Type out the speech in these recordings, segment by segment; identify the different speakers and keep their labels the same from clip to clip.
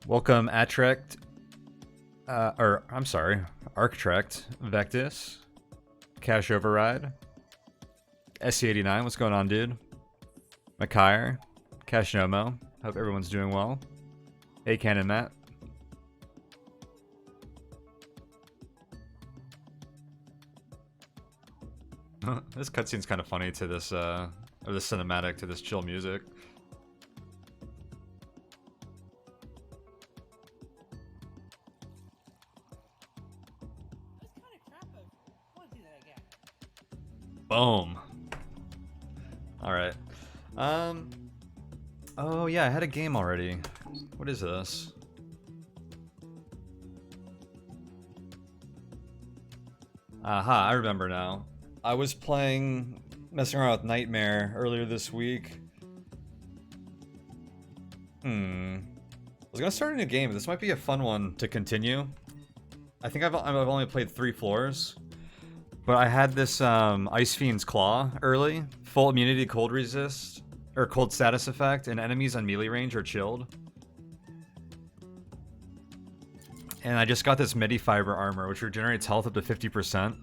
Speaker 1: Welcome, Attrect, I'm sorry, Arctrect, Vectus, Cash Override, SC89, what's going on, dude? Makair, Cash Nomo, hope everyone's doing well. Hey, Cannon Matt. This cutscene's kind of funny to this, or this cinematic to this chill music. Boom. Alright. Oh yeah, I had a game already. What is this? Aha, I remember now. I was messing around with Nightmare earlier this week. I was gonna start a new game, but this might be a fun one to continue. I think I've only played 3 floors. But I had this Ice Fiend's Claw early. Full immunity, cold resist, or cold status effect, and enemies on melee range are chilled. And I just got this Medifiber armor, which regenerates health up to 50%.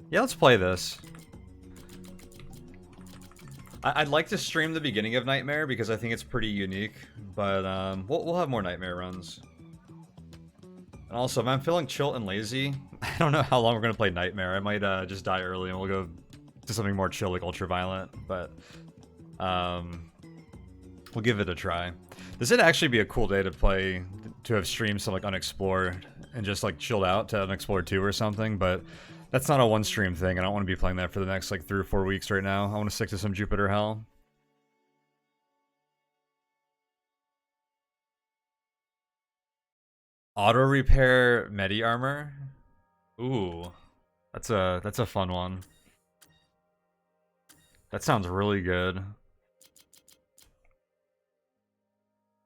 Speaker 1: Yeah, let's play this. I'd like to stream the beginning of Nightmare because I think it's pretty unique, but we'll have more Nightmare runs. And also, if I'm feeling chill and lazy, I don't know how long we're going to play Nightmare. I might just die early and we'll go to something more chill like Ultraviolent, but we'll give it a try. This would actually be a cool day to play, to have streamed some like Unexplored and just like chilled out to Unexplored 2 or something, but that's not a one stream thing. I don't want to be playing that for the next like 3 or 4 weeks right now. I want to stick to some Jupiter Hell. Auto repair Medi armor. Ooh, that's a fun one. That sounds really good.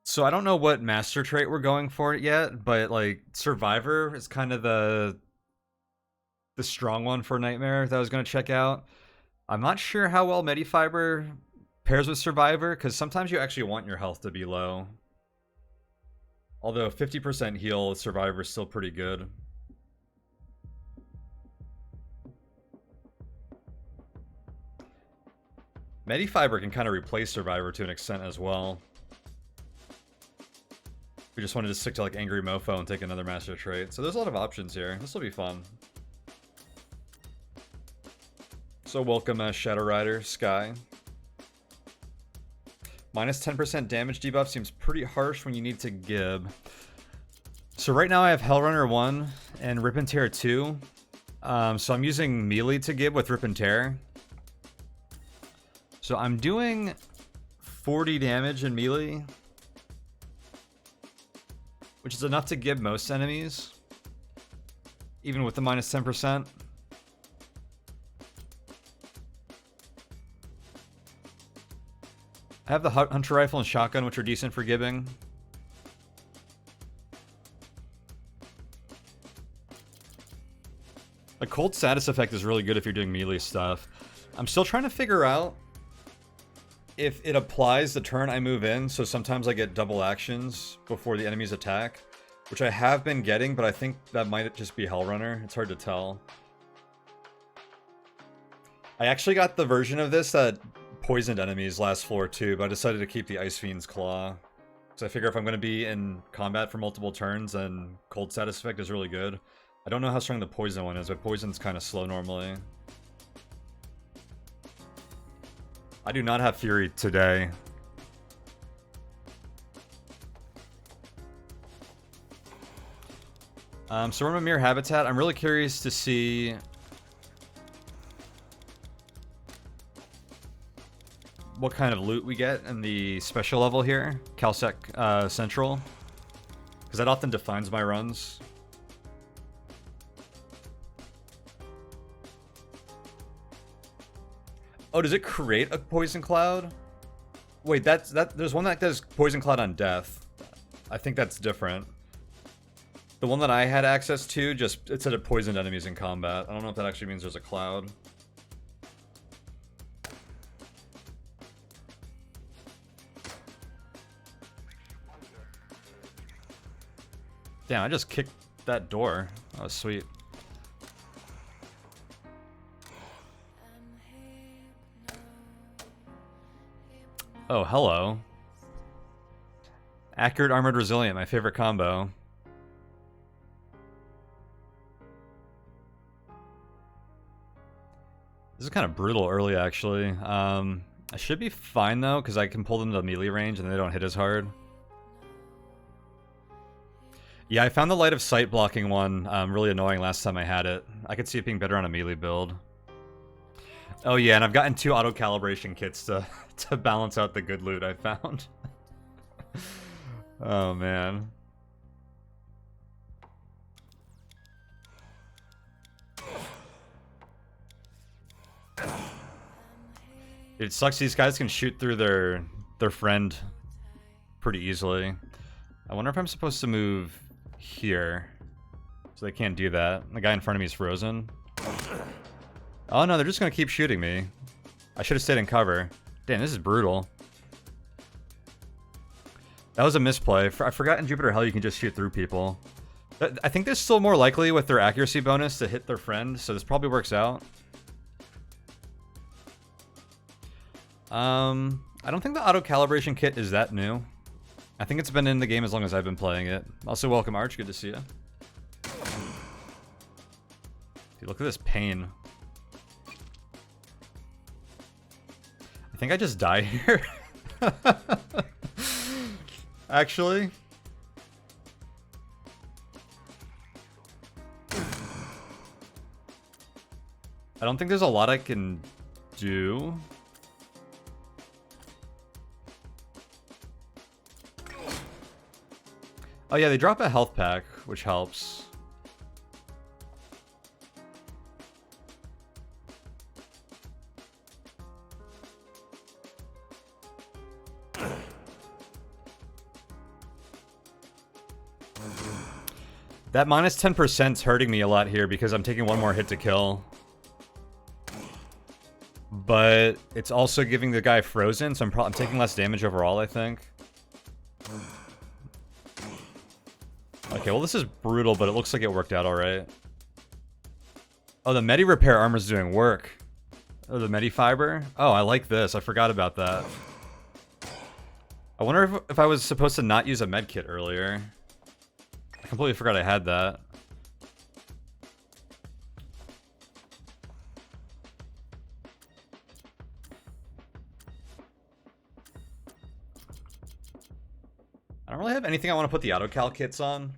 Speaker 1: So I don't know what master trait we're going for yet, but like Survivor is kind of the strong one for Nightmare that I was gonna check out. I'm not sure how well Medifiber pairs with Survivor, because sometimes you actually want your health to be low. Although 50% heal with Survivor is still pretty good. Medifiber can kind of replace Survivor to an extent as well. We just wanted to stick to like Angry Mofo and take another master trait. So there's a lot of options here. This will be fun. So welcome Shadow Rider, Sky. Minus 10% damage debuff seems pretty harsh when you need to Gib. So right now I have Hellrunner 1 and Rip and Tear 2. So I'm using melee to Gib with Rip and Tear. So I'm doing 40 damage in melee, which is enough to Gib most enemies, even with the minus 10%. I have the Hunter Rifle and Shotgun, which are decent for gibbing. A cold status effect is really good if you're doing melee stuff. I'm still trying to figure out if it applies the turn I move in, so sometimes I get double actions before the enemy's attack, which I have been getting, but I think that might just be Hellrunner. It's hard to tell. I actually got the version of this that poisoned enemies last floor too, but I decided to keep the Ice Fiend's Claw. So I figure if I'm going to be in combat for multiple turns, then cold status effect is really good. I don't know how strong the poison one is, but poison's kind of slow normally. I do not have Fury today. So we're in Mimir Habitat. I'm really curious to see what kind of loot we get in the special level here, Calsec Central, because that often defines my runs. Oh, does it create a poison cloud? Wait, there's one that does poison cloud on death. I think that's different. The one that I had access to, it said it poisoned enemies in combat. I don't know if that actually means there's a cloud. Damn, I just kicked that door. That was sweet. Oh, hello. Accurate, armored, resilient, my favorite combo. This is kind of brutal early, actually. I should be fine, though, because I can pull them to melee range and they don't hit as hard. Yeah, I found the light of sight blocking one really annoying last time I had it. I could see it being better on a melee build. Oh yeah, and I've gotten 2 auto-calibration kits to balance out the good loot I found. Oh man. It sucks these guys can shoot through their friend pretty easily. I wonder if I'm supposed to move here. So they can't do that. The guy in front of me is frozen. Oh no, they're just gonna keep shooting me. I should have stayed in cover. Damn, this is brutal. That was a misplay. I forgot in Jupiter Hell you can just shoot through people. I think they're still more likely with their accuracy bonus to hit their friend, so this probably works out. I don't think the auto-calibration kit is that new. I think it's been in the game as long as I've been playing it. Also, welcome Arch, good to see you. Dude, look at this pain. I think I just die here. Actually. I don't think there's a lot I can do. Oh yeah, they drop a health pack, which helps. That minus 10% is hurting me a lot here because I'm taking one more hit to kill. But it's also giving the guy frozen, so I'm taking less damage overall, I think. Okay, well this is brutal, but it looks like it worked out alright. Oh, the Medi Repair armor's doing work. Oh, the Medi Fiber? Oh, I like this. I forgot about that. I wonder if I was supposed to not use a med kit earlier. I completely forgot I had that. I don't really have anything I want to put the auto-cal kits on.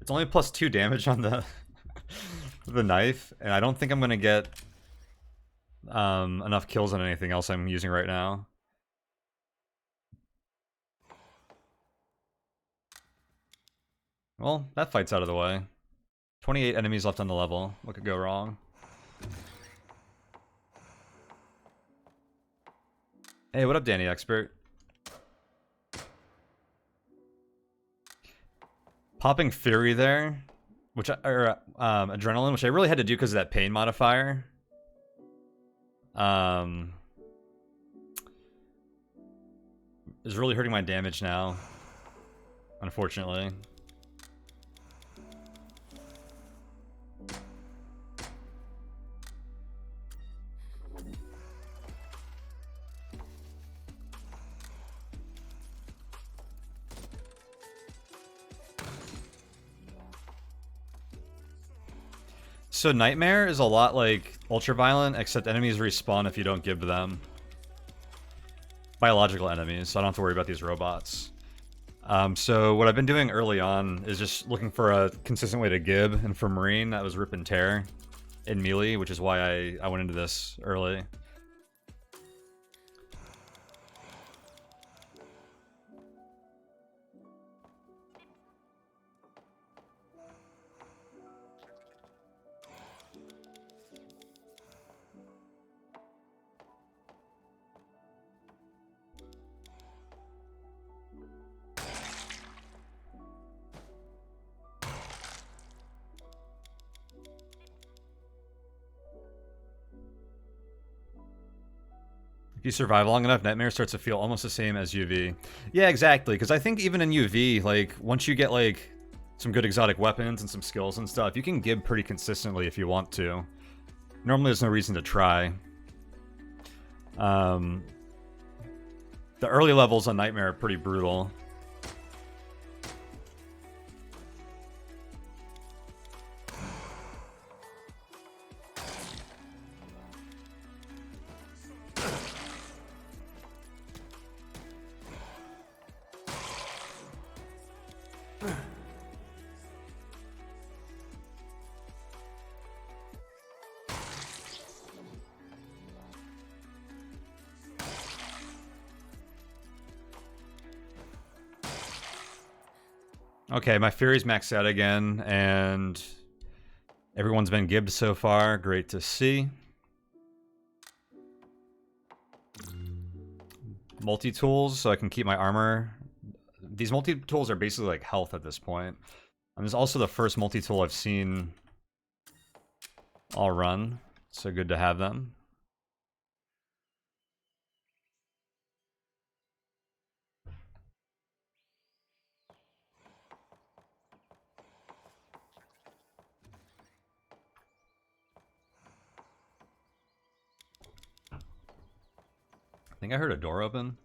Speaker 1: It's only plus 2 damage on the the knife, and I don't think I'm gonna get enough kills on anything else I'm using right now. Well, that fight's out of the way. 28 enemies left on the level. What could go wrong? Hey, what up, Danny Expert? Popping Fury there, which Adrenaline, which I really had to do because of that pain modifier. Is really hurting my damage now, unfortunately. So Nightmare is a lot like Ultraviolent, except enemies respawn if you don't give them. Biological enemies, so I don't have to worry about these robots. So what I've been doing early on is just looking for a consistent way to gib, and for Marine, that was Rip and Tear in melee, which is why I went into this early. If you survive long enough, Nightmare starts to feel almost the same as UV. Yeah, exactly, because I think even in UV, like, once you get, like, some good exotic weapons and some skills and stuff. You can gib pretty consistently if you want to. Normally there's no reason to try. The early levels on Nightmare are pretty brutal. Okay, my Fury's maxed out again, and everyone's been gibbed so far. Great to see. Multi-tools, so I can keep my armor. These multi-tools are basically like health at this point. And there's also the first multi-tool I've seen all run, so good to have them. I think I heard a door open.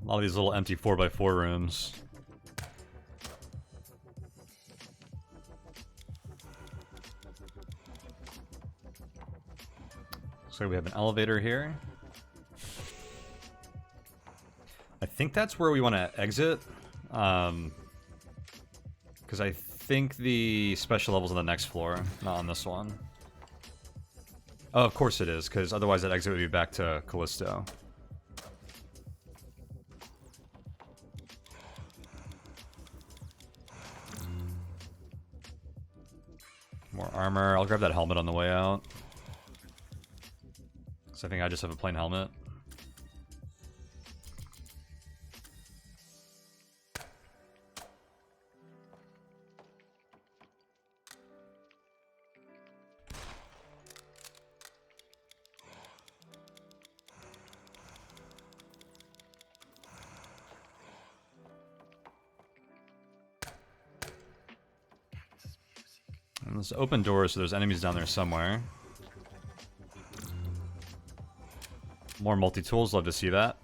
Speaker 1: A lot of these little empty 4x4 rooms. So we have an elevator here. I think that's where we want to exit. Because I think the special level's on the next floor, not on this one. Oh, of course it is, because otherwise that exit would be back to Callisto. More armor. I'll grab that helmet on the way out. So I think I just have a plain helmet. And there's open doors, so there's enemies down there somewhere. More multi-tools, love to see that.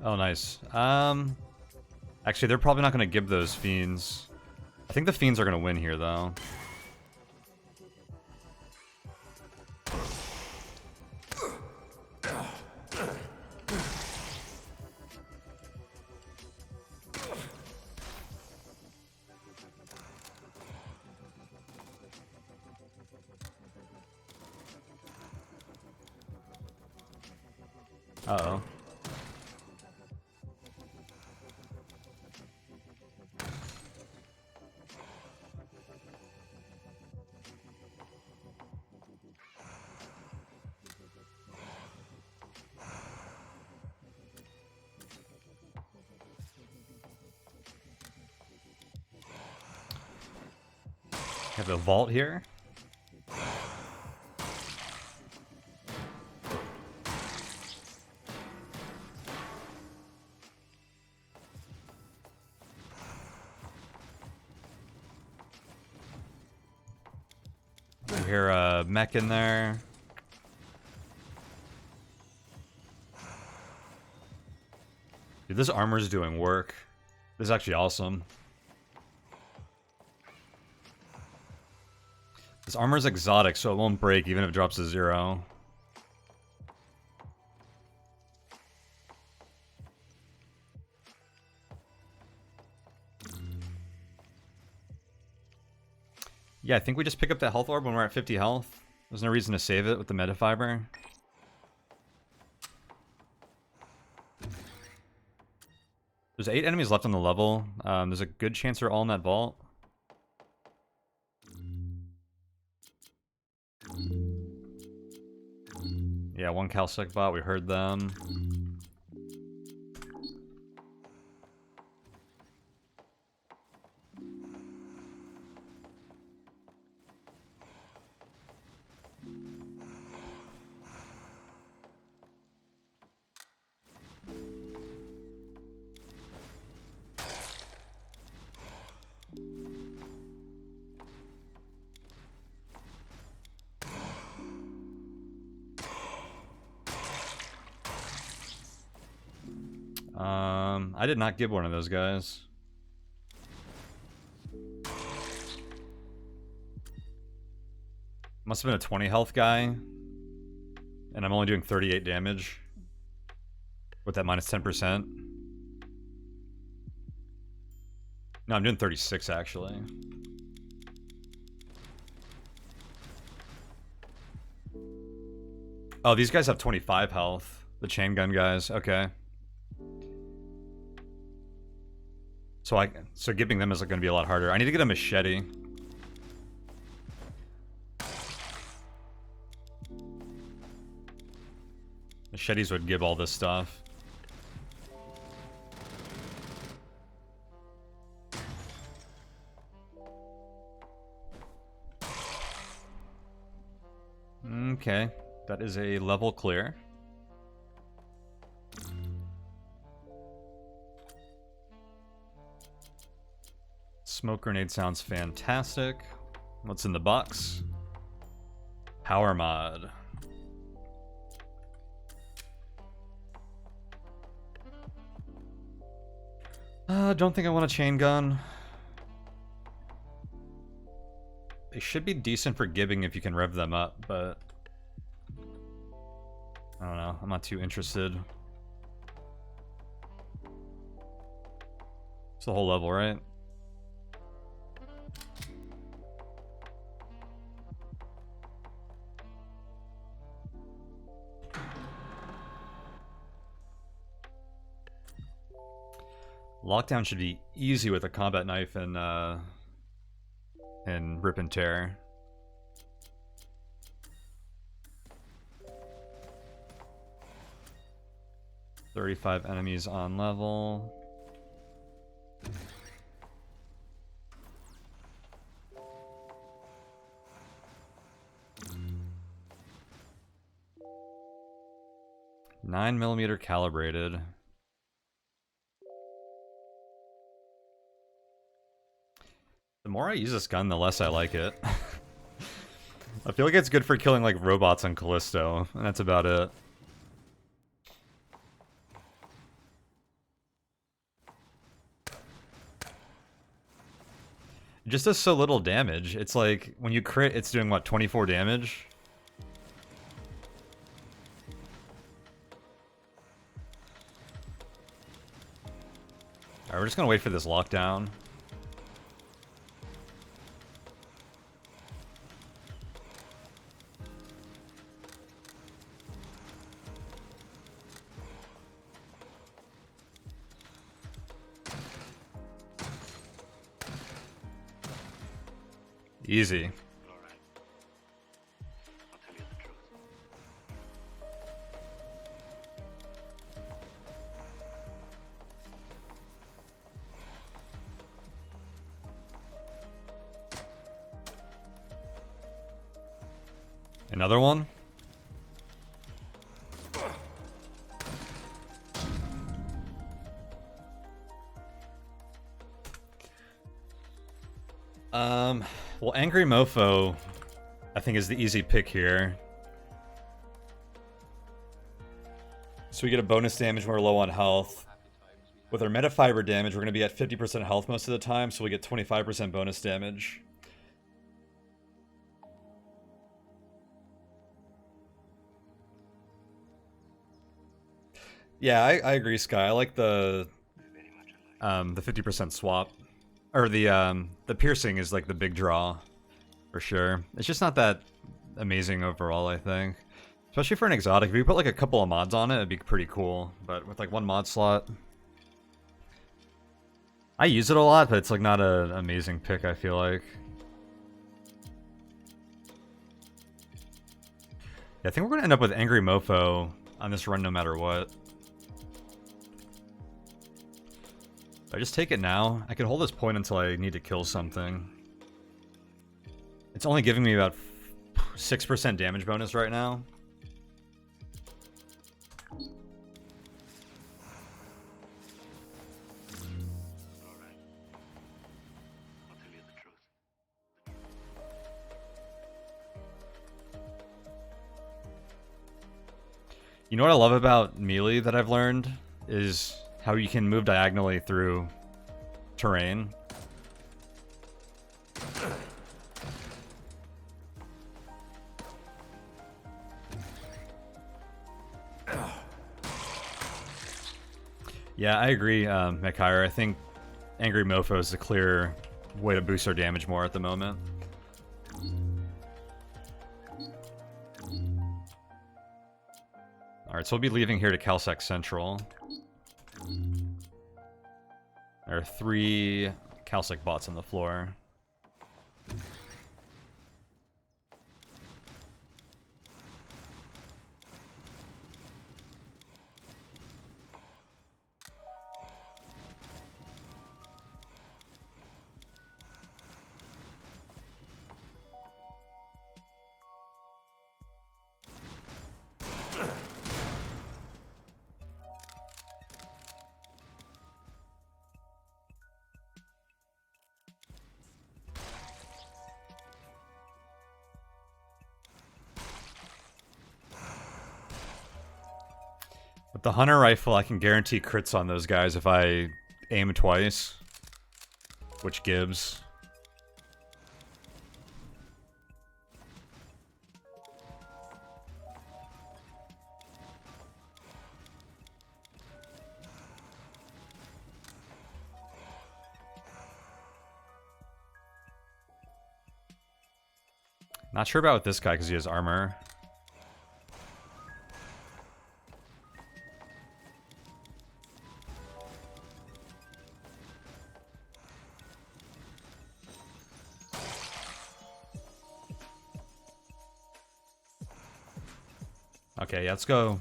Speaker 1: Oh, nice. Actually, they're probably not going to give those fiends. I think the fiends are going to win here, though. Uh-oh. Have a vault here. I hear a mech in there. Dude, this armor's doing work. This is actually awesome. This armor's exotic, so it won't break even if it drops to 0. Yeah, I think we just pick up that health orb when we're at 50 health. There's no reason to save it with the metafiber. There's 8 enemies left on the level. There's a good chance they're all in that vault. Yeah, one Calsec bot, we heard them. I did not give one of those guys. Must have been a 20 health guy. And I'm only doing 38 damage. With that minus 10%. No, I'm doing 36 actually. Oh, these guys have 25 health. The chain gun guys, okay. So giving them is going to be a lot harder. I need to get a machete. Machetes would give all this stuff. Okay, that is a level clear. Smoke grenade sounds fantastic. What's in the box? Power mod. Don't think I want a chain gun. They should be decent for gibbing if you can rev them up, but I don't know. I'm not too interested. It's the whole level, right? Lockdown should be easy with a combat knife and rip and tear. "35 enemies on level. "9mm calibrated. The more I use this gun, the less I like it. I feel like it's good for killing like robots on Callisto, and that's about it. It just does so little damage. It's like, when you crit, it's doing what, 24 damage? Alright, we're just gonna wait for this lockdown. Easy. Another one? Well, Angry Mofo, I think, is the easy pick here. So we get a bonus damage when we're low on health. With our metafiber damage, we're going to be at 50% health most of the time, so we get 25% bonus damage. Yeah, I agree, Sky. I like the 50% swap. Or the piercing is like the big draw, for sure. It's just not that amazing overall, I think. Especially for an exotic. If you put like a couple of mods on it, it'd be pretty cool. But with like one mod slot, I use it a lot, but it's like not an amazing pick, I feel like. Yeah, I think we're gonna end up with Angry Mofo on this run no matter what. If I just take it now, I can hold this point until I need to kill something. It's only giving me about 6% damage bonus right now. You know what I love about melee that I've learned is how you can move diagonally through terrain. Yeah, I agree, Mekire. I think Angry Mofo is the clear way to boost our damage more at the moment. Alright, so we'll be leaving here to Calsec Central. There are 3 Calsec bots on the floor. With the Hunter Rifle, I can guarantee crits on those guys if I aim twice. Which gives. Not sure about this guy because he has armor. Okay, yeah, let's go.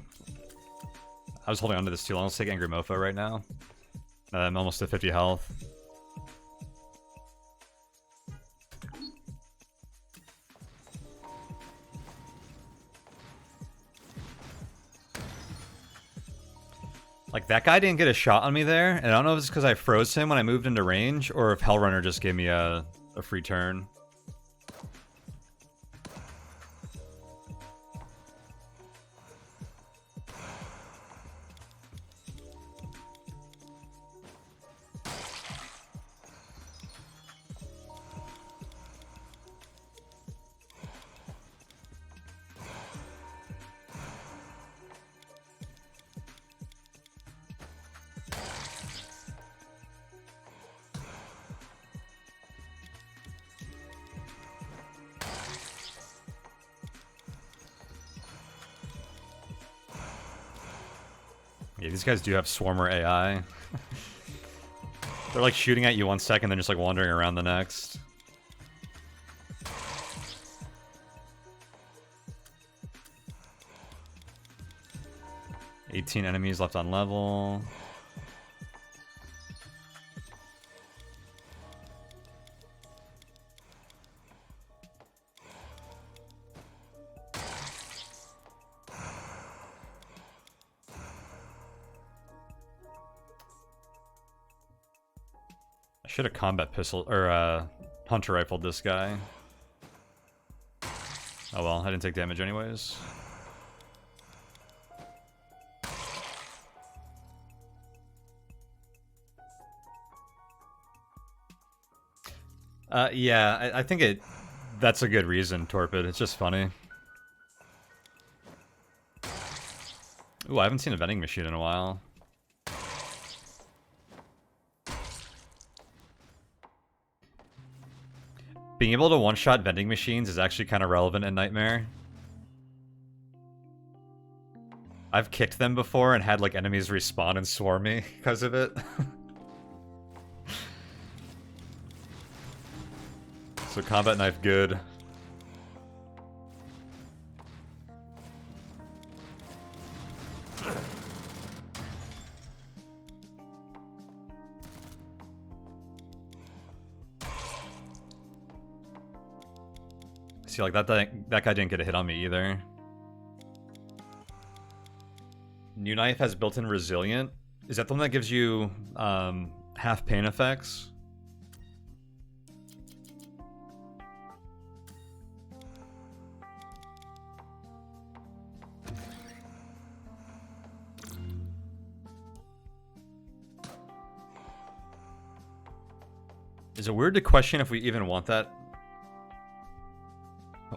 Speaker 1: I was holding onto this too long. Let's take Angry Mofo right now. I'm almost at 50 health. Like, that guy didn't get a shot on me there, and I don't know if it's because I froze him when I moved into range, or if Hellrunner just gave me a free turn. Yeah, these guys do have Swarmer AI. They're like shooting at you 1 second, then just like wandering around the next. $18 enemies left on level. I should have combat pistol or hunter rifled this guy. Oh well, I didn't take damage anyways. Yeah, I think that's a good reason, Torpid. It's just funny. Ooh, I haven't seen a vending machine in a while. Being able to one-shot vending machines is actually kind of relevant in Nightmare. I've kicked them before and had like enemies respawn and swarm me because of it. So combat knife good. See, like that guy didn't get a hit on me either. New knife has built-in resilient. Is that the one that gives you half pain effects? Is it weird to question if we even want that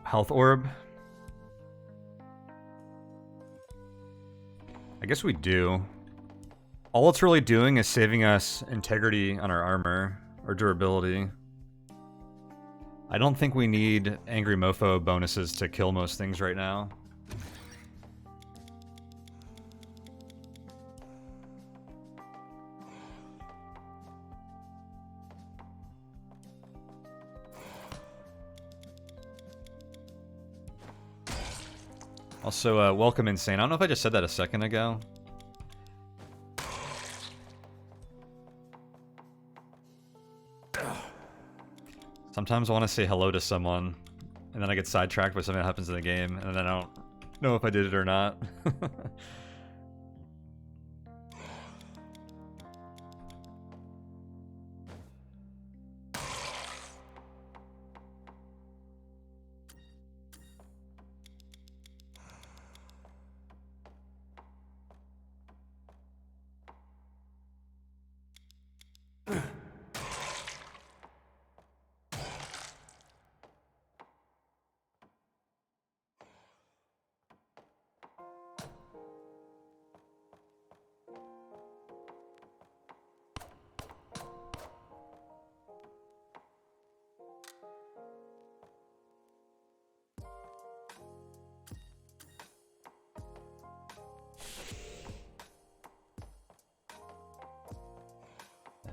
Speaker 1: health orb? I guess we do. All it's really doing is saving us integrity on our armor, or durability. I don't think we need Angry Mofo bonuses to kill most things right now. Also, welcome Insane. I don't know if I just said that a second ago. Sometimes I want to say hello to someone, and then I get sidetracked by something that happens in the game, and then I don't know if I did it or not.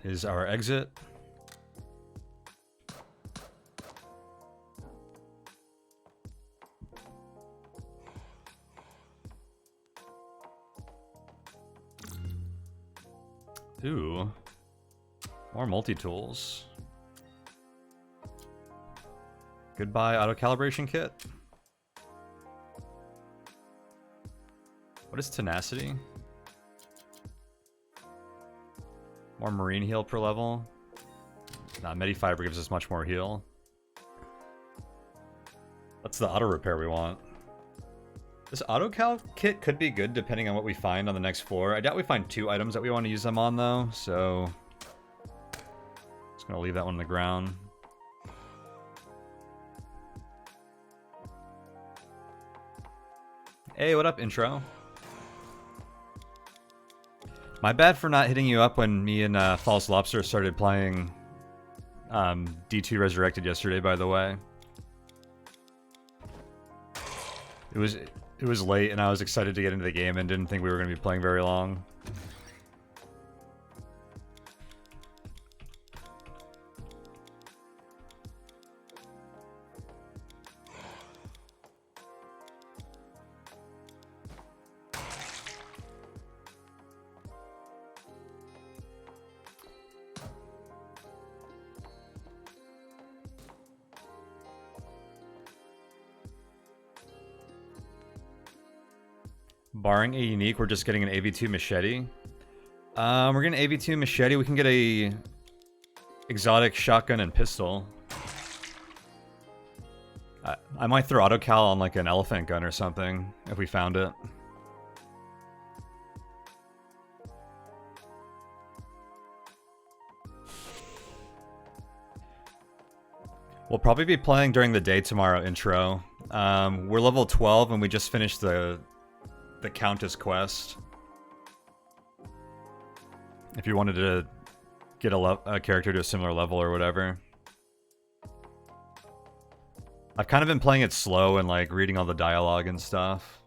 Speaker 1: Is our exit. Ooh. More multi-tools. Goodbye auto-calibration kit. What is tenacity? More marine heal per level. Nah, Medifiber gives us much more heal. That's the auto repair we want. This auto cal kit could be good depending on what we find on the next floor. I doubt we find 2 items that we want to use them on though, so just gonna leave that one on the ground. Hey, what up, intro? My bad for not hitting you up when me and False Lobster started playing D2 Resurrected yesterday, by the way. It was late and I was excited to get into the game and didn't think we were going to be playing very long. Barring a unique, we're just getting an AV2 machete. We're getting an AV2 machete. We can get a exotic shotgun and pistol. I might throw auto cal on like an elephant gun or something if we found it. We'll probably be playing during the day tomorrow, intro. We're level 12 and we just finished the the Countess quest. If you wanted to get a character to a similar level or whatever. I've kind of been playing it slow and like reading all the dialogue and stuff.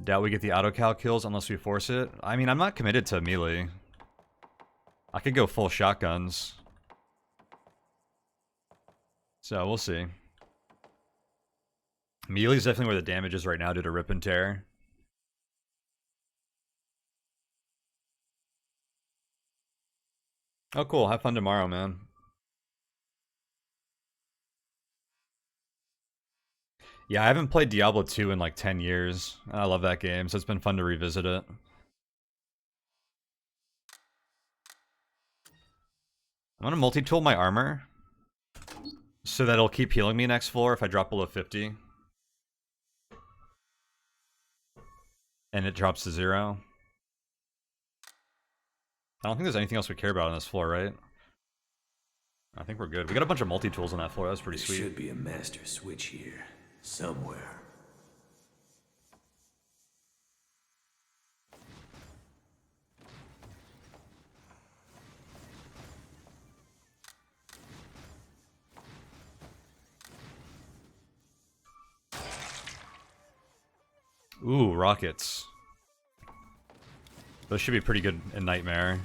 Speaker 1: Doubt we get the auto-cal kills unless we force it. I mean, I'm not committed to melee. I could go full shotguns. So, we'll see. Melee is definitely where the damage is right now due to rip and tear. Oh, cool. Have fun tomorrow, man. Yeah, I haven't played Diablo 2 in like 10 years. I love that game, so it's been fun to revisit it. I'm gonna multi-tool my armor so that it'll keep healing me next floor if I drop below 50. And it drops to 0. I don't think there's anything else we care about on this floor, right? I think we're good. We got a bunch of multi-tools on that floor. That was pretty sweet.
Speaker 2: There should be a master switch here, somewhere.
Speaker 1: Ooh, rockets. Those should be pretty good in Nightmare.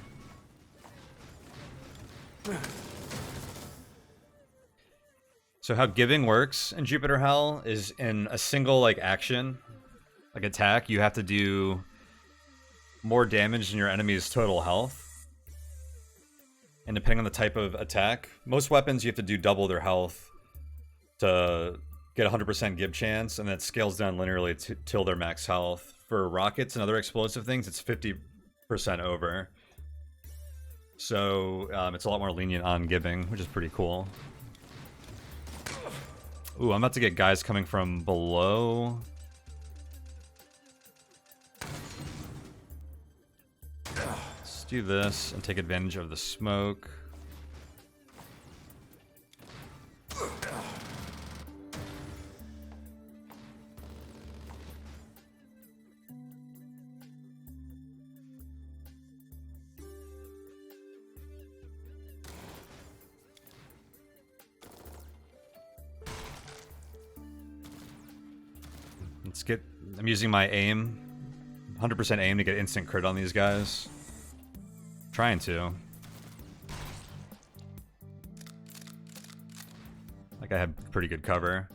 Speaker 1: So how giving works in Jupiter Hell is in a single like action, like attack, you have to do more damage than your enemy's total health. And depending on the type of attack, most weapons you have to do double their health to get 100% give chance, and that scales down linearly till their max health. For rockets and other explosive things, it's 50% over. So it's a lot more lenient on giving, which is pretty cool. Ooh, I'm about to get guys coming from below. Let's do this and take advantage of the smoke. Let's get... I'm using my aim. 100% aim to get instant crit on these guys. Trying to. Like I have pretty good cover.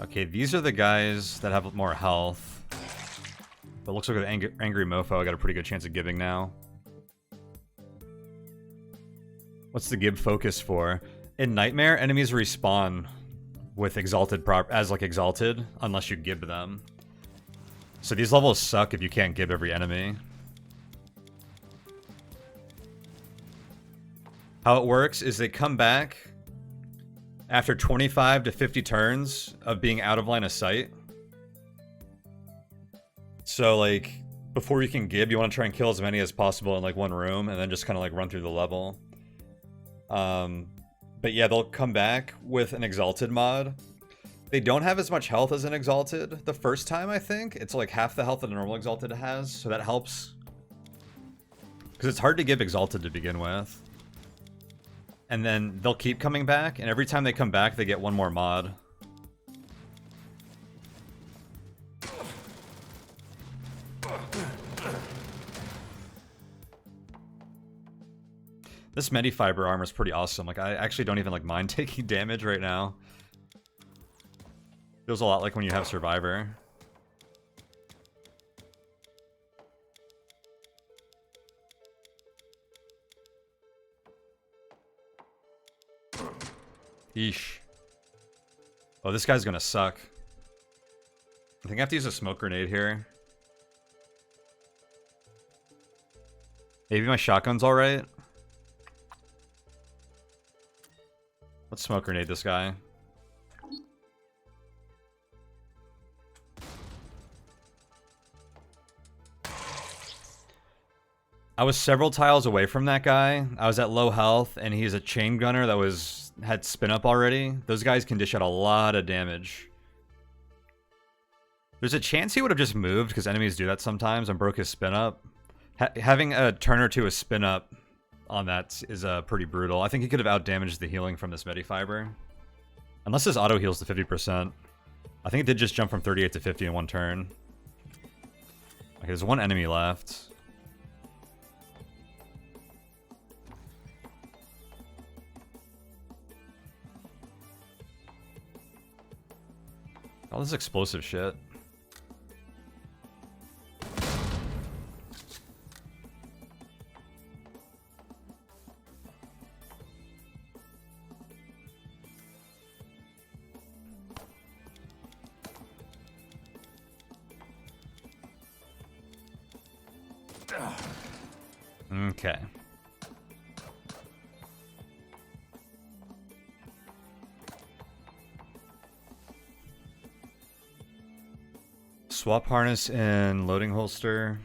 Speaker 1: Okay, these are the guys that have more health. But it looks like with Angry Mofo I got a pretty good chance of giving now. What's the give focus for? In Nightmare, enemies respawn with exalted as like exalted unless you give them. So these levels suck if you can't give every enemy. How it works is they come back after 25 to 50 turns of being out of line of sight. So like before you can give, you want to try and kill as many as possible in like one room and then just kind of like run through the level. But yeah, they'll come back with an Exalted mod. They don't have as much health as an Exalted the first time, I think. It's like half the health that a normal Exalted has, so that helps. Because it's hard to give Exalted to begin with. And then they'll keep coming back, and every time they come back, they get one more mod. This Medifiber armor is pretty awesome. Like, I actually don't even like mind taking damage right now. Feels a lot like when you have Survivor. Yeesh. Oh, this guy's gonna suck. I think I have to use a smoke grenade here. Maybe my shotgun's alright. Let's smoke grenade this guy. I was several tiles away from that guy. I was at low health, and he's a chain gunner that had spin up already. Those guys can dish out a lot of damage. There's a chance he would have just moved, because enemies do that sometimes, and broke his spin up. Having a turn or two a spin up on that is pretty brutal. I think he could have outdamaged the healing from this Medifiber. Unless his auto heals to 50%. I think it did just jump from 38 to 50 in one turn. Okay, there's one enemy left. All this explosive shit. Okay. Swap harness and loading holster.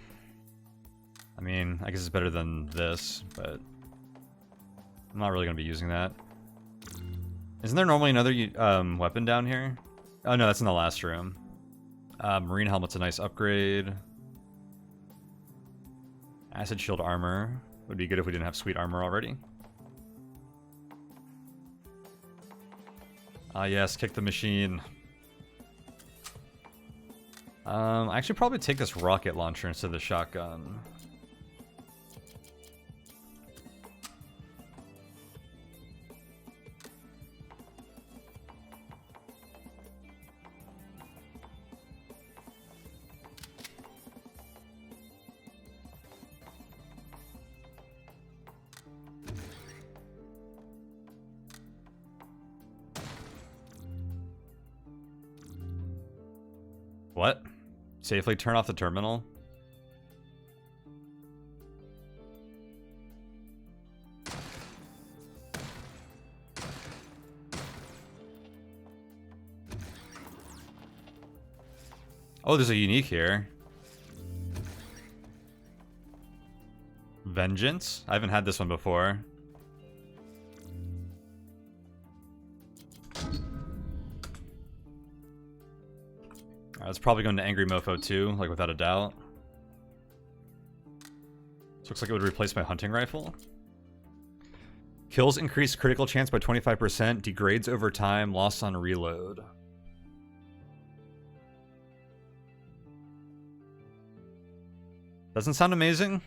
Speaker 1: I mean, I guess it's better than this, but I'm not really going to be using that. Isn't there normally another weapon down here? Oh no, that's in the last room. Marine helmet's a nice upgrade. Acid shield armor. Would be good if we didn't have sweet armor already. Ah yes, kick the machine. I should probably take this rocket launcher instead of the shotgun. What? Safely turn off the terminal? Oh, there's a unique here. Vengeance? I haven't had this one before. It's probably going to Angry Mofo too, like without a doubt. This looks like it would replace my hunting rifle. Kills increase critical chance by 25%, degrades over time, loss on reload. Doesn't sound amazing.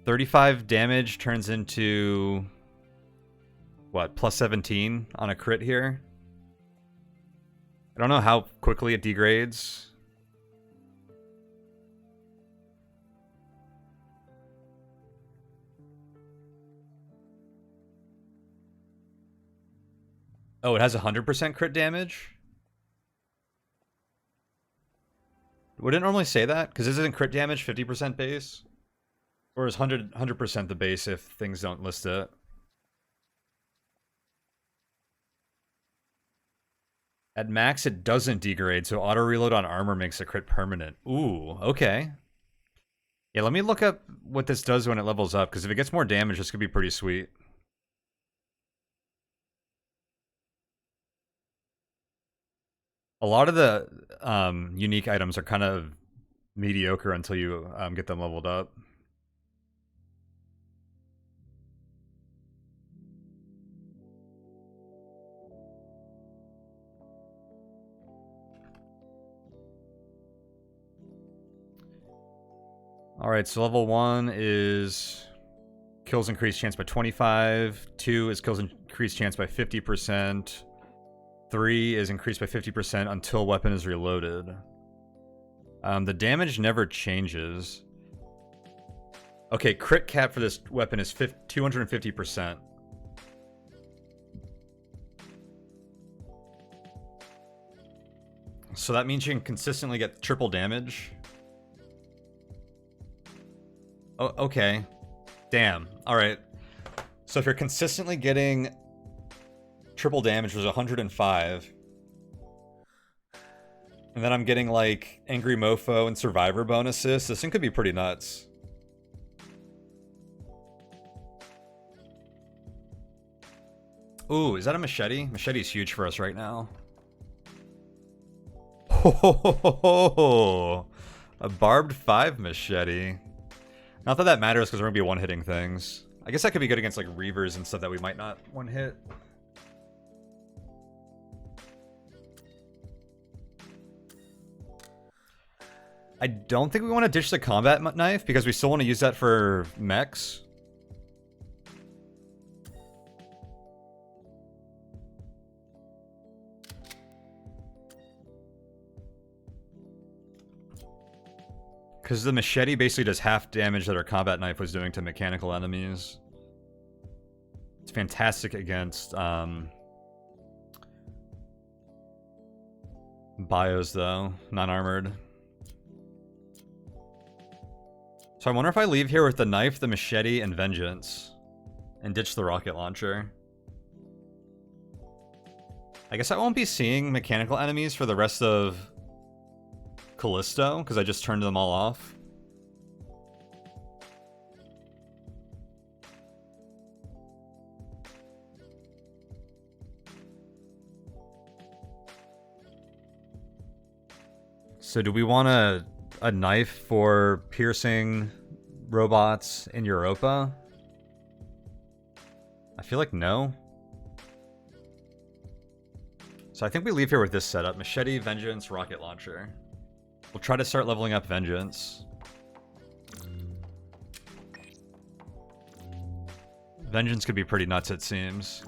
Speaker 1: 35 damage turns into... what, plus 17 on a crit here? I don't know how quickly it degrades. Oh, it has 100% crit damage? Would it normally say that? Because isn't crit damage 50% base? Or is 100% the base if things don't list it? At max, it doesn't degrade, so auto reload on armor makes a crit permanent. Ooh, okay. Yeah, let me look up what this does when it levels up, because if it gets more damage, this could be pretty sweet. A lot of the unique items are kind of mediocre until you get them leveled up. Alright, so level 1 is kills increased chance by 25. 2 is kills increased chance by 50%. 3 is increased by 50% until weapon is reloaded. The damage never changes. Okay, crit cap for this weapon is 250%. So that means you can consistently get triple damage. Oh, okay. Damn. Alright. So if you're consistently getting triple damage, was 105. And then I'm getting like Angry Mofo and Survivor bonuses. This thing could be pretty nuts. Ooh, is that a machete? Machete's huge for us right now. Oh, a barbed 5 machete. Not that that matters because we're gonna be one-hitting things. I guess that could be good against like Reavers and stuff that we might not one-hit. I don't think we want to ditch the combat knife because we still want to use that for mechs. Because the machete basically does half damage that our combat knife was doing to mechanical enemies. It's fantastic against bios though, non-armored. So I wonder if I leave here with the knife, the machete, and vengeance, and ditch the rocket launcher. I guess I won't be seeing mechanical enemies for the rest of Callisto, because I just turned them all off. So do we want a knife for piercing robots in Europa? I feel like no. So I think we leave here with this setup. Machete, Vengeance, Rocket Launcher. We'll try to start leveling up Vengeance. Vengeance could be pretty nuts, it seems.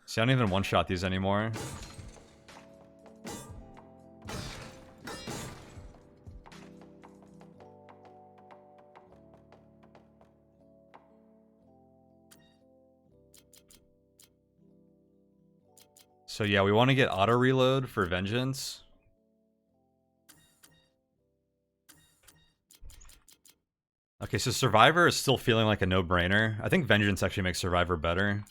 Speaker 1: See, I don't even one-shot these anymore. So yeah, we want to get auto reload for Vengeance. Okay, so Survivor is still feeling like a no-brainer. I think Vengeance actually makes Survivor better.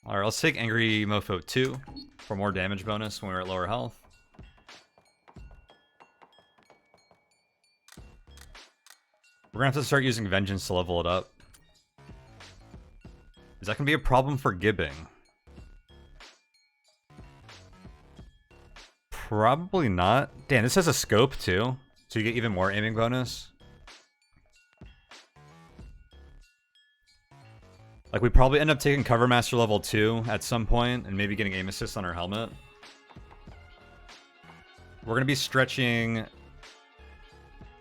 Speaker 1: Alright, let's take Angry Mofo 2 for more damage bonus when we're at lower health. We're gonna have to start using Vengeance to level it up. Is that gonna be a problem for gibbing? Probably not. Damn, this has a scope too, so you get even more aiming bonus. Like, we probably end up taking Cover Master level 2 at some point, and maybe getting aim assist on our helmet. We're gonna be stretching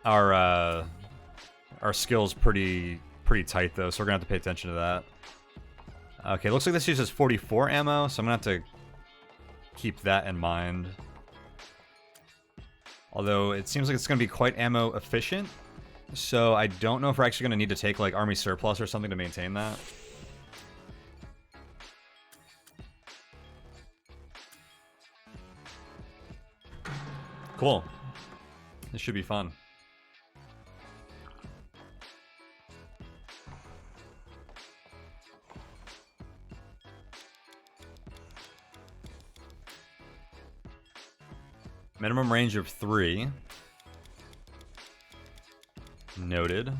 Speaker 1: our skills pretty tight though, so we're gonna have to pay attention to that. Okay, looks like this uses 44 ammo, so I'm gonna have to keep that in mind. Although it seems like it's gonna be quite ammo efficient, so I don't know if we're actually gonna need to take like army surplus or something to maintain that. Cool. This should be fun. Minimum range of 3. Noted.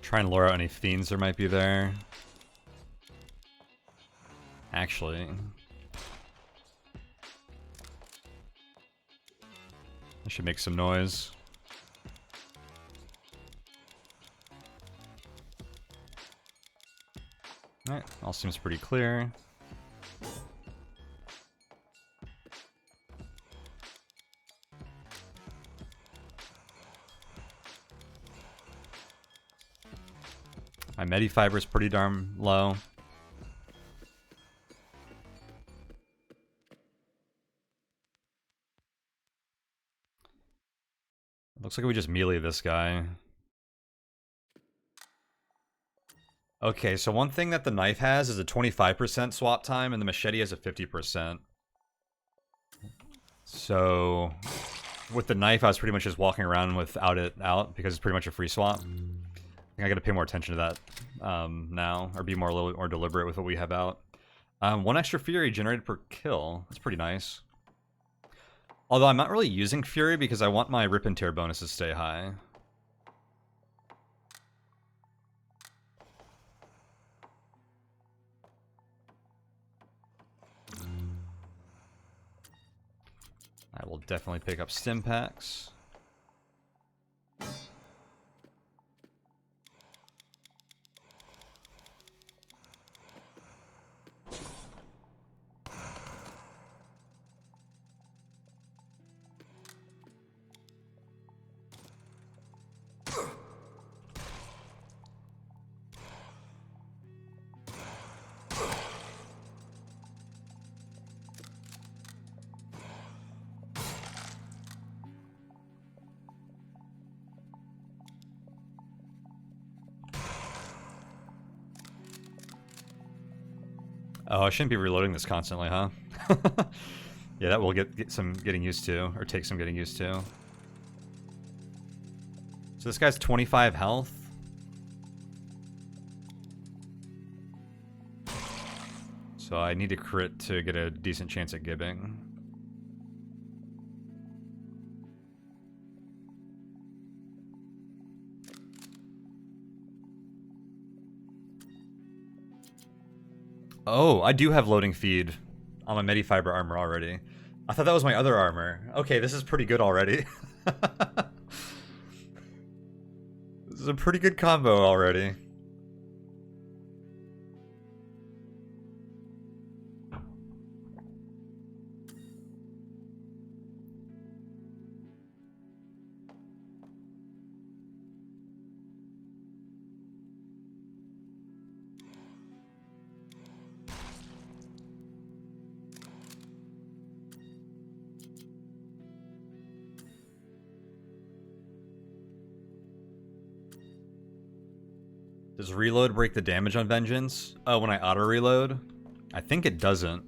Speaker 1: Try and lure out any fiends there might be there. Actually, I should make some noise. Alright, all seems pretty clear. My Medifiber is pretty darn low. Looks like we just melee this guy. Okay, so one thing that the knife has is a 25% swap time, and the machete has a 50%. So, with the knife, I was pretty much just walking around without it out, because it's pretty much a free swap. I think I gotta pay more attention to that now, or be a little bit more deliberate with what we have out. 1 extra Fury generated per kill. That's pretty nice. Although I'm not really using Fury because I want my Rip and Tear bonus to stay high. I will definitely pick up stim packs. Oh, I shouldn't be reloading this constantly, huh? Yeah, that will get some getting used to, or take some getting used to. So this guy's 25 health. So I need to crit to get a decent chance at gibbing. Oh, I do have loading feed on my Medifiber armor already. I thought that was my other armor. Okay, this is pretty good already. This is a pretty good combo already. Does reload break the damage on Vengeance? Oh, when I auto-reload? I think it doesn't.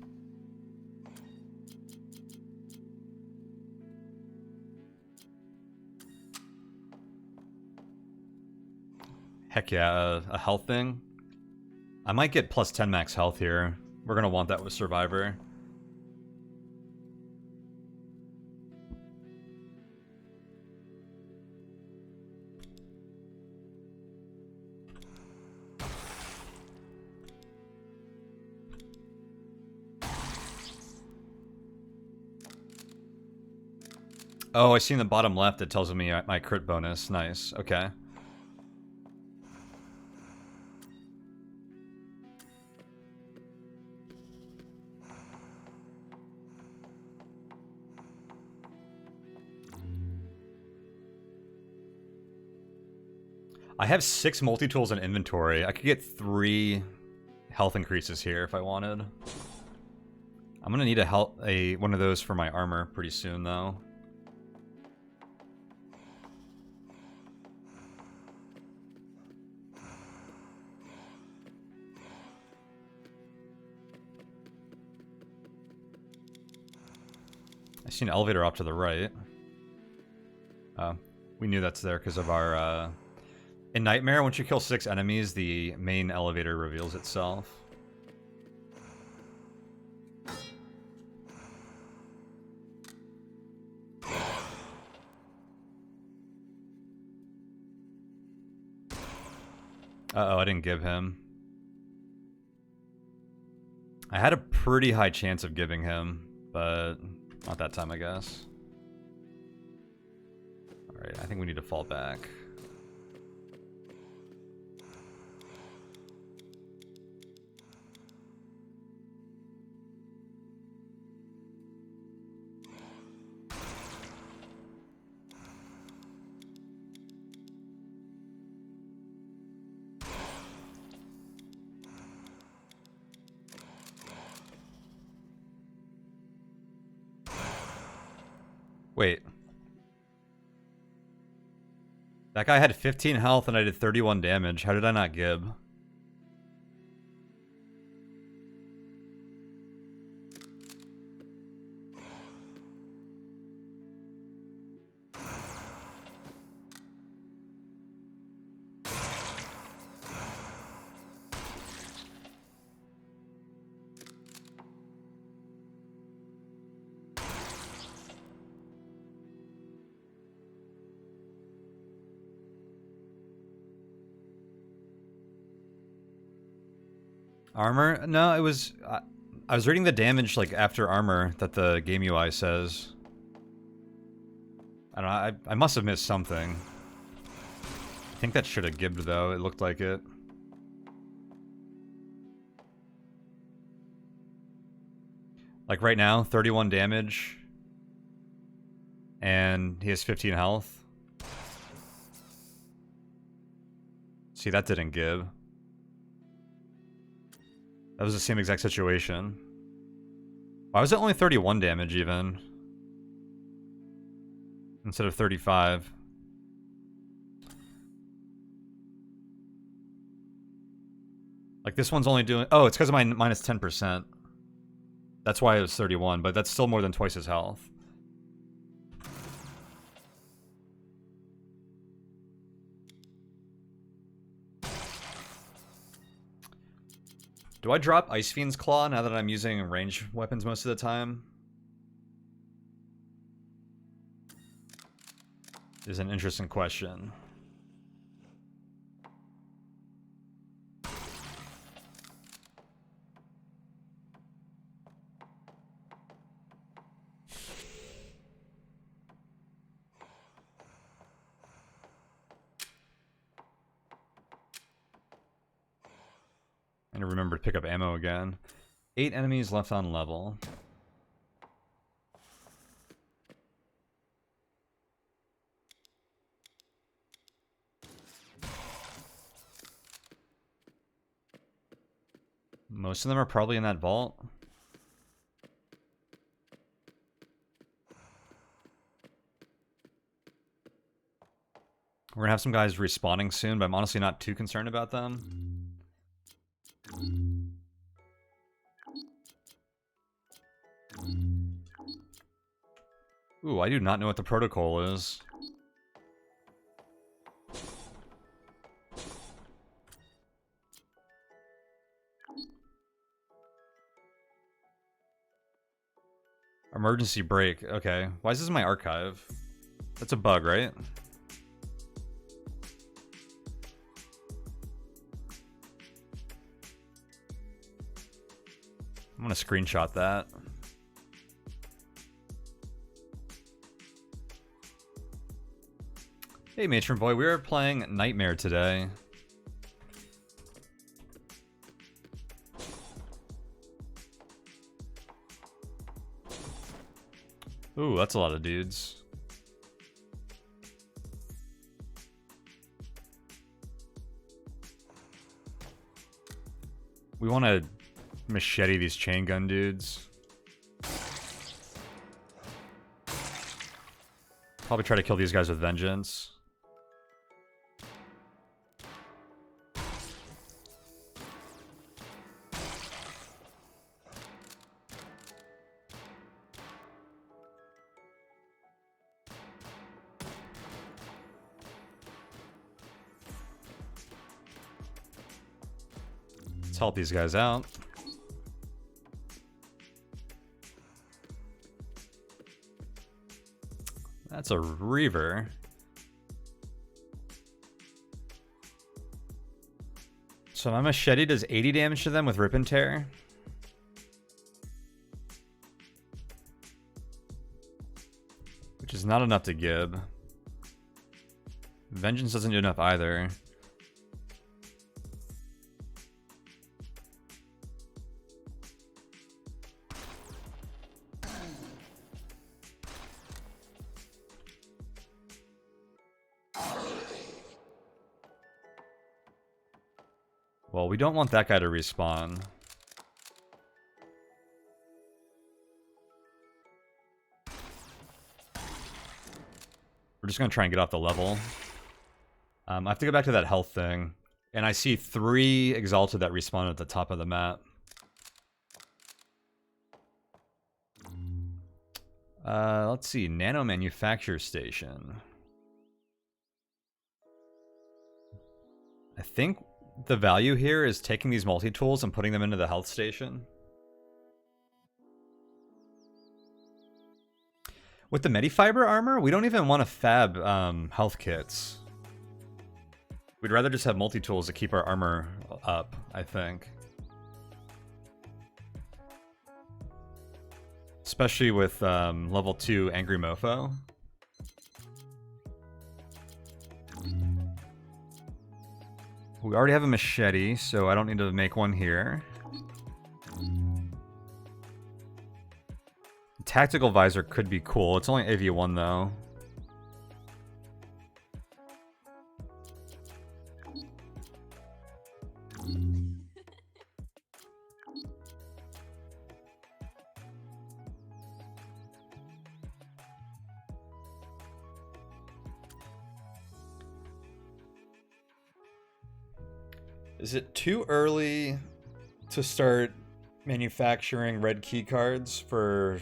Speaker 1: Heck yeah, a health thing. I might get plus 10 max health here. We're gonna want that with Survivor. Oh, I see in the bottom left it tells me my crit bonus. Nice. Okay. I have 6 multi-tools in inventory. I could get 3 health increases here if I wanted. I'm gonna need one of those for my armor pretty soon, though. I see an elevator off to the right. We knew that's there because of our, In Nightmare, once you kill 6 enemies, the main elevator reveals itself. Uh-oh, I didn't give him. I had a pretty high chance of giving him, but not that time, I guess. Alright, I think we need to fall back. Wait. That guy had 15 health and I did 31 damage. How did I not gib? Armor? No, it was... I was reading the damage, like, after armor that the game UI says. I don't know, I must have missed something. I think that should have gibbed, though. It looked like it. Like, right now, 31 damage. And he has 15 health. See, that didn't gib. That was the same exact situation. Why was it only 31 damage, even? Instead of 35. Like, this one's only doing... Oh, it's because of my minus 10%. That's why it was 31, but that's still more than twice his health. Do I drop Ice Fiend's Claw now that I'm using range weapons most of the time? Is an interesting question. And remember to pick up ammo again. 8 enemies left on level. Most of them are probably in that vault. We're gonna have some guys respawning soon, but I'm honestly not too concerned about them. Ooh, I do not know what the protocol is. Emergency brake. Okay. Why is this in my archive? That's a bug, right? I'm gonna screenshot that. Hey, Matron Boy, we are playing Nightmare today. Ooh, that's a lot of dudes. We want to machete these chain gun dudes. Probably try to kill these guys with vengeance. Let's help these guys out. That's a Reaver. So my machete does 80 damage to them with Rip and Tear. Which is not enough to gib. Vengeance doesn't do enough either. Well, we don't want that guy to respawn. We're just gonna try and get off the level. I have to go back to that health thing. And I see 3 Exalted that respawn at the top of the map. Let's see. Nano Manufacture Station. I think the value here is taking these multi-tools and putting them into the health station. With the Medifiber armor, we don't even want to fab health kits. We'd rather just have multi-tools to keep our armor up, I think. Especially with level 2 Angry Mofo. We already have a machete, so I don't need to make one here. Tactical visor could be cool. It's only AV1 though. Is it too early to start manufacturing red key cards for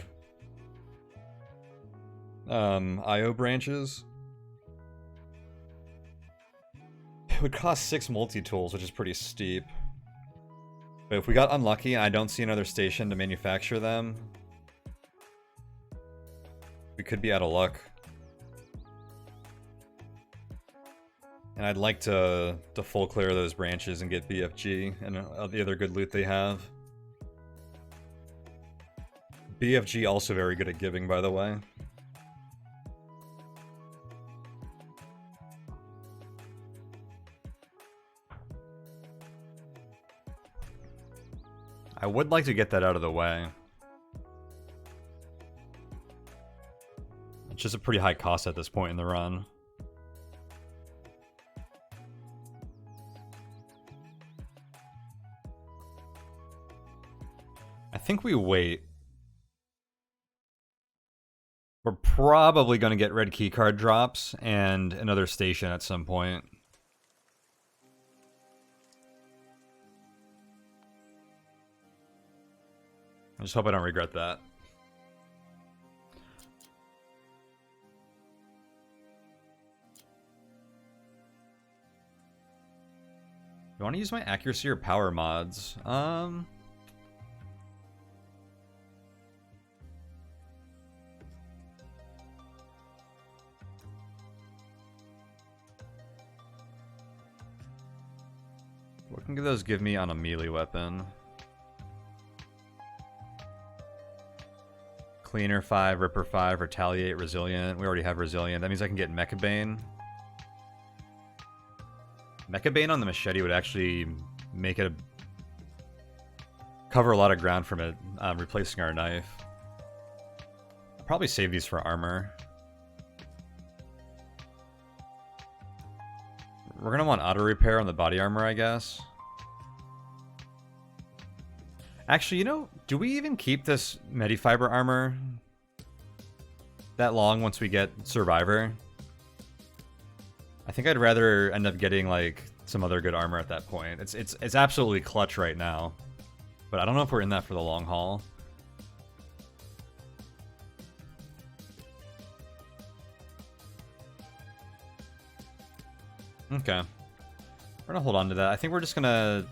Speaker 1: IO branches? It would cost 6 multi-tools, which is pretty steep. But if we got unlucky and I don't see another station to manufacture them, we could be out of luck. And I'd like to full clear those branches and get BFG and the other good loot they have. BFG also very good at giving, by the way. I would like to get that out of the way. It's just a pretty high cost at this point in the run. I think we wait. We're probably going to get red keycard drops and another station at some point. I just hope I don't regret that. You want to use my accuracy or power mods? What can those give me on a melee weapon? Cleaner 5, Ripper 5, Retaliate, Resilient. We already have Resilient. That means I can get Mecha Bane. Mecha Bane on the machete would actually make it cover a lot of ground from it, replacing our knife. I'll probably save these for armor. We're gonna want auto repair on the body armor, I guess. Actually, you know, do we even keep this Medifiber armor that long once we get Survivor? I think I'd rather end up getting like some other good armor at that point. It's absolutely clutch right now, but I don't know if we're in that for the long haul. Okay. We're gonna hold on to that. I think we're just gonna...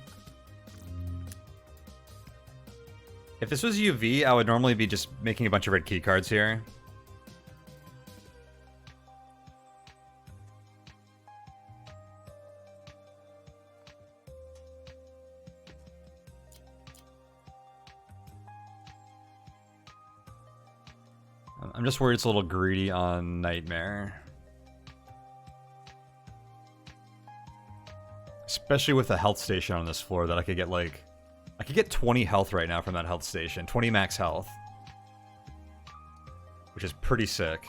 Speaker 1: If this was UV, I would normally be just making a bunch of red key cards here. I'm just worried it's a little greedy on Nightmare. Especially with a health station on this floor that I could get like... I could get 20 health right now from that health station. 20 max health. Which is pretty sick.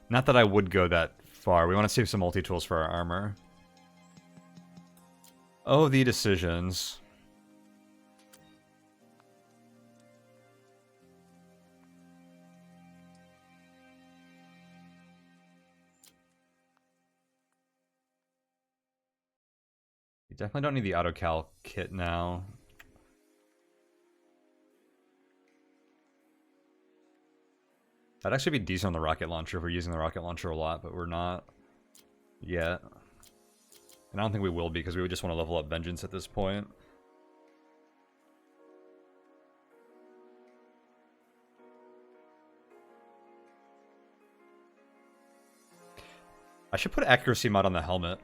Speaker 1: Not that I would go that far. We want to save some multi-tools for our armor. Oh, the decisions. We definitely don't need the auto-cal kit now. That'd actually be decent on the rocket launcher if we're using the rocket launcher a lot, but we're not yet. And I don't think we will be because we would just want to level up Vengeance at this point. I should put accuracy mod on the helmet.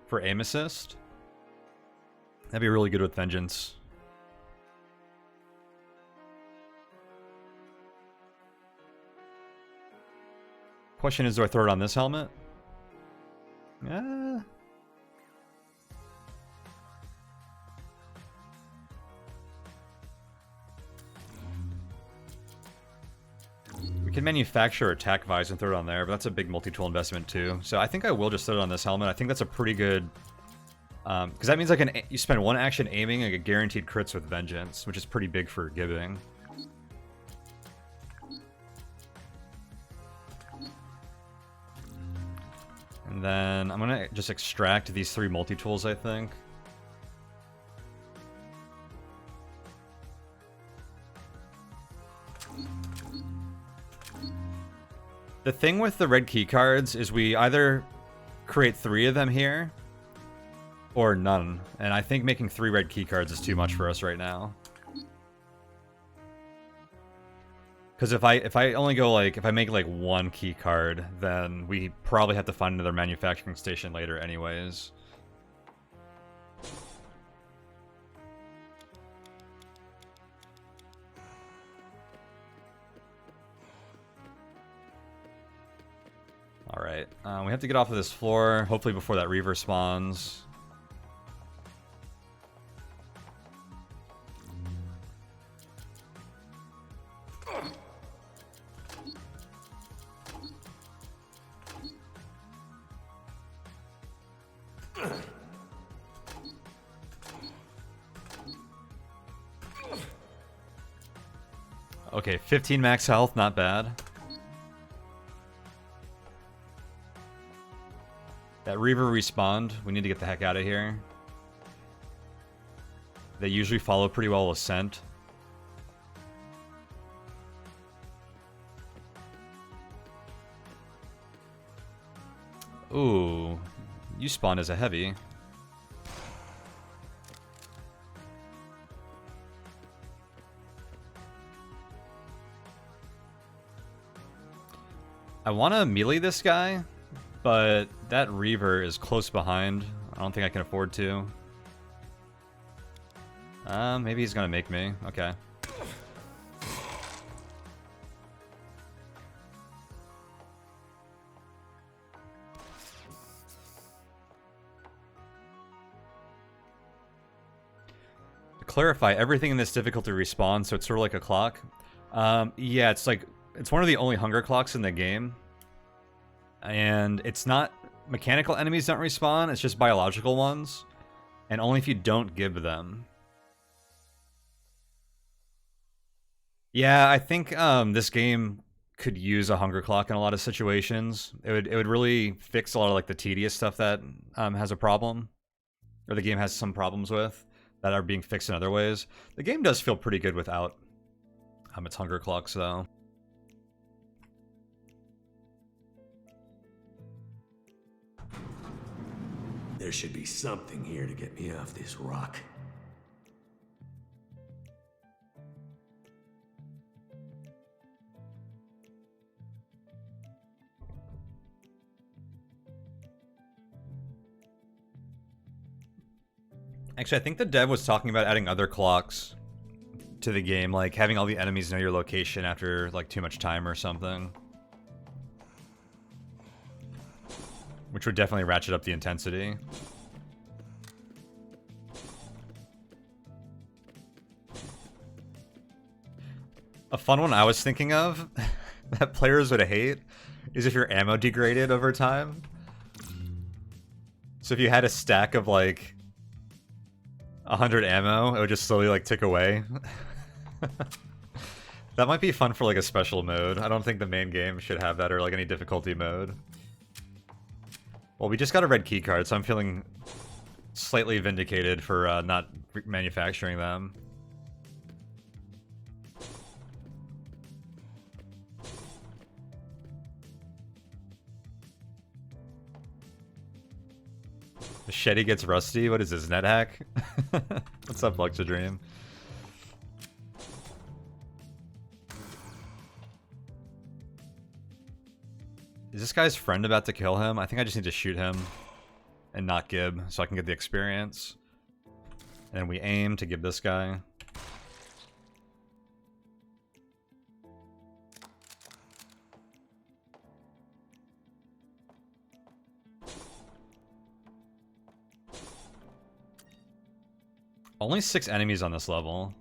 Speaker 1: For aim assist. That'd be really good with Vengeance. Question is, do I throw it on this helmet? Yeah. We can manufacture attack visor and throw it on there, but that's a big multi-tool investment too. So I think I will just throw it on this helmet. I think that's a pretty good... because that means you spend one action aiming and get guaranteed crits with Vengeance, which is pretty big for giving. And then I'm gonna just extract these 3 multi-tools, I think. The thing with the red key cards is we either create 3 of them here or none. And I think making 3 red key cards is too much for us right now. Because if I only go if I make 1 key card, then we probably have to find another manufacturing station later anyways. Alright, we have to get off of this floor, hopefully before that Reaver spawns. Okay, 15 max health, not bad. That Reaver respawned. We need to get the heck out of here. They usually follow pretty well with scent. Ooh, you spawned as a heavy. I want to melee this guy, but that Reaver is close behind. I don't think I can afford to. Maybe he's gonna make me. Okay. To clarify, everything in this difficulty respawns, so it's sort of like a clock. Yeah, it's one of the only hunger clocks in the game. And it's not... Mechanical enemies don't respawn, it's just biological ones. And only if you don't give them. Yeah, I think this game could use a hunger clock in a lot of situations. It would really fix a lot of the tedious stuff that has a problem. Or the game has some problems with that are being fixed in other ways. The game does feel pretty good without its hunger clocks, though.
Speaker 2: There should be something here to get me off this rock.
Speaker 1: Actually, I think the dev was talking about adding other clocks to the game, like having all the enemies know your location after too much time or something. Which would definitely ratchet up the intensity. A fun one I was thinking of that players would hate is if your ammo degraded over time. So if you had a stack of 100 ammo, it would just slowly tick away. That might be fun for like a special mode. I don't think the main game should have that or like any difficulty mode. Well, we just got a red key card, so I'm feeling slightly vindicated for not manufacturing them. Machete gets rusty? What is this, net hack? What's up, Luxadream? Is this guy's friend about to kill him? I think I just need to shoot him and not Gib so I can get the experience. And then we aim to Gib this guy. Only 6 enemies on this level.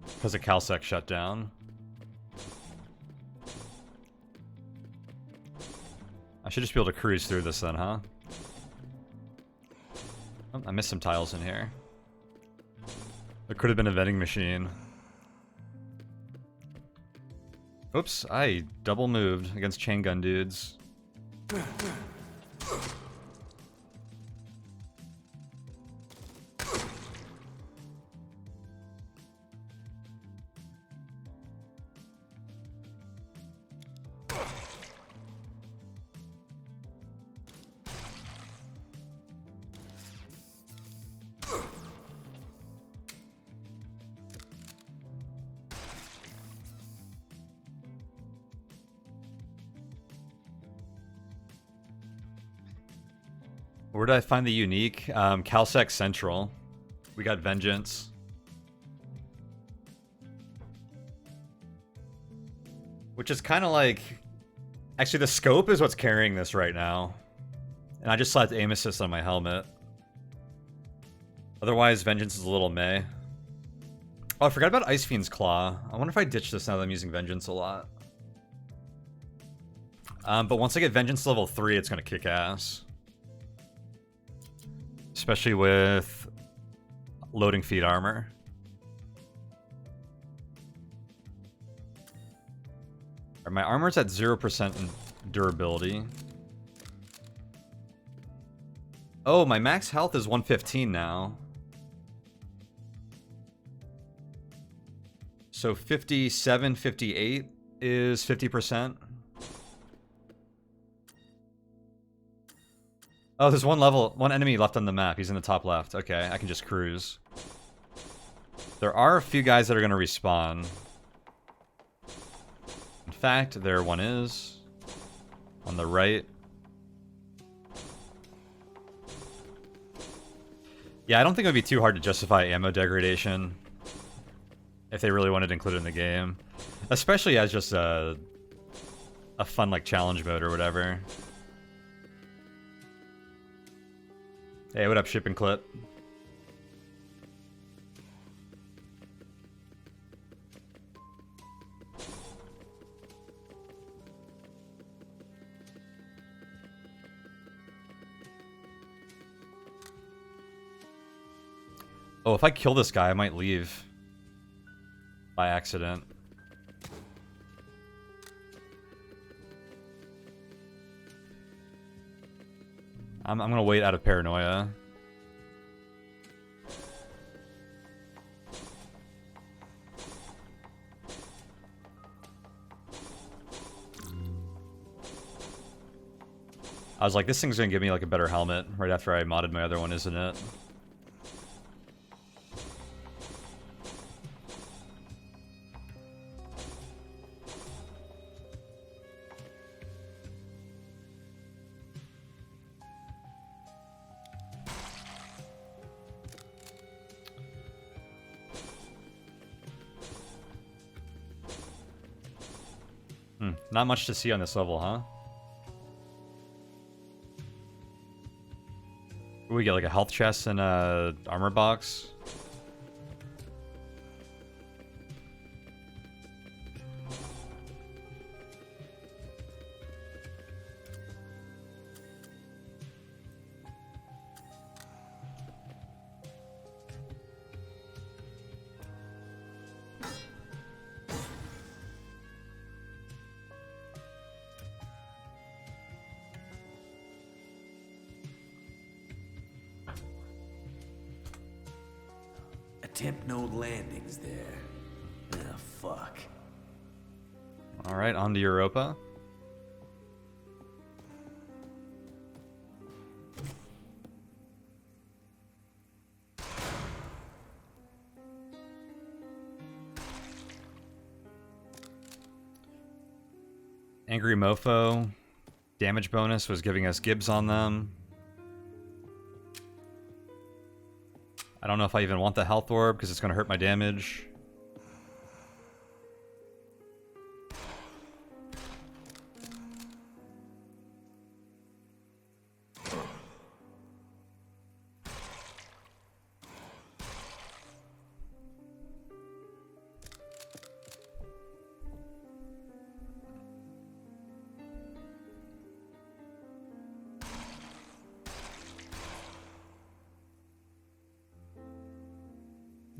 Speaker 1: Because of CalSec shut down. I should just be able to cruise through this then, huh? Oh, I missed some tiles in here. There could have been a vending machine. Oops, I double moved against chain gun dudes. Where did I find the unique? CalSec Central. We got Vengeance. Which is kind of like... Actually, the scope is what's carrying this right now. And I just slapped aim assist on my helmet. Otherwise, Vengeance is a little meh. Oh, I forgot about Ice Fiend's Claw. I wonder if I ditch this now that I'm using Vengeance a lot. But once I get Vengeance level 3, it's going to kick ass. Especially with loading feet armor. Right, my armor's at 0% in durability. Oh, my max health is 115 now. So 57, 58 is 50%. Oh, there's one enemy left on the map. He's in the top left. Okay, I can just cruise. There are a few guys that are going to respawn. In fact, there one is. On the right. Yeah, I don't think it would be too hard to justify ammo degradation. If they really wanted to include it in the game. Especially as just a fun, like, challenge mode or whatever. Hey, what up, Shipping Clip? Oh, if I kill this guy, I might leave. By accident. I'm gonna wait out of paranoia. I was like, this thing's gonna give me like a better helmet right after I modded my other one, isn't it? Not much to see on this level, huh? We get like a health chest and a armor box.
Speaker 2: Attempt no landings there. Ah, fuck.
Speaker 1: Alright, on to Europa. Angry Mofo. Damage bonus was giving us Gibbs on them. I don't know if I even want the health orb because it's going to hurt my damage.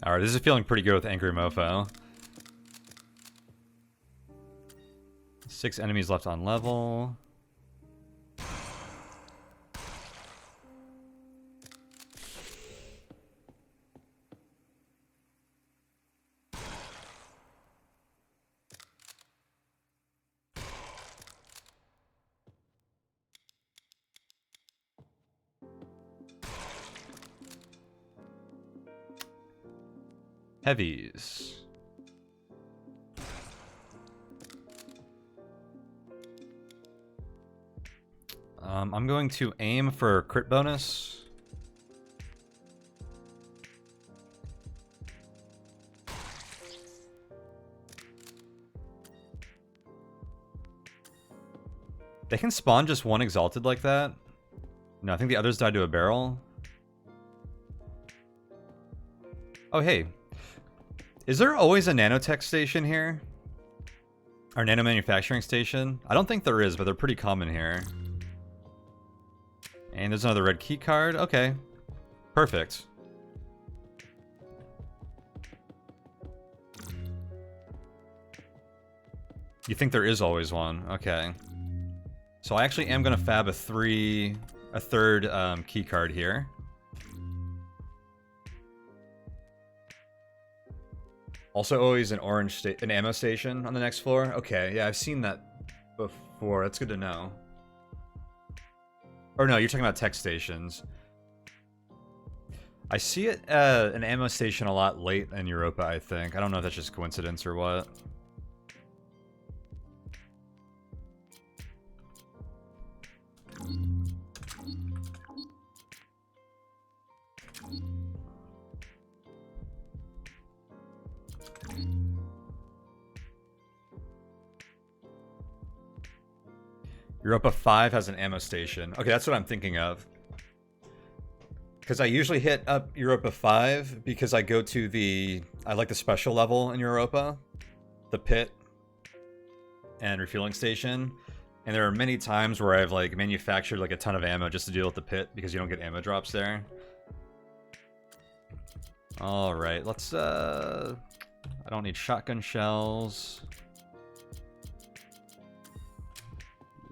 Speaker 1: Alright, this is feeling pretty good with Angry Mofo. 6 enemies left on level. Heavies. I'm going to aim for crit bonus. They can spawn just one exalted like that. No, I think the others died to a barrel. Oh, hey. Is there always a nanotech station here? Or nano manufacturing station? I don't think there is, but they're pretty common here. And there's another red key card. Okay. Perfect. You think there is always one? Okay. So I actually am going to fab a third key card here. Also always an an ammo station on the next floor. Okay, yeah, I've seen that before. That's good to know. Or no, you're talking about tech stations. I see it an ammo station a lot late in Europa, I think. I don't know if that's just coincidence or what. Europa 5 has an ammo station. Okay, that's what I'm thinking of. Because I usually hit up Europa 5 because I go to I like the special level in Europa. The pit and refueling station. And there are many times where I've like manufactured like a ton of ammo just to deal with the pit because you don't get ammo drops there. Alright, let's I don't need shotgun shells.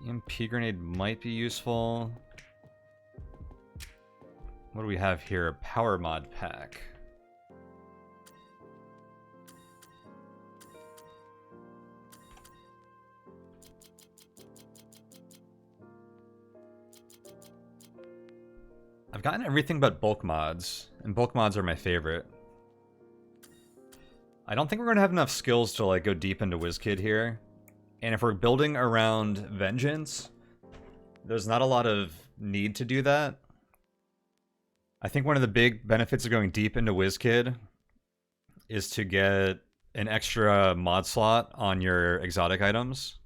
Speaker 1: EMP grenade might be useful. What do we have here? A power mod pack. I've gotten everything but bulk mods, and bulk mods are my favorite. I don't think we're gonna have enough skills to like go deep into WizKid here. And if we're building around Vengeance, there's not a lot of need to do that. I think one of the big benefits of going deep into WizKid is to get an extra mod slot on your exotic items.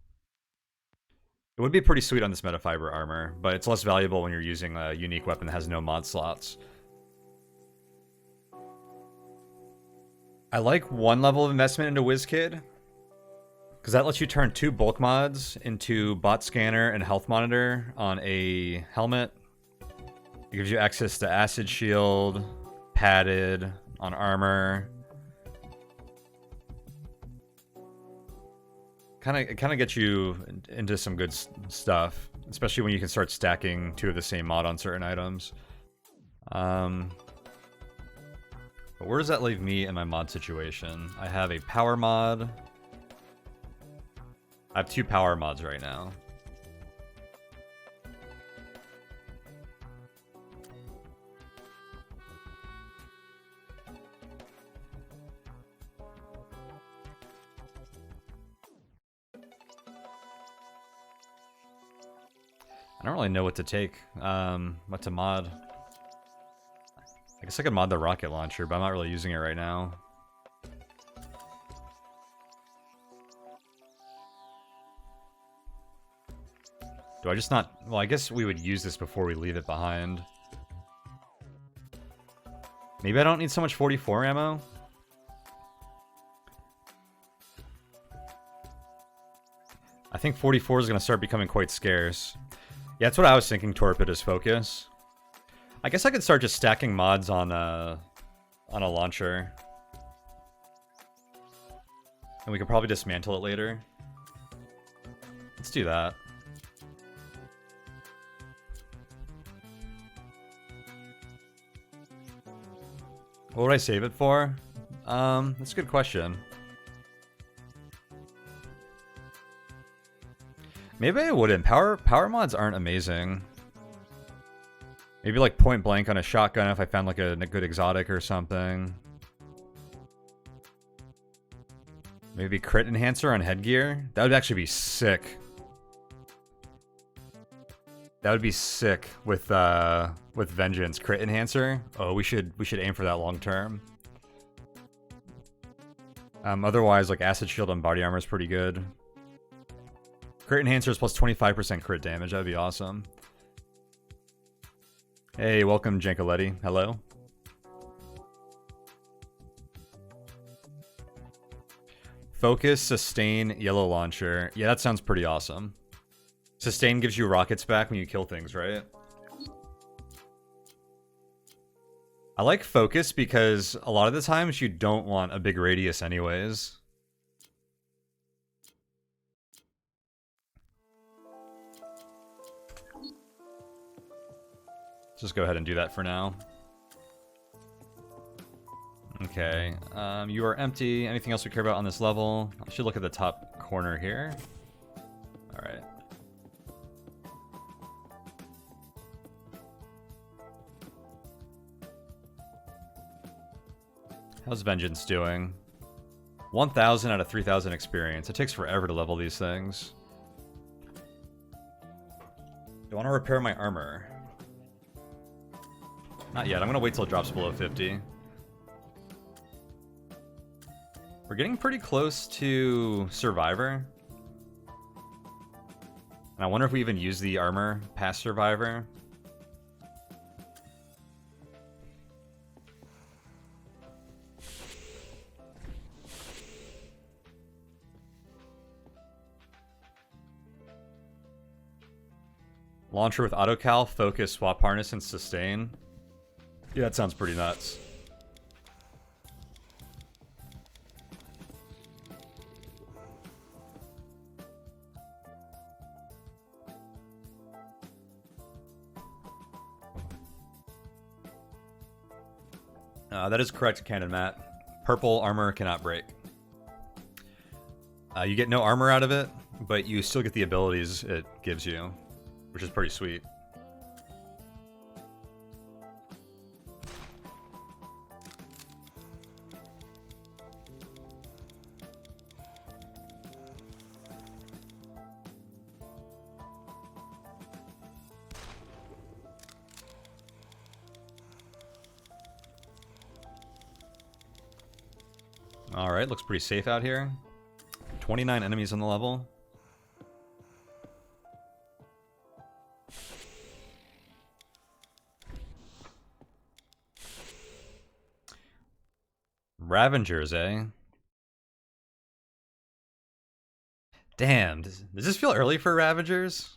Speaker 1: It would be pretty sweet on this metafiber armor, but it's less valuable when you're using a unique weapon that has no mod slots. I like one level of investment into WizKid, because that lets you turn 2 bulk mods into bot scanner and health monitor on a helmet. It gives you access to acid shield, padded on armor. It kind of gets you into some good stuff, especially when you can start stacking 2 of the same mod on certain items. But where does that leave me in my mod situation? I have a power mod. I have 2 power mods right now. I don't really know what to take, what to mod. I guess I could mod the rocket launcher, but I'm not really using it right now. Do I just not... Well, I guess we would use this before we leave it behind. Maybe I don't need so much 44 ammo? I think 44 is going to start becoming quite scarce. Yeah, that's what I was thinking, Torpedo's focus. I guess I could start just stacking mods on a launcher. And we could probably dismantle it later. Let's do that. What would I save it for? That's a good question. Maybe I wouldn't. Power mods aren't amazing. Maybe like point blank on a shotgun if I found like a good exotic or something. Maybe crit enhancer on headgear. That would actually be sick. That would be sick with Vengeance crit enhancer. Oh, we should aim for that long term. Otherwise, like acid shield on body armor is pretty good. Crit enhancer is plus 25% crit damage. That'd be awesome. Hey, welcome, Jankoletti. Hello. Focus, sustain, yellow launcher. Yeah, that sounds pretty awesome. Sustain gives you rockets back when you kill things, right? I like focus because a lot of the times you don't want a big radius anyways. Just go ahead and do that for now. Okay, you are empty. Anything else we care about on this level? I should look at the top corner here. Alright. How's Vengeance doing? 1,000 out of 3,000 experience. It takes forever to level these things. Do I want to repair my armor? Not yet. I'm going to wait till it drops below 50. We're getting pretty close to Survivor. And I wonder if we even use the armor past Survivor. Launcher with autocal, focus, swap harness, and sustain. Yeah, that sounds pretty nuts. That is correct, Cannon Matt. Purple armor cannot break. You get no armor out of it, but you still get the abilities it gives you, which is pretty sweet. Alright, looks pretty safe out here. 29 enemies on the level. Ravengers, eh? Damn, does this feel early for Ravengers?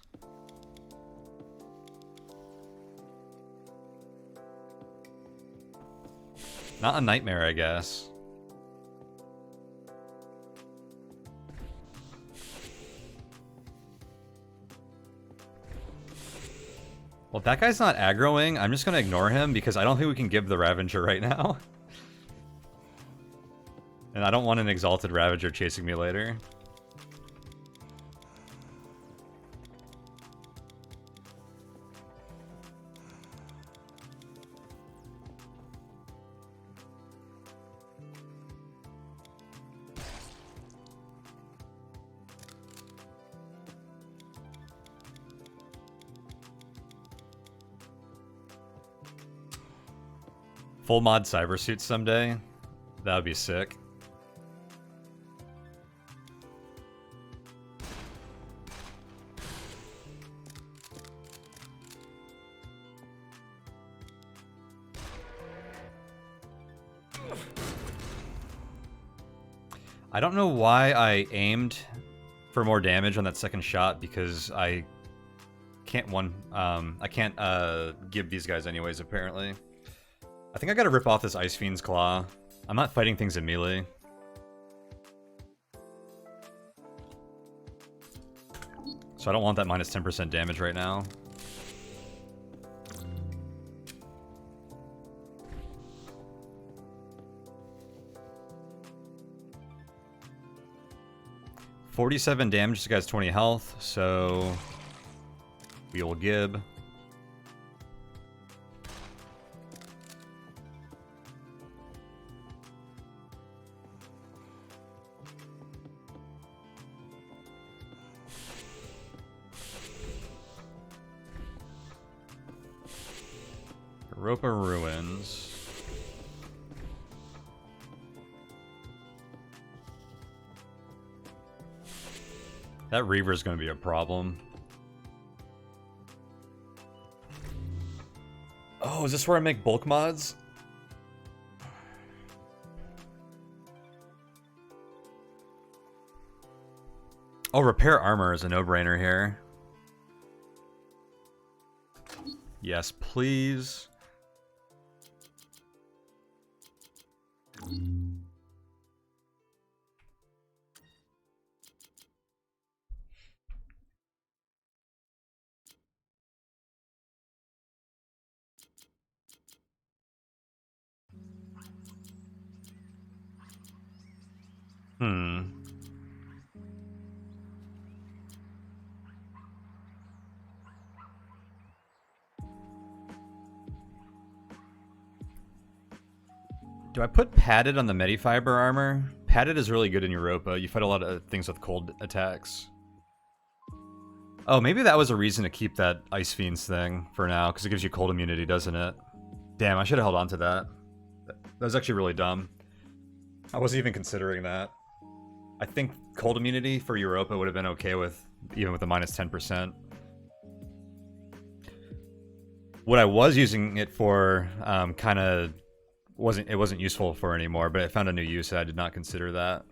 Speaker 1: Not a nightmare, I guess. Well, if that guy's not aggroing, I'm just gonna ignore him because I don't think we can give the Ravager right now. And I don't want an Exalted Ravager chasing me later. Full mod cybersuit someday? That would be sick. I don't know why I aimed for more damage on that second shot, because I can't give these guys anyways, apparently. I think I gotta rip off this Ice Fiend's Claw. I'm not fighting things in melee. So I don't want that minus 10% damage right now. $47 damage, this guy's 20 health, so we will gib. Europa Ruins. That Reaver's gonna be a problem. Oh, is this where I make bulk mods? Oh, repair armor is a no-brainer here. Yes, please. Do I put padded on the Medifiber armor? Padded is really good in Europa. You fight a lot of things with cold attacks. Oh, maybe that was a reason to keep that Ice Fiends thing for now, because it gives you cold immunity, doesn't it? Damn, I should have held on to that. That was actually really dumb. I wasn't even considering that. I think cold immunity for Europa would have been okay with, even with the minus 10%. What I was using it for, kind of wasn't useful for anymore, but I found a new use and I did not consider that.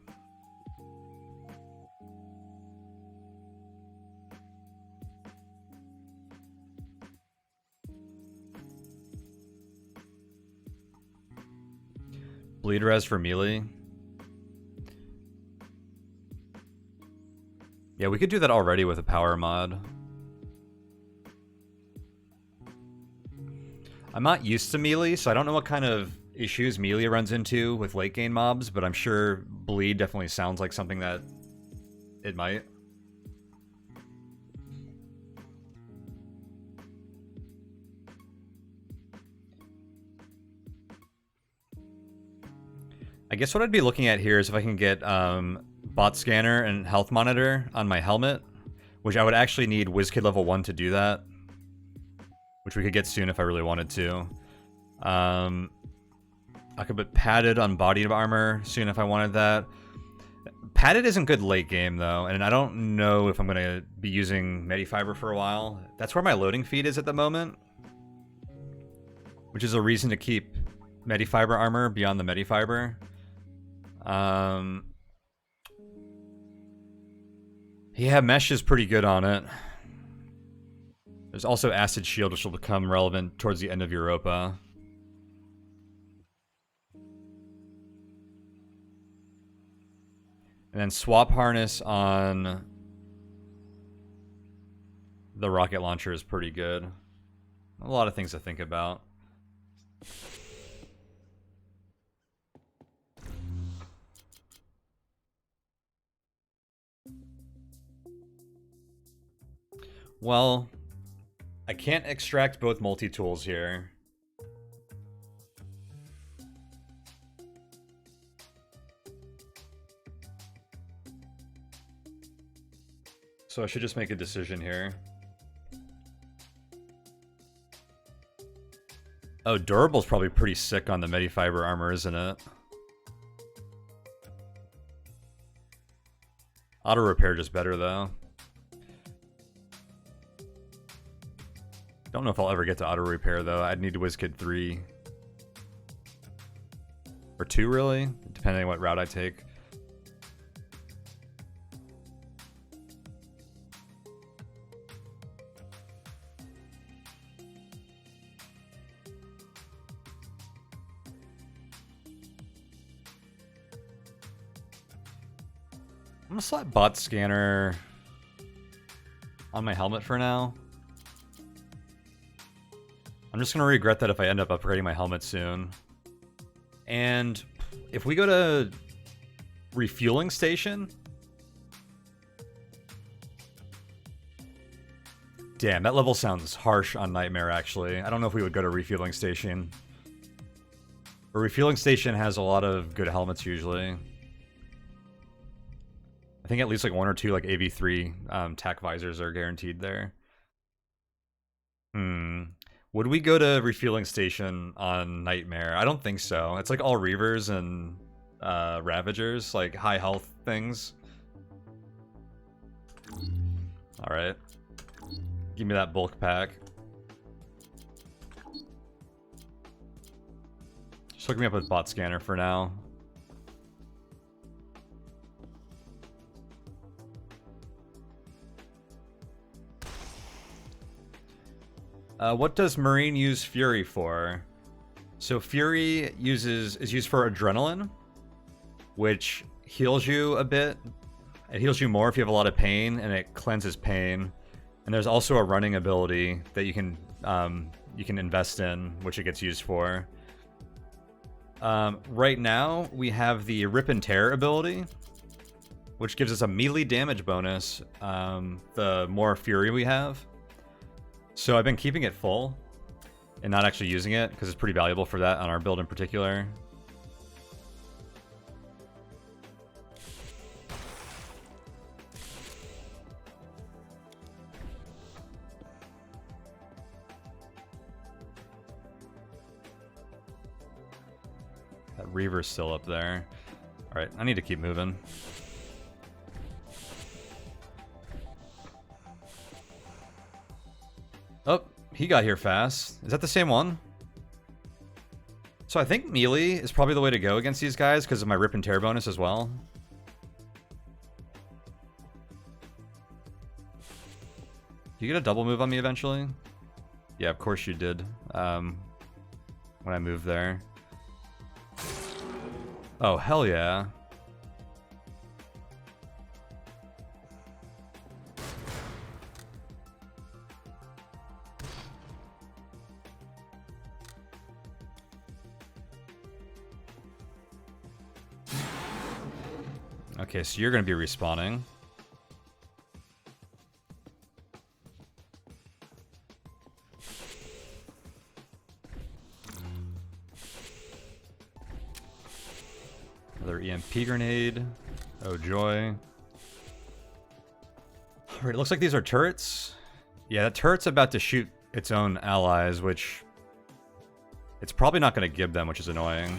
Speaker 1: Bleed res for melee. Yeah, we could do that already with a power mod. I'm not used to melee, so I don't know what kind of issues melee runs into with late game mobs, but I'm sure bleed definitely sounds like something that it might. I guess what I'd be looking at here is if I can get bot scanner and health monitor on my helmet, which I would actually need WizKid level 1 to do that, which we could get soon if I really wanted to. I could put padded on body armor soon if I wanted that. Padded isn't good late game though, and I don't know if I'm going to be using Medifiber for a while. That's where my loading feed is at the moment, which is a reason to keep Medifiber armor beyond the Medifiber. Yeah, Mesh is pretty good on it. There's also Acid Shield, which will become relevant towards the end of Europa. And then Swap Harness on the rocket launcher is pretty good. A lot of things to think about. Well, I can't extract both multi-tools here. So I should just make a decision here. Oh, durable's probably pretty sick on the Medifiber armor, isn't it? Auto repair just better though. Don't know if I'll ever get to auto repair though. I'd need to WizKid 3. Or 2 really, depending on what route I take. I'm gonna slap bot scanner on my helmet for now. I'm just gonna regret that if I end up upgrading my helmet soon. And if we go to refueling station, damn, that level sounds harsh on Nightmare actually. I don't know if we would go to refueling station. A refueling station has a lot of good helmets usually. I think at least like 1 or 2 like AV3 tack visors are guaranteed there. Would we go to refueling station on Nightmare? I don't think so. It's like all Reavers and Ravagers, like high health things. Alright. Give me that bulk pack. Just hook me up with bot scanner for now. What does Marine use Fury for? So Fury is used for adrenaline, which heals you a bit. It heals you more if you have a lot of pain, and it cleanses pain. And there's also a running ability that you can invest in, which it gets used for. Right now, we have the Rip and Tear ability, which gives us a melee damage bonus the more Fury we have. So I've been keeping it full and not actually using it because it's pretty valuable for that on our build in particular. That Reaver's still up there. Alright, I need to keep moving. Oh, he got here fast. Is that the same one? So I think melee is probably the way to go against these guys because of my Rip and Tear bonus as well. You get a double move on me eventually? Yeah, of course you did. When I moved there. Oh, hell yeah. Okay, so you're going to be respawning. Another EMP grenade. Oh joy. Alright, it looks like these are turrets. Yeah, that turret's about to shoot its own allies, which it's probably not going to give them, which is annoying.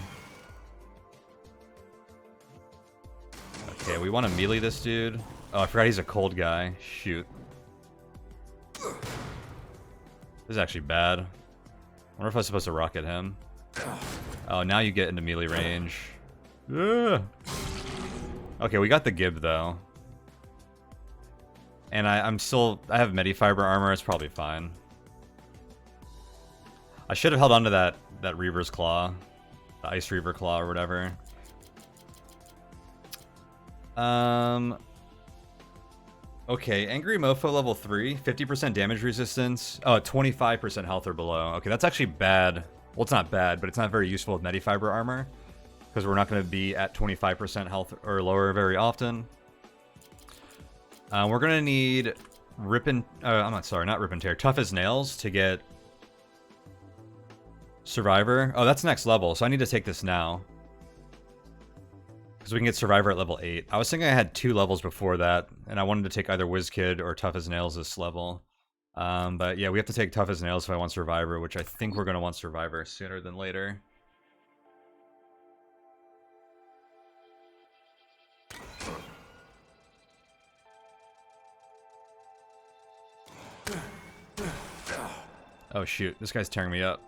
Speaker 1: Okay, we want to melee this dude. Oh, I forgot he's a cold guy. Shoot. This is actually bad. I wonder if I was supposed to rocket him. Oh, now you get into melee range. Ugh. Okay, we got the Gib, though. And I have Medifiber armor. It's probably fine. I should have held on to that Reaver's Claw. The Ice Reaver Claw or whatever. Okay, Angry Mofo level 3, 50% damage resistance. Oh, 25% health or below. Okay, that's actually bad. Well, it's not bad, but it's not very useful with Medifiber armor. Because we're not going to be at 25% health or lower very often. We're going to need I'm not sorry, not Rip and Tear. Tough as Nails to get Survivor. Oh, that's next level, so I need to take this now. Because we can get Survivor at level 8. I was thinking I had 2 levels before that, and I wanted to take either WizKid or Tough as Nails this level. But yeah, we have to take Tough as Nails if I want Survivor, which I think we're going to want Survivor sooner than later. Oh shoot, this guy's tearing me up.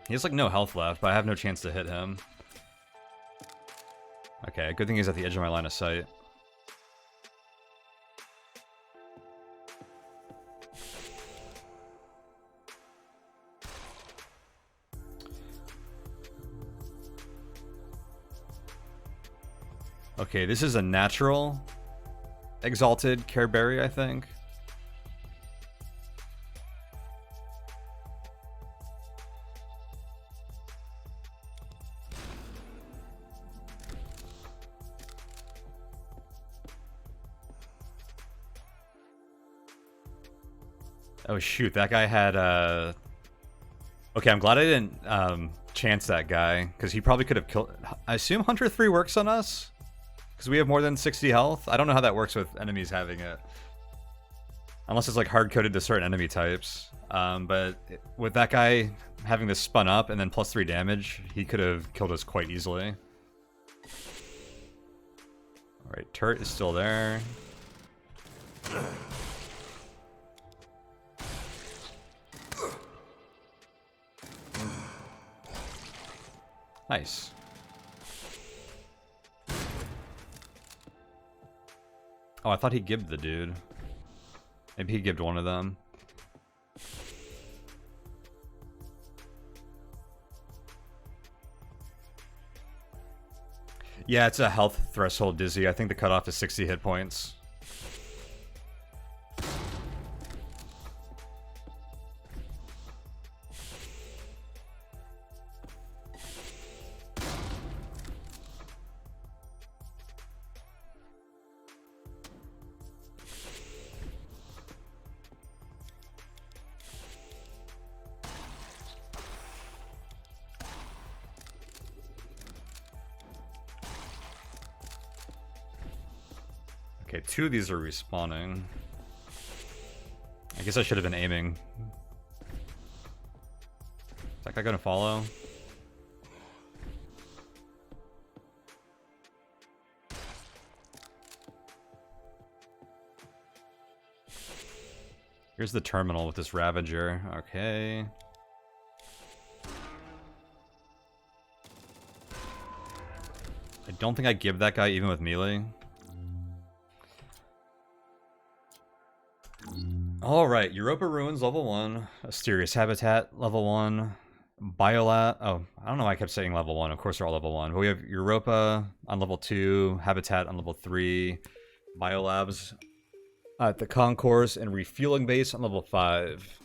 Speaker 1: He has like no health left, but I have no chance to hit him. Okay, good thing he's at the edge of my line of sight. Okay, this is a natural Exalted Care Berry, I think. Oh shoot, that guy had okay, I'm glad I didn't chance that guy, because he probably could have killed. I assume Hunter 3 works on us? Because we have more than 60 health? I don't know how that works with enemies having it. Unless it's like hard-coded to certain enemy types. But with that guy having this spun up and then +3 damage, he could have killed us quite easily. Alright, turret is still there. Nice. Oh, I thought he gibbed the dude. Maybe he gibbed one of them. Yeah, it's a health threshold dizzy. I think the cutoff is 60 hit points. Okay, 2 of these are respawning. I guess I should have been aiming. Is that guy gonna follow? Here's the terminal with this Ravager. Okay. I don't think I give that guy even with melee. Alright, Europa Ruins level 1, Asterius Habitat level 1, Biolab. Oh, I don't know why I kept saying level 1. Of course they're all level 1. But we have Europa on level 2, Habitat on level 3, Biolabs at the Concourse, and Refueling Base on level 5.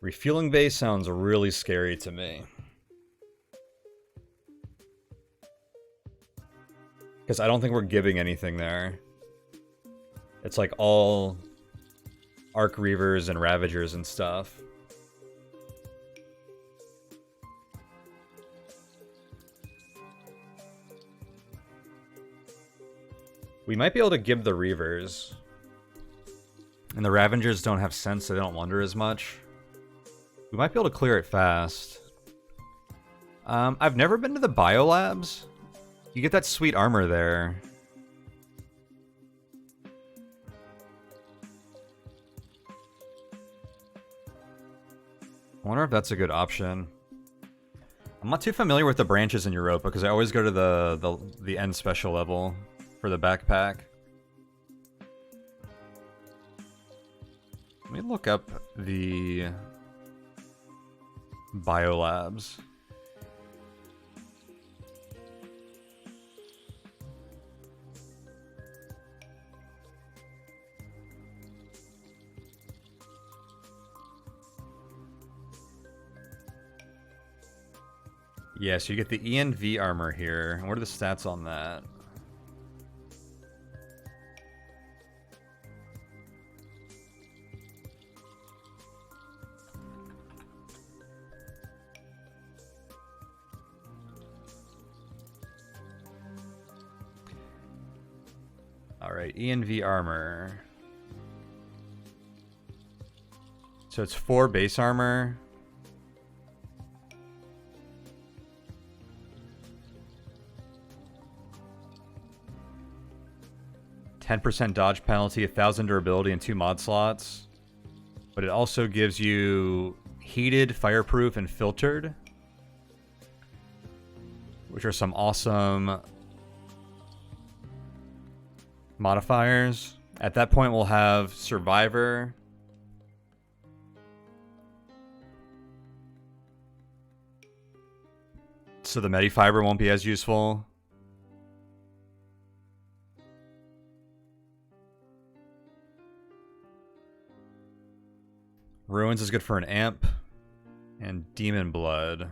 Speaker 1: Refueling Base sounds really scary to me. Because I don't think we're giving anything there. It's like all Arc Reavers and Ravagers and stuff. We might be able to give the Reavers. And the Ravagers don't have sense, so they don't wander as much. We might be able to clear it fast. I've never been to the Biolabs. You get that sweet armor there. I wonder if that's a good option. I'm not too familiar with the branches in Europa because I always go to the end special level for the backpack. Let me look up the Biolabs. Yeah, so you get the ENV armor here. What are the stats on that? Alright, ENV armor. So it's 4 base armor. %10 dodge penalty, 1,000 durability, and 2 mod slots. But it also gives you heated, fireproof, and filtered, which are some awesome modifiers. At that point, we'll have Survivor. So the Medifiber won't be as useful. Ruins is good for an amp. And Demon Blood.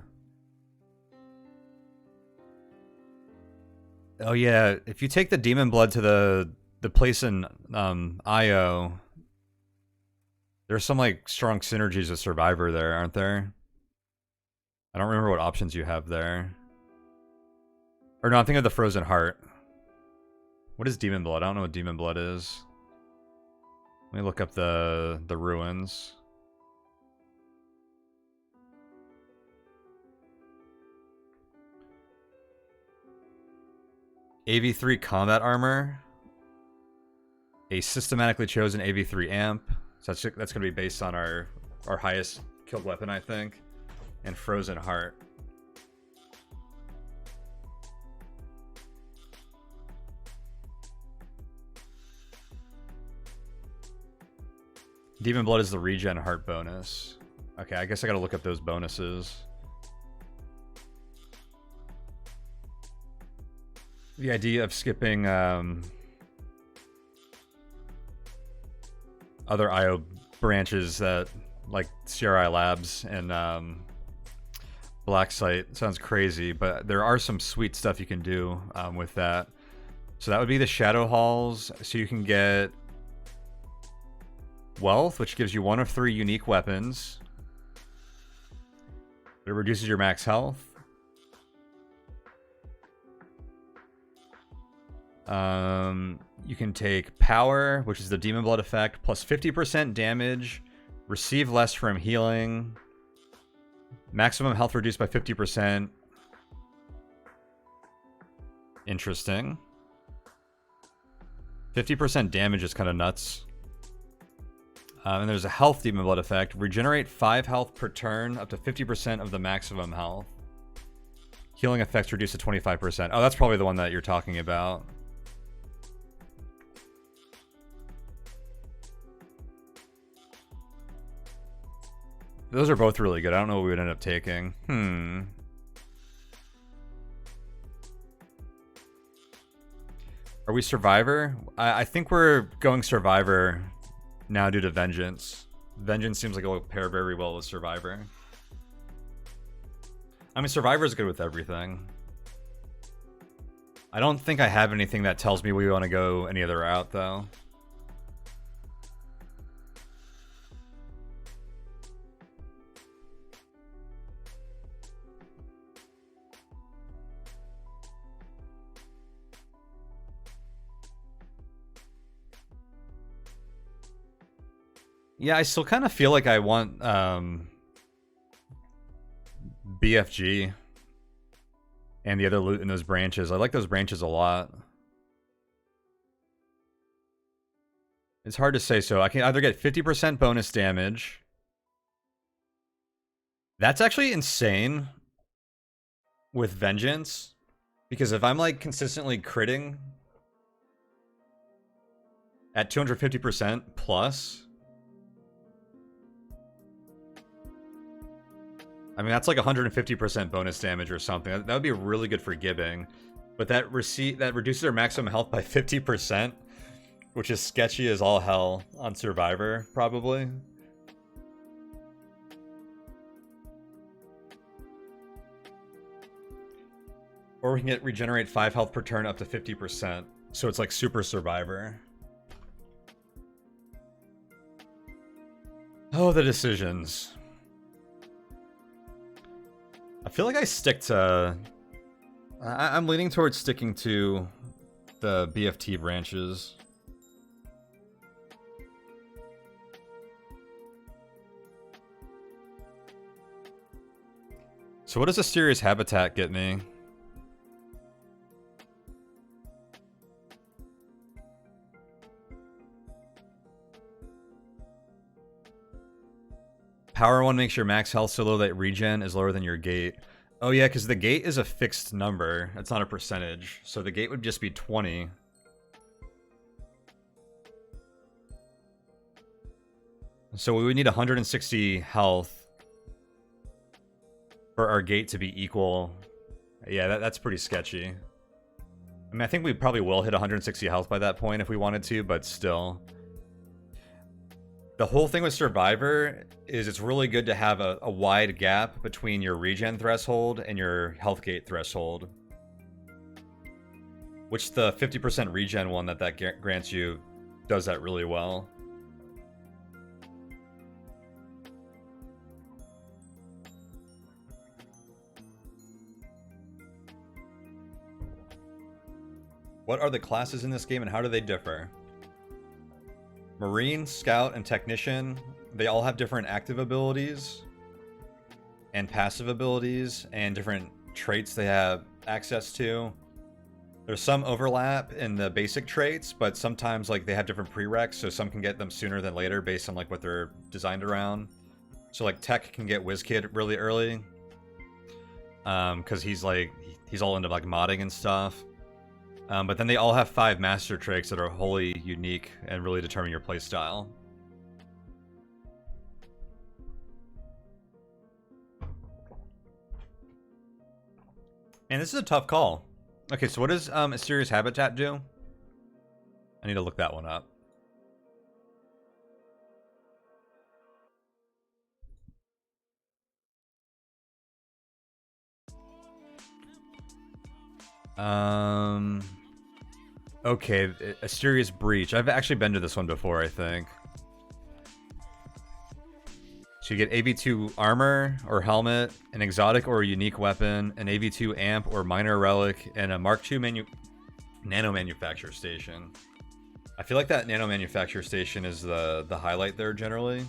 Speaker 1: Oh yeah, if you take the Demon Blood to the place in IO, there's some like strong synergies with Survivor there, aren't there? I don't remember what options you have there. Or no, I'm thinking of the Frozen Heart. What is Demon Blood? I don't know what Demon Blood is. Let me look up the ruins. AV3 combat armor. A systematically chosen AV3 amp. So that's going to be based on our highest killed weapon, I think. And Frozen Heart. Demon Blood is the regen heart bonus. Okay, I guess I gotta look up those bonuses. The idea of skipping other IO branches that like CRI Labs and Black Site sounds crazy, but there are some sweet stuff you can do with that. So that would be the Shadow Halls. So you can get Wealth, which gives you 1 of 3 unique weapons. It reduces your max health. You can take Power, which is the Demon Blood effect, plus 50% damage, receive less from healing, maximum health reduced by 50%. Interesting. 50% damage is kind of nuts. And there's a health Demon Blood effect. Regenerate 5 health per turn, up to 50% of the maximum health. Healing effects reduced to 25%. Oh, that's probably the one that you're talking about. Those are both really good. I don't know what we would end up taking. Are we Survivor? I think we're going Survivor now due to Vengeance. Vengeance seems like it will pair very well with Survivor. I mean, Survivor's good with everything. I don't think I have anything that tells me we want to go any other route, though. Yeah, I still kind of feel like I want BFG and the other loot in those branches. I like those branches a lot. It's hard to say. So I can either get 50% bonus damage. That's actually insane with Vengeance. Because if I'm like consistently critting at 250% plus, I mean, that's like 150% bonus damage or something. That would be really good for gibbing. But that reduces their maximum health by 50%, which is sketchy as all hell on Survivor, probably. Or we can get regenerate 5 health per turn up to 50%. So it's like super survivor. Oh, the decisions. I feel like I stick to... I'm leaning towards sticking to the BFT branches. So what does Asteria's Habitat get me? Power 1 makes your max health so low that regen is lower than your gate. Oh yeah, because the gate is a fixed number. It's not a percentage. So the gate would just be 20. So we would need 160 health for our gate to be equal. Yeah, that's pretty sketchy. I mean, I think we probably will hit 160 health by that point if we wanted to, but still. The whole thing with Survivor is it's really good to have a wide gap between your regen threshold and your health gate threshold. Which the 50% regen one that grants you does that really well. What are the classes in this game and how do they differ? Marine, Scout, and Technician, they all have different active abilities and passive abilities and different traits they have access to. There's some overlap in the basic traits, but sometimes like they have different prereqs, so some can get them sooner than later based on like what they're designed around. So like Tech can get WizKid really early, because he's all into like modding and stuff. But then they all have 5 master traits that are wholly unique and really determine your playstyle. And this is a tough call. Okay, so what does Asteria's Habitat do? I need to look that one up. Okay, Asteria's Breach. I've actually been to this one before, I think. So you get AV2 armor or helmet, an exotic or a unique weapon, an AV2 amp or minor relic, and a Mark II nano manufacture station. I feel like that nano manufacture station is the highlight there generally.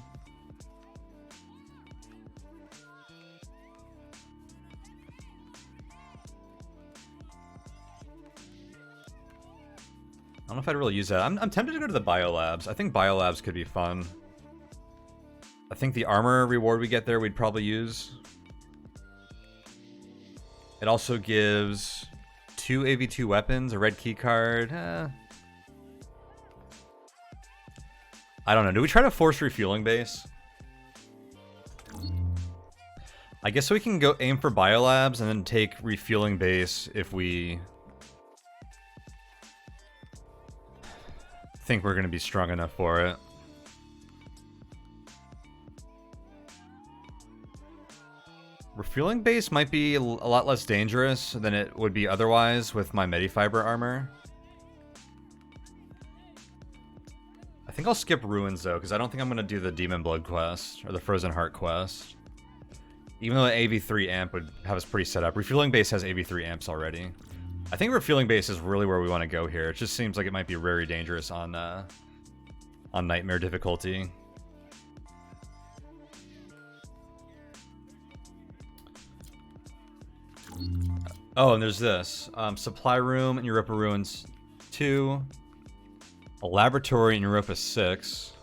Speaker 1: I don't know if I'd really use that. I'm tempted to go to the biolabs. I think biolabs could be fun. I think the armor reward we get there we'd probably use. It also gives 2 AV2 weapons, a red key card. I don't know. Do we try to force refueling base? I guess we can go aim for biolabs and then take refueling base if we think we're going to be strong enough for it. Refueling base might be a lot less dangerous than it would be otherwise with my Medifiber armor. I think I'll skip Ruins though, because I don't think I'm going to do the Demon Blood quest or the Frozen Heart quest. Even though the AV3 amp would have us pretty set up. Refueling base has AV3 amps already. I think refueling base is really where we want to go here. It just seems like it might be very dangerous on Nightmare difficulty. Oh, and there's this. Supply room in Europa Ruins 2. A laboratory in Europa 6.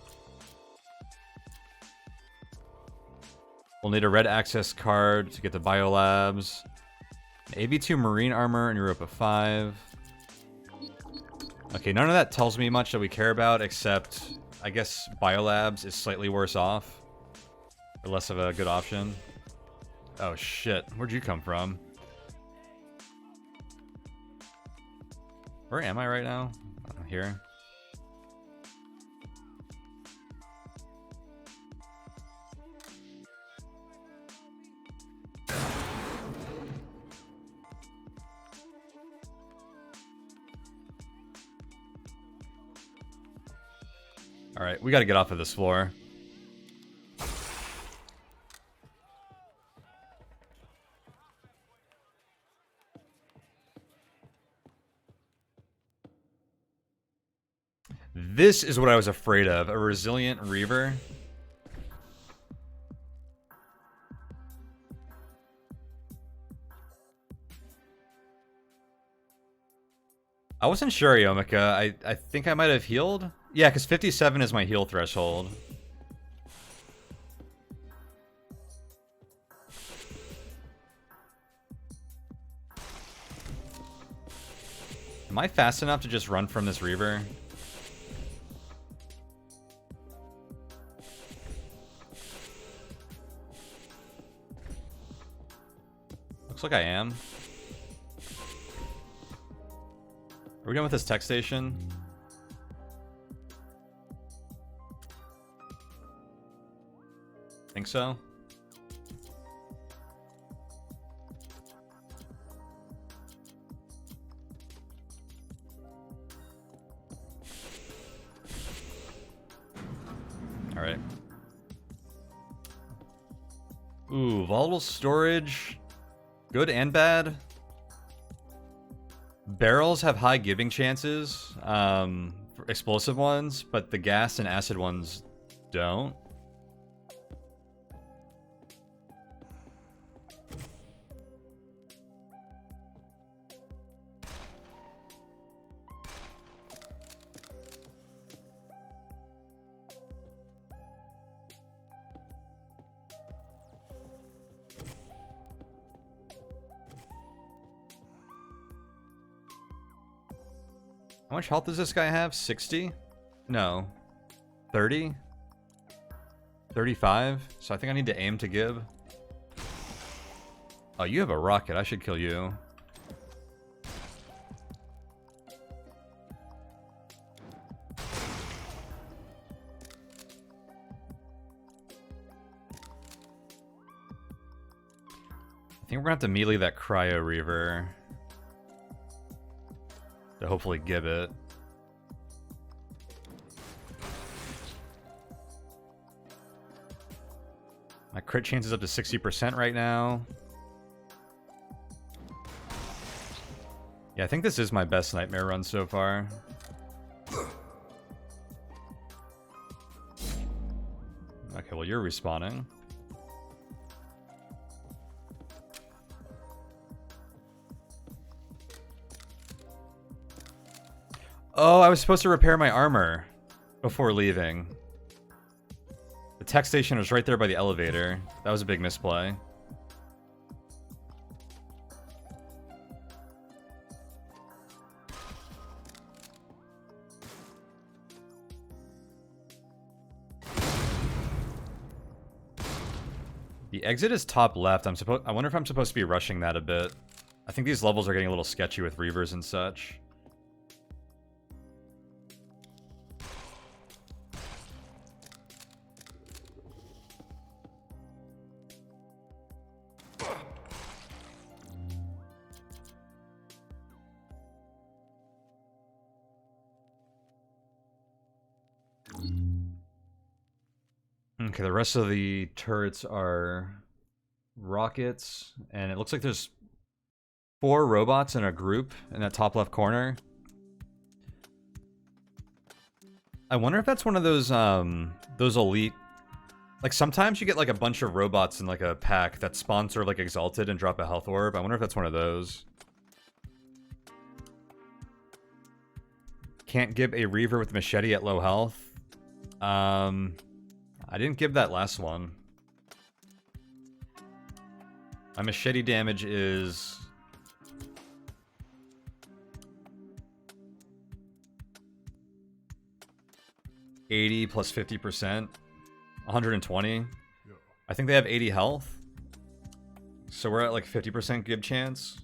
Speaker 1: We'll need a red access card to get the biolabs. AV2 marine armor in Europa 5. Okay, none of that tells me much that we care about, except I guess biolabs is slightly worse off. Or less of a good option. Oh shit, where'd you come from? Where am I right now? Oh, here. Alright, we gotta get off of this floor. This is what I was afraid of. A resilient Reaver. I wasn't sure, Yomika. I think I might have healed. Yeah, because 57 is my heal threshold. Am I fast enough to just run from this Reaver? Looks like I am. Are we done with this tech station? Think so. All right. Ooh, volatile storage. Good and bad. Barrels have high giving chances, for explosive ones, but the gas and acid ones don't. How much health does this guy have? 60? No. 30? 35? So I think I need to aim to give. Oh, you have a rocket. I should kill you. I think we're gonna have to melee that Cryo Reaver to hopefully give it. My crit chance is up to 60% right now. Yeah, I think this is my best Nightmare run so far. Okay, well, you're respawning. Oh, I was supposed to repair my armor before leaving. The tech station was right there by the elevator. That was a big misplay. The exit is top left. I wonder if I'm supposed to be rushing that a bit. I think these levels are getting a little sketchy with Reavers and such. Okay, the rest of the turrets are rockets, and it looks like there's 4 robots in a group in that top left corner. I wonder if that's one of those elite... Like, sometimes you get, like, a bunch of robots in, like, a pack that spawn sort of, like, exalted and drop a health orb. I wonder if that's one of those. Can't give a Reaver with machete at low health. I didn't give that last one. My machete damage is... $80 plus 50%. 120. I think they have 80 health. So we're at like 50% give chance.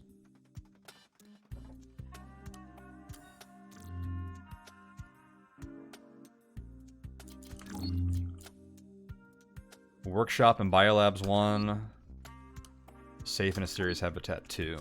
Speaker 1: Workshop and Biolabs 1. Safe and Asterius Habitat 2.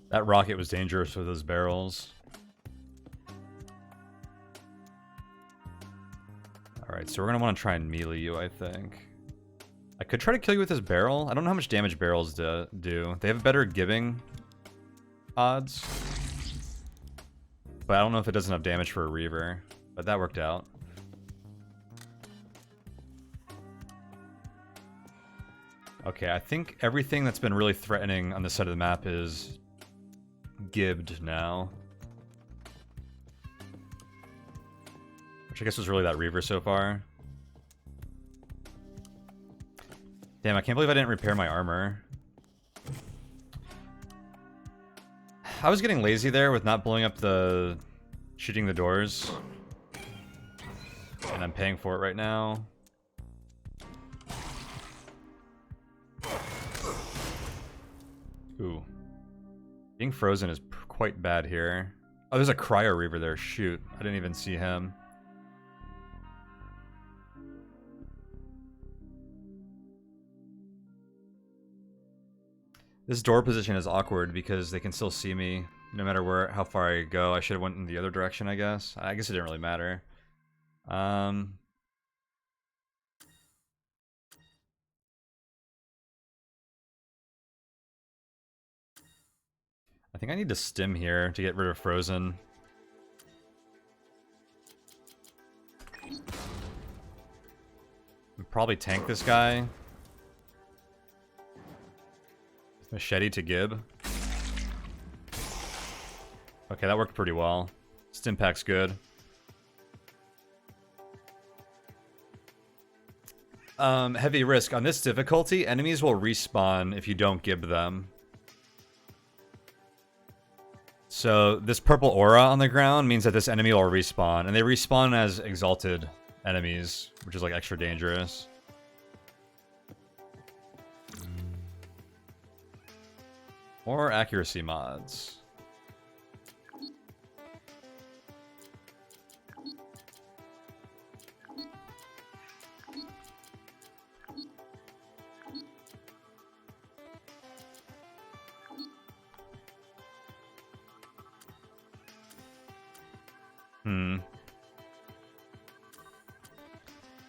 Speaker 1: That rocket was dangerous with those barrels. Alright, so we're gonna want to try and melee you, I think. I could try to kill you with this barrel. I don't know how much damage barrels do. They have better giving odds. But I don't know if it does enough damage for a Reaver. But that worked out. Okay, I think everything that's been really threatening on this side of the map is gibbed now. Which I guess was really that Reaver so far. Damn, I can't believe I didn't repair my armor. I was getting lazy there with not blowing up the... shooting the doors. And I'm paying for it right now. Ooh. Being frozen is quite bad here. Oh, there's a Cryo Reaver there. Shoot. I didn't even see him. This door position is awkward because they can still see me no matter how far I go. I should have went in the other direction, I guess. I guess it didn't really matter. I think I need to stim here to get rid of Frozen. I'll probably tank this guy. Machete to Gib. Okay, that worked pretty well. Stim pack's good. Heavy risk. On this difficulty, enemies will respawn if you don't Gib them. So this purple aura on the ground means that this enemy will respawn. And they respawn as exalted enemies, which is like extra dangerous. More accuracy mods.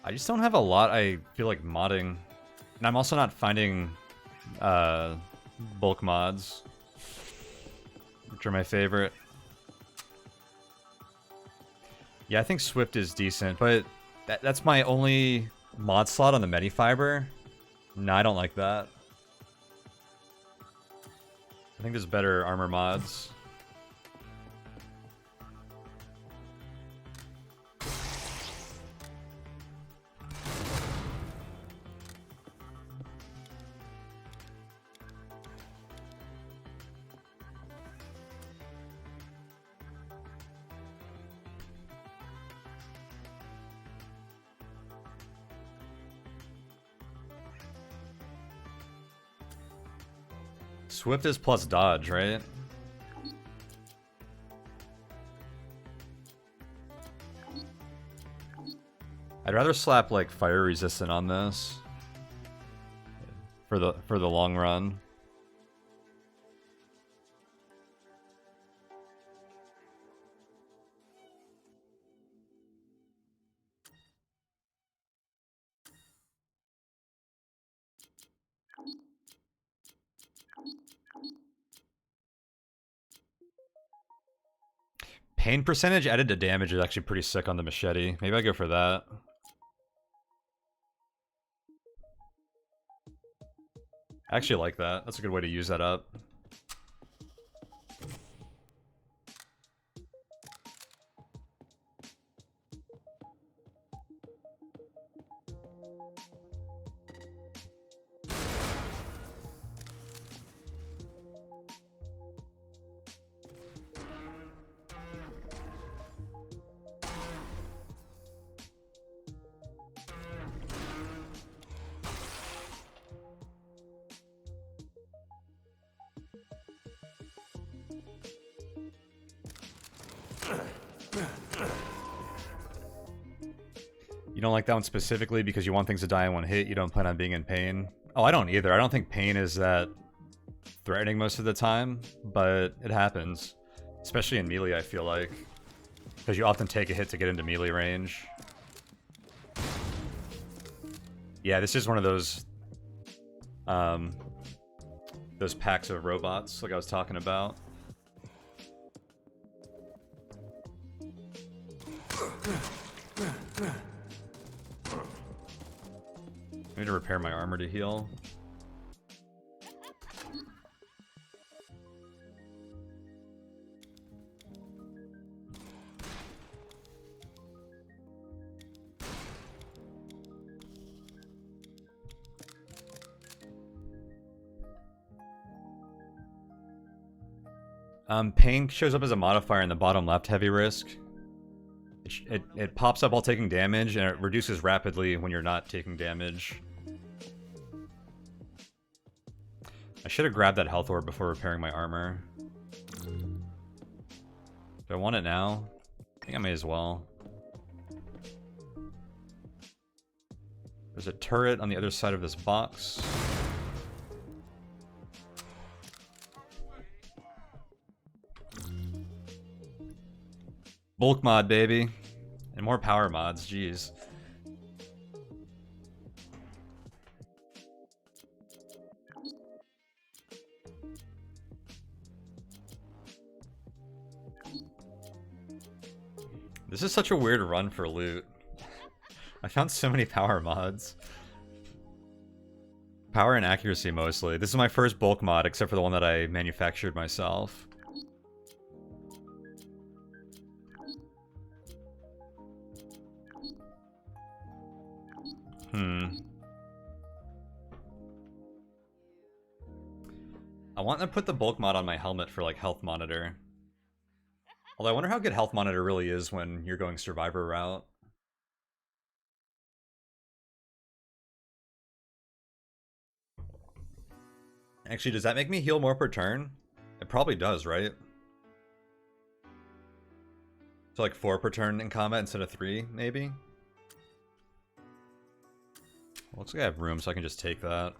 Speaker 1: I just don't have a lot I feel like modding. And I'm also not finding bulk mods, which are my favorite. Yeah, I think Swift is decent, but that's my only mod slot on the Medifiber. No, I don't like that. I think there's better armor mods. Swift is plus dodge, right? I'd rather slap like fire resistant on this for the long run. Pain percentage added to damage is actually pretty sick on the machete. Maybe I go for that. I actually like that. That's a good way to use that up. You don't like that one specifically because you want things to die in one hit, you don't plan on being in pain? Oh, I don't either. I don't think pain is that threatening most of the time, but it happens. Especially in melee, I feel like. Because you often take a hit to get into melee range. Yeah, this is one of those packs of robots like I was talking about. I need to repair my armor to heal. Pain shows up as a modifier in the bottom left heavy risk. It pops up while taking damage, and it reduces rapidly when you're not taking damage. I should have grabbed that health orb before repairing my armor. Do I want it now? I think I may as well. There's a turret on the other side of this box. Bulk mod, baby. And more power mods, jeez. This is such a weird run for loot. I found so many power mods. Power and accuracy mostly. This is my first bulk mod, except for the one that I manufactured myself. I want to put the bulk mod on my helmet for like health monitor. Although I wonder how good health monitor really is when you're going survivor route. Actually, does that make me heal more per turn? It probably does, right? So like 4 per turn in combat instead of 3, maybe? Looks like I have room, so I can just take that.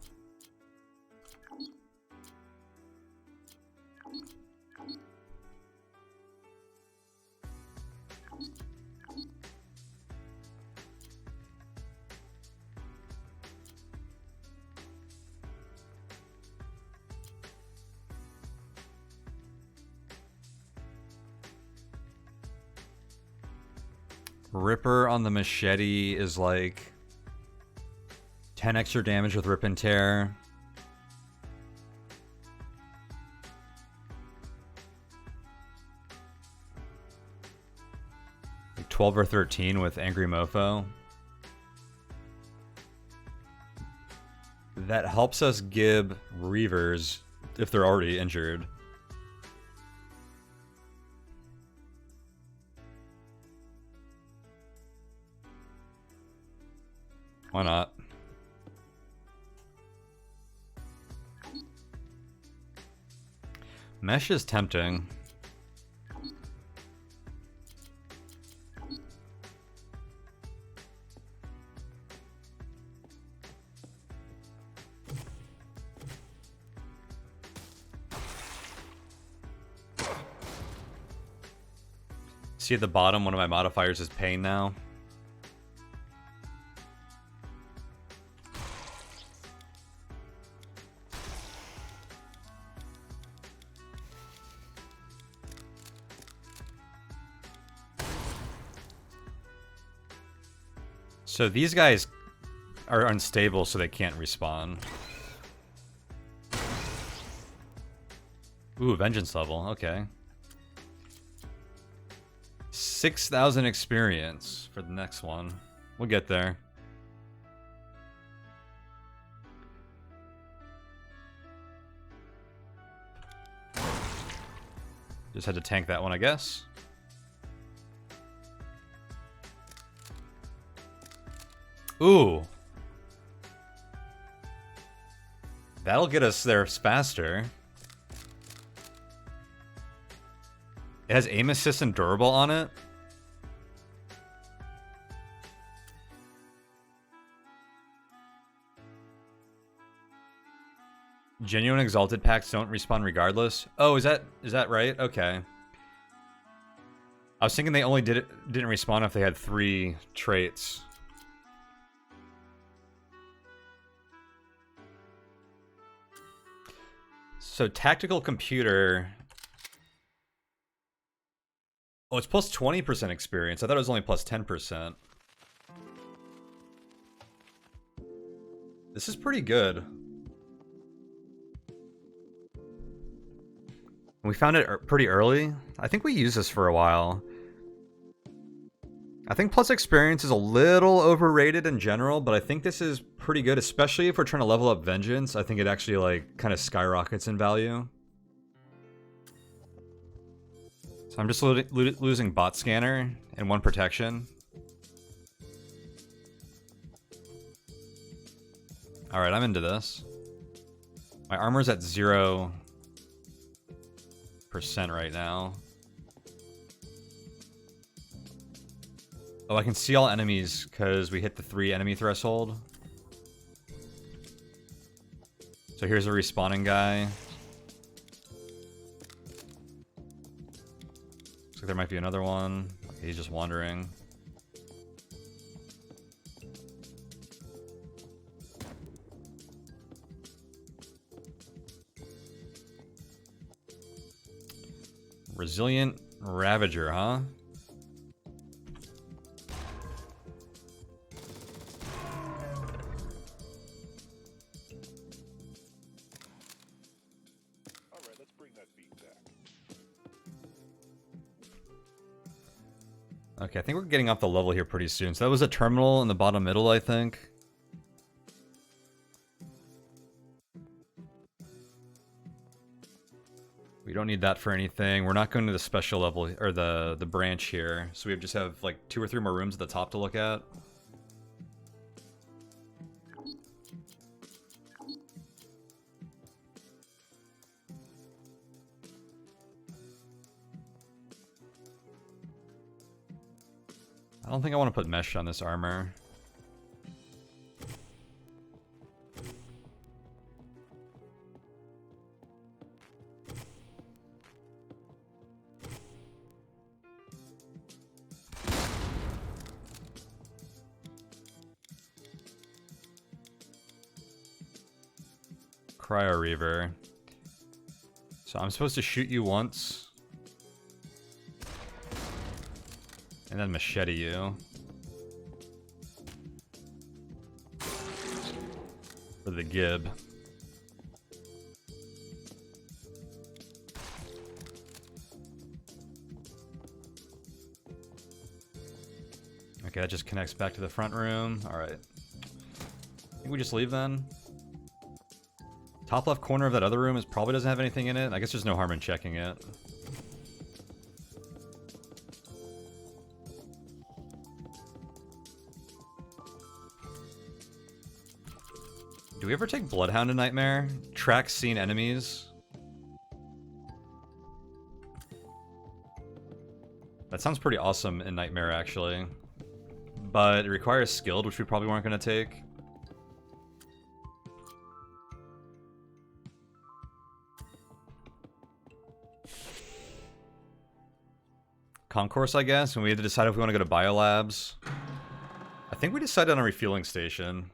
Speaker 1: Ripper on the machete is like 10 extra damage with rip and tear. Like 12 or 13 with Angry Mofo. That helps us gib Reavers if they're already injured. Why not? Mesh is tempting. See at the bottom, one of my modifiers is pain now. So these guys are unstable, so they can't respawn. Ooh, vengeance level, okay. 6,000 experience for the next one. We'll get there. Just had to tank that one, I guess. Ooh. That'll get us there faster. It has aim assist and durable on it. Genuine exalted packs don't respawn regardless. Oh, is that right? Okay. I was thinking they only didn't respawn if they had 3 traits. So tactical computer. Oh, it's plus 20% experience. I thought it was only plus 10%. This is pretty good. We found it pretty early. I think we used this for a while. I think plus experience is a little overrated in general, but I think this is pretty good, especially if we're trying to level up Vengeance. I think it actually, like, kind of skyrockets in value. So I'm just losing bot scanner and 1 protection. Alright, I'm into this. My armor's at 0% right now. Oh, I can see all enemies because we hit the 3 enemy threshold. So here's a respawning guy. Looks like there might be another one. Okay, he's just wandering. Resilient Ravager, huh? Okay, I think we're getting off the level here pretty soon. So that was a terminal in the bottom middle, I think. We don't need that for anything. We're not going to the special level, or the branch here. So we just have like 2 or 3 more rooms at the top to look at. I don't think I want to put mesh on this armor. Cryo Reaver. So I'm supposed to shoot you once. And then machete you. For the gib. Okay, that just connects back to the front room. Alright. I think we just leave then. Top left corner of that other room probably doesn't have anything in it. I guess there's no harm in checking it. Do we ever take Bloodhound in Nightmare? Track seen enemies? That sounds pretty awesome in Nightmare, actually. But it requires skilled, which we probably weren't going to take. Concourse, I guess, and we had to decide if we want to go to Biolabs. I think we decided on a refueling station.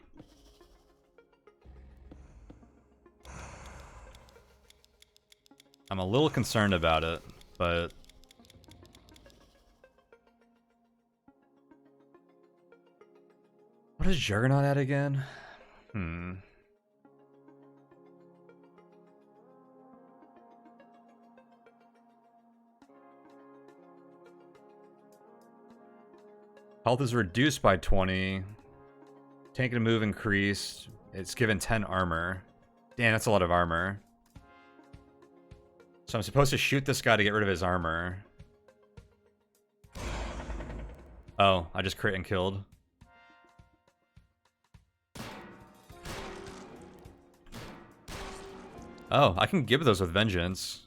Speaker 1: I'm a little concerned about it, but... What is Juggernaut at again? Health is reduced by 20. Tank and move increased. It's given 10 armor. Damn, that's a lot of armor. So I'm supposed to shoot this guy to get rid of his armor. Oh, I just crit and killed. Oh, I can give those with vengeance.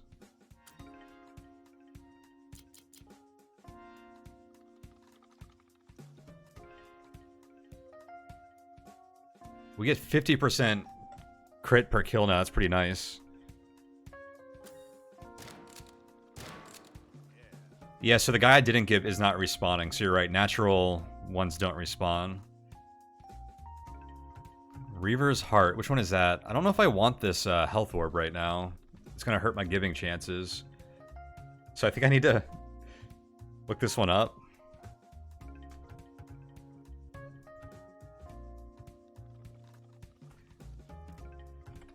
Speaker 1: We get 50% crit per kill now. That's pretty nice. Yeah, so the guy I didn't give is not respawning. So you're right. Natural ones don't respawn. Reaver's Heart. Which one is that? I don't know if I want this health orb right now. It's going to hurt my giving chances. So I think I need to look this one up.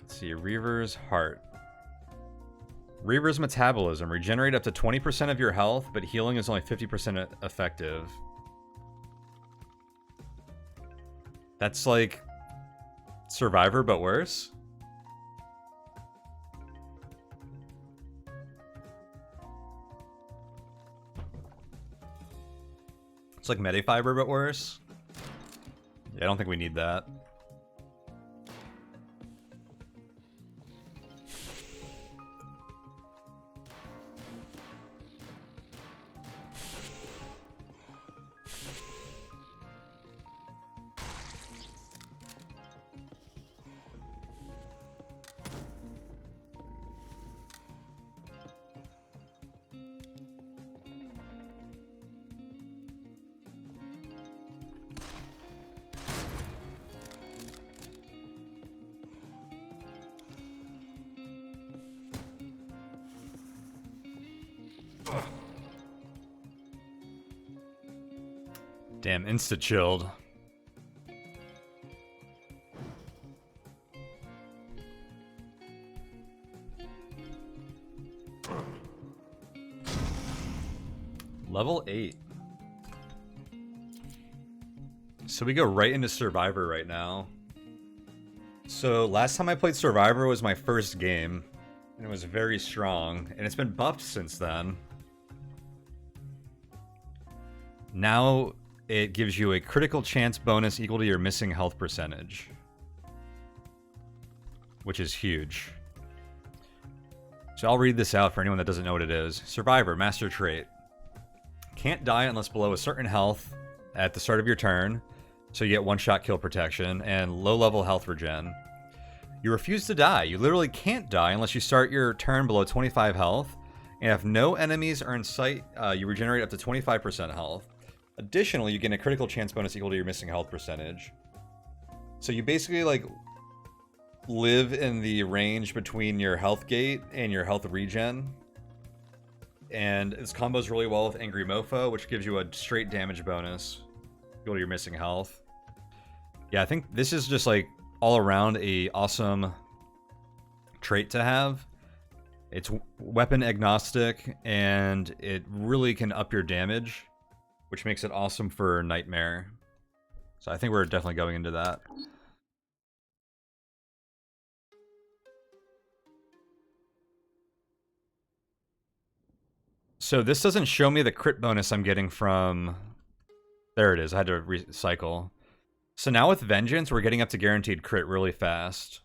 Speaker 1: Let's see. Reaver's Heart. Reaver's Metabolism. Regenerate up to 20% of your health, but healing is only 50% effective. That's like Survivor, but worse. It's like Medifiber, but worse. Yeah, I don't think we need that. Damn, insta-chilled. Level 8. So we go right into Survivor right now. So last time I played Survivor was my first game, and it was very strong, and it's been buffed since then. Now it gives you a critical chance bonus equal to your missing health percentage, which is huge. So I'll read this out for anyone that doesn't know what it is. Survivor, master trait. Can't die unless below a certain health at the start of your turn, so you get one-shot kill protection and low-level health regen. You refuse to die. You literally can't die unless you start your turn below 25 health, and if no enemies are in sight, you regenerate up to 25% health. Additionally, you gain a critical chance bonus equal to your missing health percentage. So you basically, like, live in the range between your health gate and your health regen. And this combos really well with Angry Mofo, which gives you a straight damage bonus equal to your missing health. Yeah, I think this is just, like, all around a awesome trait to have. It's weapon agnostic, and it really can up your damage, which makes it awesome for Nightmare. So I think we're definitely going into that. So this doesn't show me the crit bonus I'm getting from... There it is, I had to recycle. So now with Vengeance, we're getting up to guaranteed crit really fast.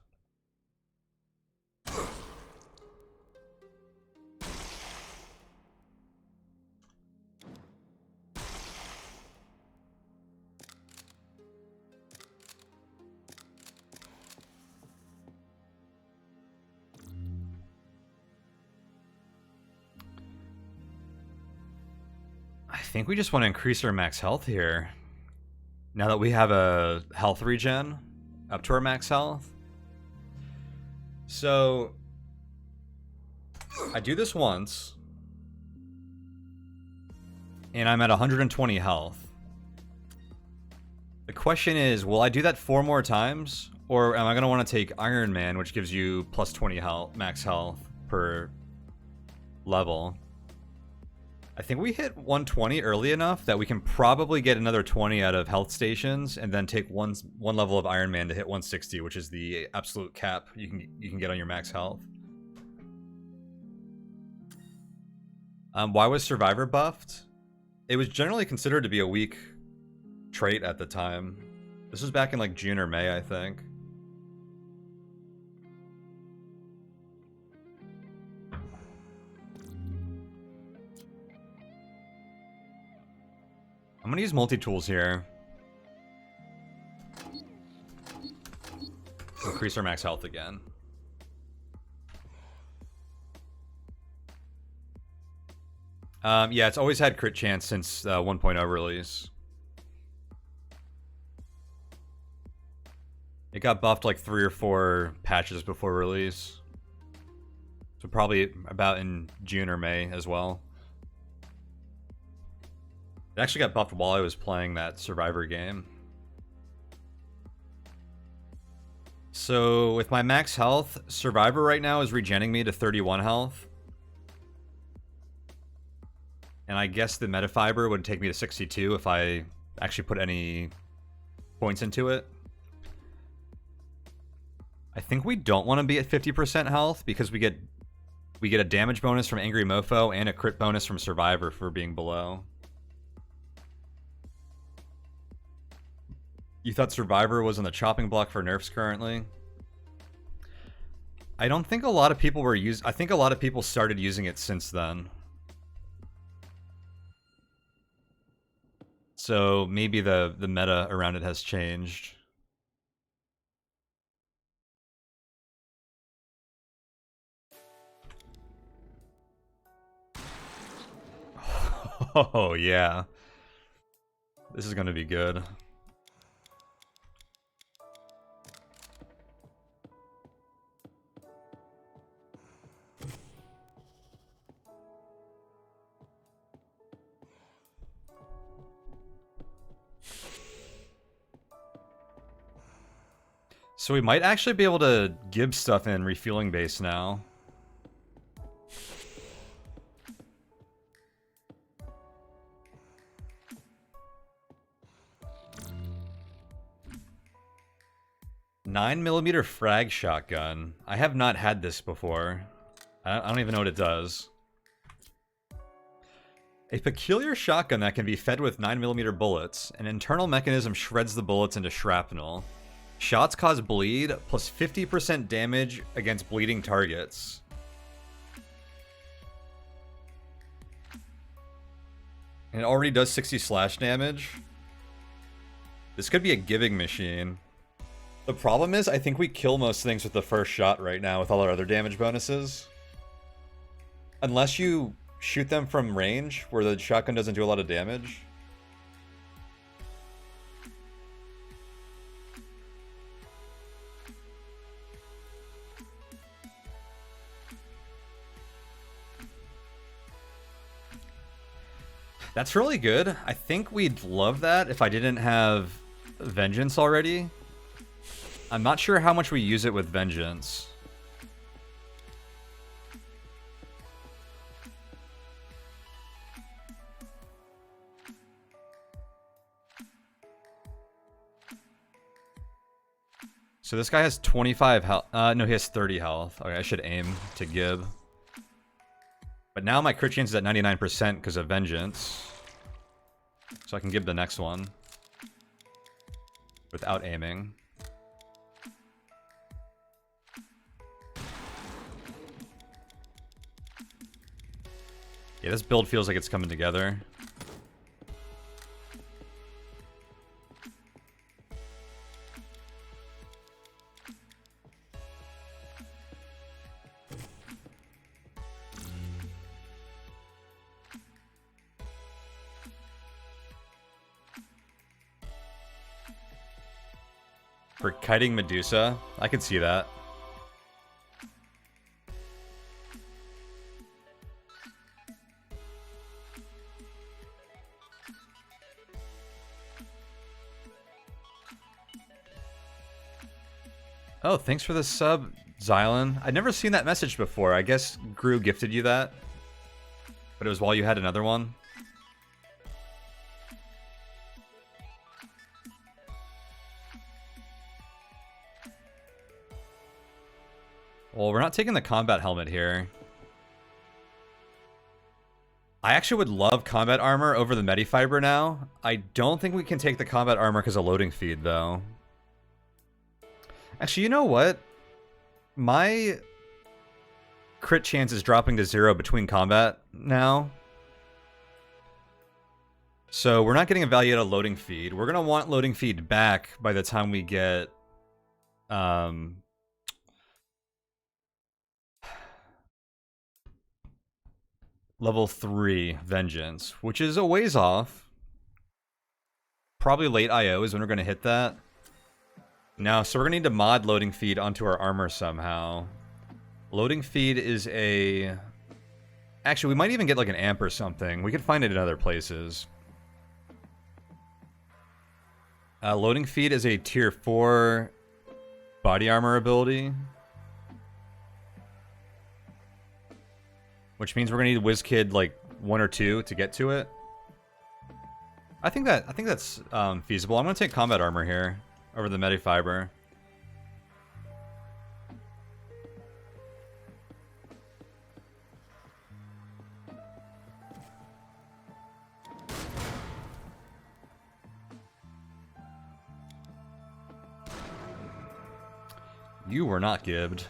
Speaker 1: I think we just want to increase our max health here. Now that we have a health regen up to our max health. So I do this once, and I'm at 120 health. The question is, will I do that 4 more times? Or am I going to want to take Iron Man, which gives you plus 20 health, max health per level? I think we hit 120 early enough that we can probably get another 20 out of health stations, and then take one level of Iron Man to hit 160, which is the absolute cap you can get on your max health. Why was Survivor buffed? It was generally considered to be a weak trait at the time. This was back in like June or May, I think. I'm gonna use multi-tools here. increase our max health again. Yeah, it's always had crit chance since 1.0 release. It got buffed like 3 or 4 patches before release. So probably about in June or May as well. It actually got buffed while I was playing that Survivor game. So with my max health, Survivor right now is regenning me to 31 health. And I guess the metafiber would take me to 62 if I actually put any points into it. I think we don't want to be at 50% health because we get a damage bonus from Angry Mofo and a crit bonus from Survivor for being below. You thought Survivor was on the chopping block for nerfs currently? I don't think a lot of people were I think a lot of people started using it since then. So maybe the meta around it has changed. Oh yeah. This is gonna be good. So we might actually be able to give stuff in refueling base now. "9mm frag shotgun. I have not had this before. I don't even know what it does. A peculiar shotgun that can be fed with 9mm bullets. An internal mechanism shreds the bullets into shrapnel. Shots cause bleed, plus 50% damage against bleeding targets. And it already does 60 slash damage. This could be a giving machine. The problem is, I think we kill most things with the first shot right now with all our other damage bonuses. Unless you shoot them from range, where the shotgun doesn't do a lot of damage. That's really good. I think we'd love that if I didn't have Vengeance already. I'm not sure how much we use it with Vengeance. So this guy has 25 health. No, he has 30 health. Okay, I should aim to Gib. But now my crit chance is at 99% because of Vengeance. So I can Gib the next one. Without aiming. Yeah, this build feels like it's coming together. For kiting Medusa, I could see that. Oh, thanks for the sub, Xylan. I'd never seen that message before. I guess Gru gifted you that. But it was while you had another one. Well, we're not taking the combat helmet here. I actually would love combat armor over the Medifiber now. I don't think we can take the combat armor because of loading feed, though. Actually, you know what? My crit chance is dropping to 0 between combat now. So we're not getting a value out of loading feed. We're going to want loading feed back by the time we get level 3 Vengeance, which is a ways off. Probably late IO is when we're going to hit that. Now, so we're going to need to mod loading feed onto our armor somehow. Loading feed is a... Actually, we might even get like an amp or something. We could find it in other places. Loading feed is a tier 4 body armor ability. Which means we're gonna need WizKid like 1 or 2 to get to it. I think that's feasible. I'm gonna take combat armor here over the Medifiber. You were not gibbed.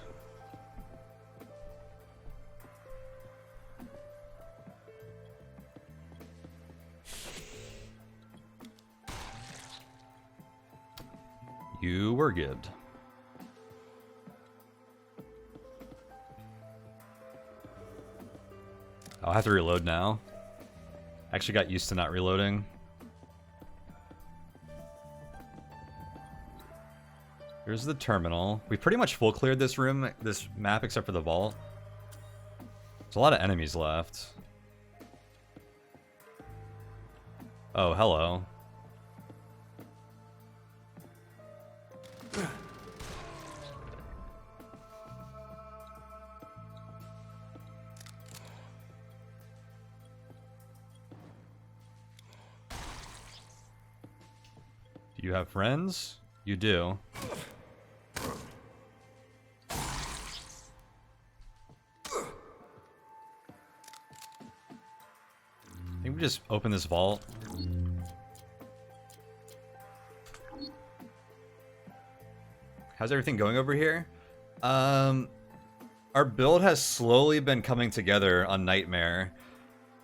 Speaker 1: You were gibbed. I'll have to reload now. Actually got used to not reloading. Here's the terminal. We pretty much full cleared this room, this map, except for the vault. There's a lot of enemies left. Oh, hello. Do you have friends? You do. I think we just open this vault. How's everything going over here? Our build has slowly been coming together on Nightmare.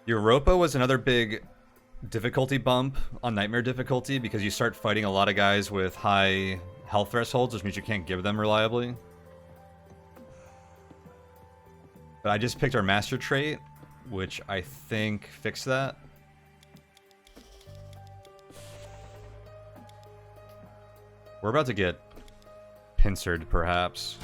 Speaker 1: Europa was another big difficulty bump on Nightmare difficulty because you start fighting a lot of guys with high health thresholds, which means you can't give them reliably. But I just picked our master trait, which I think fixed that. We're about to get pincered, perhaps.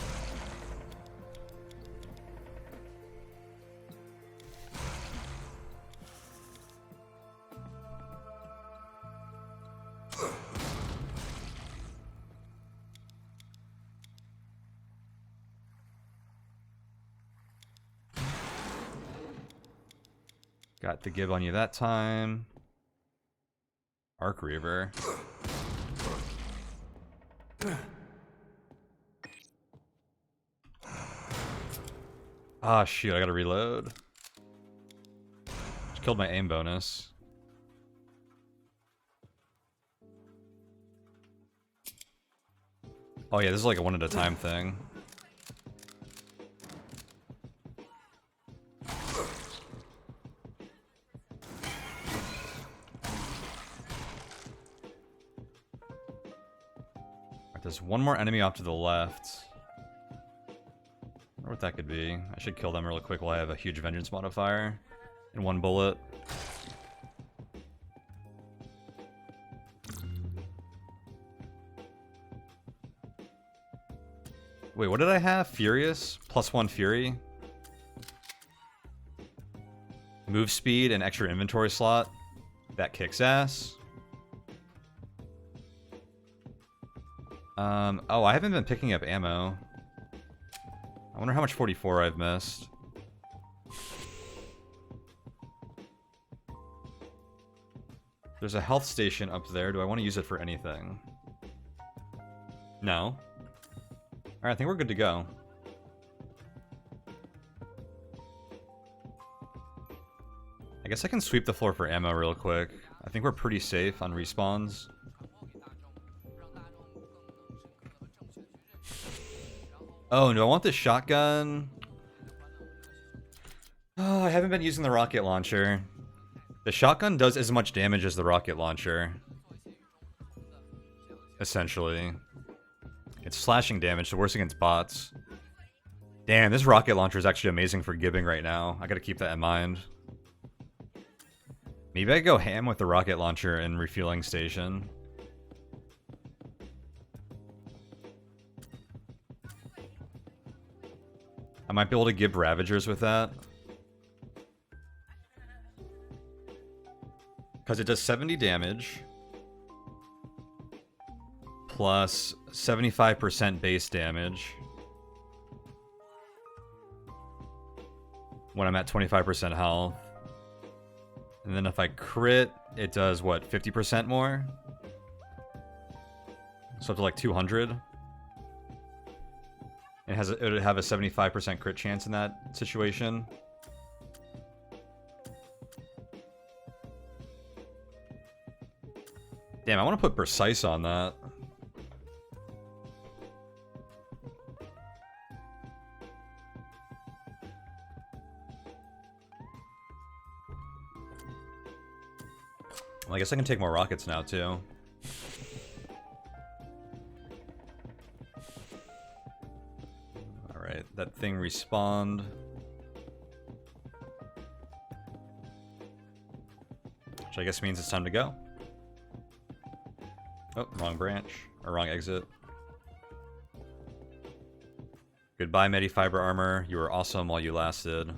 Speaker 1: Got the give on you that time. Arc Reaver. Ah, shoot, I gotta reload. Just killed my aim bonus. Oh yeah, this is like a one at a time thing. There's one more enemy off to the left. I wonder what that could be. I should kill them real quick while I have a huge vengeance modifier in one bullet. Wait, what did I have? Furious? +1 Fury? Move speed and extra inventory slot. That kicks ass. Oh, I haven't been picking up ammo. I wonder how much 44 I've missed. There's a health station up there. Do I want to use it for anything? No. Alright, I think we're good to go. I guess I can sweep the floor for ammo real quick. I think we're pretty safe on respawns. Oh, no, I want the shotgun. Oh, I haven't been using the rocket launcher. The shotgun does as much damage as the rocket launcher. Essentially. It's slashing damage, so worse against bots. Damn, this rocket launcher is actually amazing for gibbing right now. I gotta keep that in mind. Maybe I go ham with the rocket launcher and refueling station. I might be able to gib Ravagers with that. Because it does 70 damage. Plus 75% base damage. When I'm at 25% health. And then if I crit, it does what, 50% more? So up to like 200. It would have a 75% crit chance in that situation. Damn, I want to put precise on that. Well, I guess I can take more rockets now, too. Alright, that thing respawned. Which I guess means it's time to go. Oh, wrong branch. Or wrong exit. Goodbye, Medifiber Armor. You were awesome while you lasted.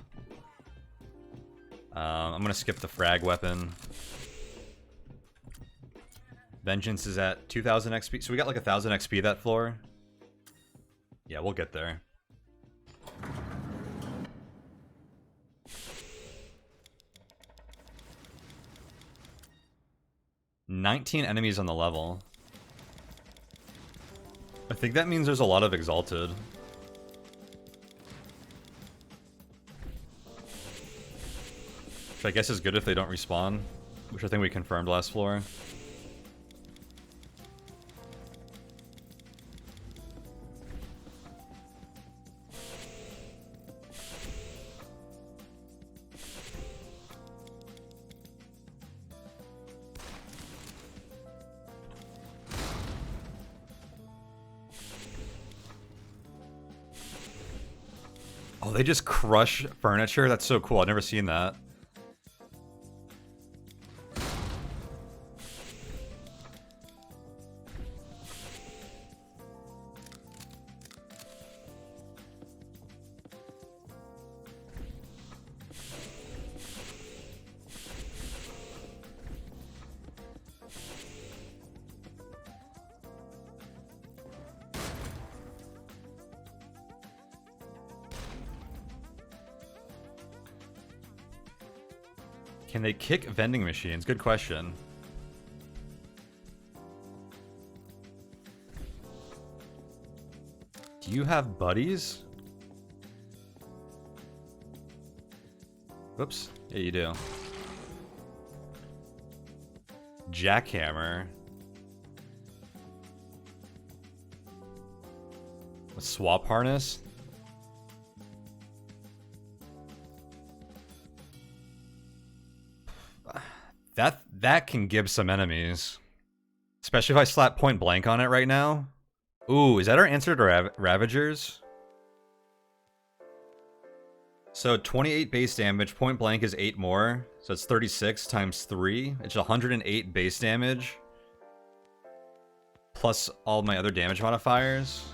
Speaker 1: I'm gonna skip the frag weapon. Vengeance is at 2000 XP. So we got like 1000 XP that floor. Yeah, we'll get there. $19 enemies on the level. I think that means there's a lot of Exalted. Which I guess is good if they don't respawn. Which I think we confirmed last floor. Oh, they just crush furniture? That's so cool. I've never seen that. Can they kick vending machines? Good question. Do you have buddies? Whoops. Yeah, you do. Jackhammer. A swap harness? That can give some enemies. Especially if I slap point blank on it right now. Ooh, is that our answer to Ravagers? So 28 base damage, point blank is 8 more. So it's 36 times 3. It's 108 base damage. Plus all my other damage modifiers.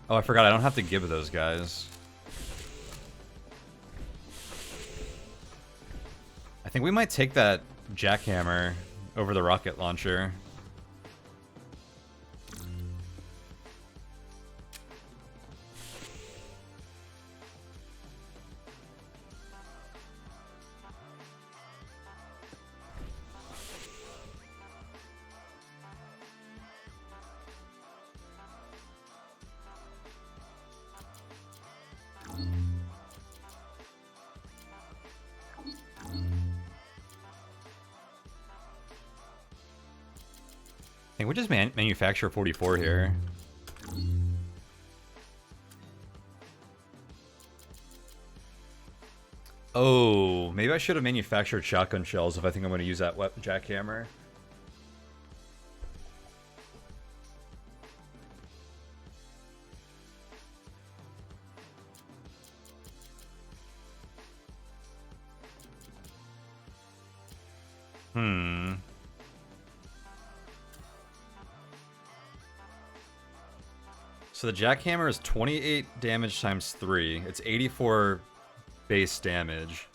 Speaker 1: Oh, I forgot. I don't have to give those guys. I think we might take that jackhammer over the rocket launcher. I think we just manufacture 44 here. Oh, maybe I should have manufactured shotgun shells if I think I'm going to use that jackhammer. So the jackhammer is 28 damage times 3. It's 84 base damage.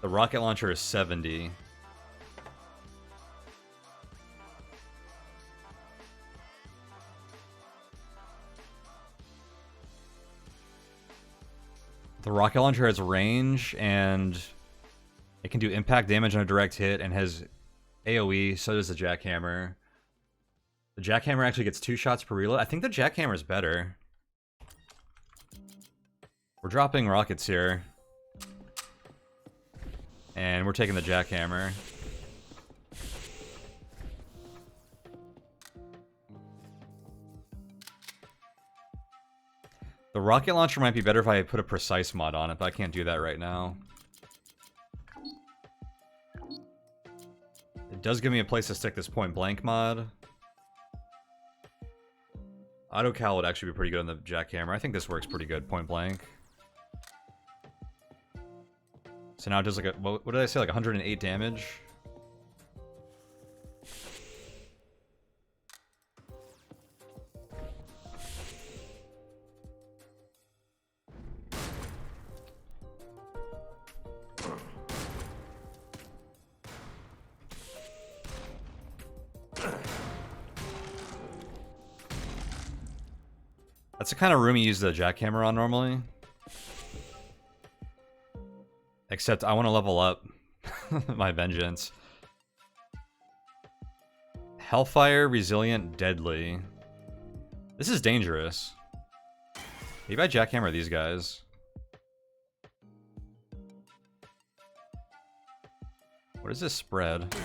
Speaker 1: The rocket launcher is 70. The rocket launcher has range, and it can do impact damage on a direct hit, and has AoE, so does the jackhammer. The jackhammer actually gets 2 shots per reload. I think the jackhammer is better. We're dropping rockets here. And we're taking the jackhammer. The rocket launcher might be better if I put a precise mod on it, but I can't do that right now. It does give me a place to stick this point blank mod. Auto cal would actually be pretty good on the jackhammer. I think this works pretty good, point blank. So now it does like a, what did I say, like 108 damage? That's the kind of room you use the jackhammer on normally. Except I want to level up my vengeance. Hellfire, resilient, deadly. This is dangerous. Maybe I jackhammer these guys. What is this spread?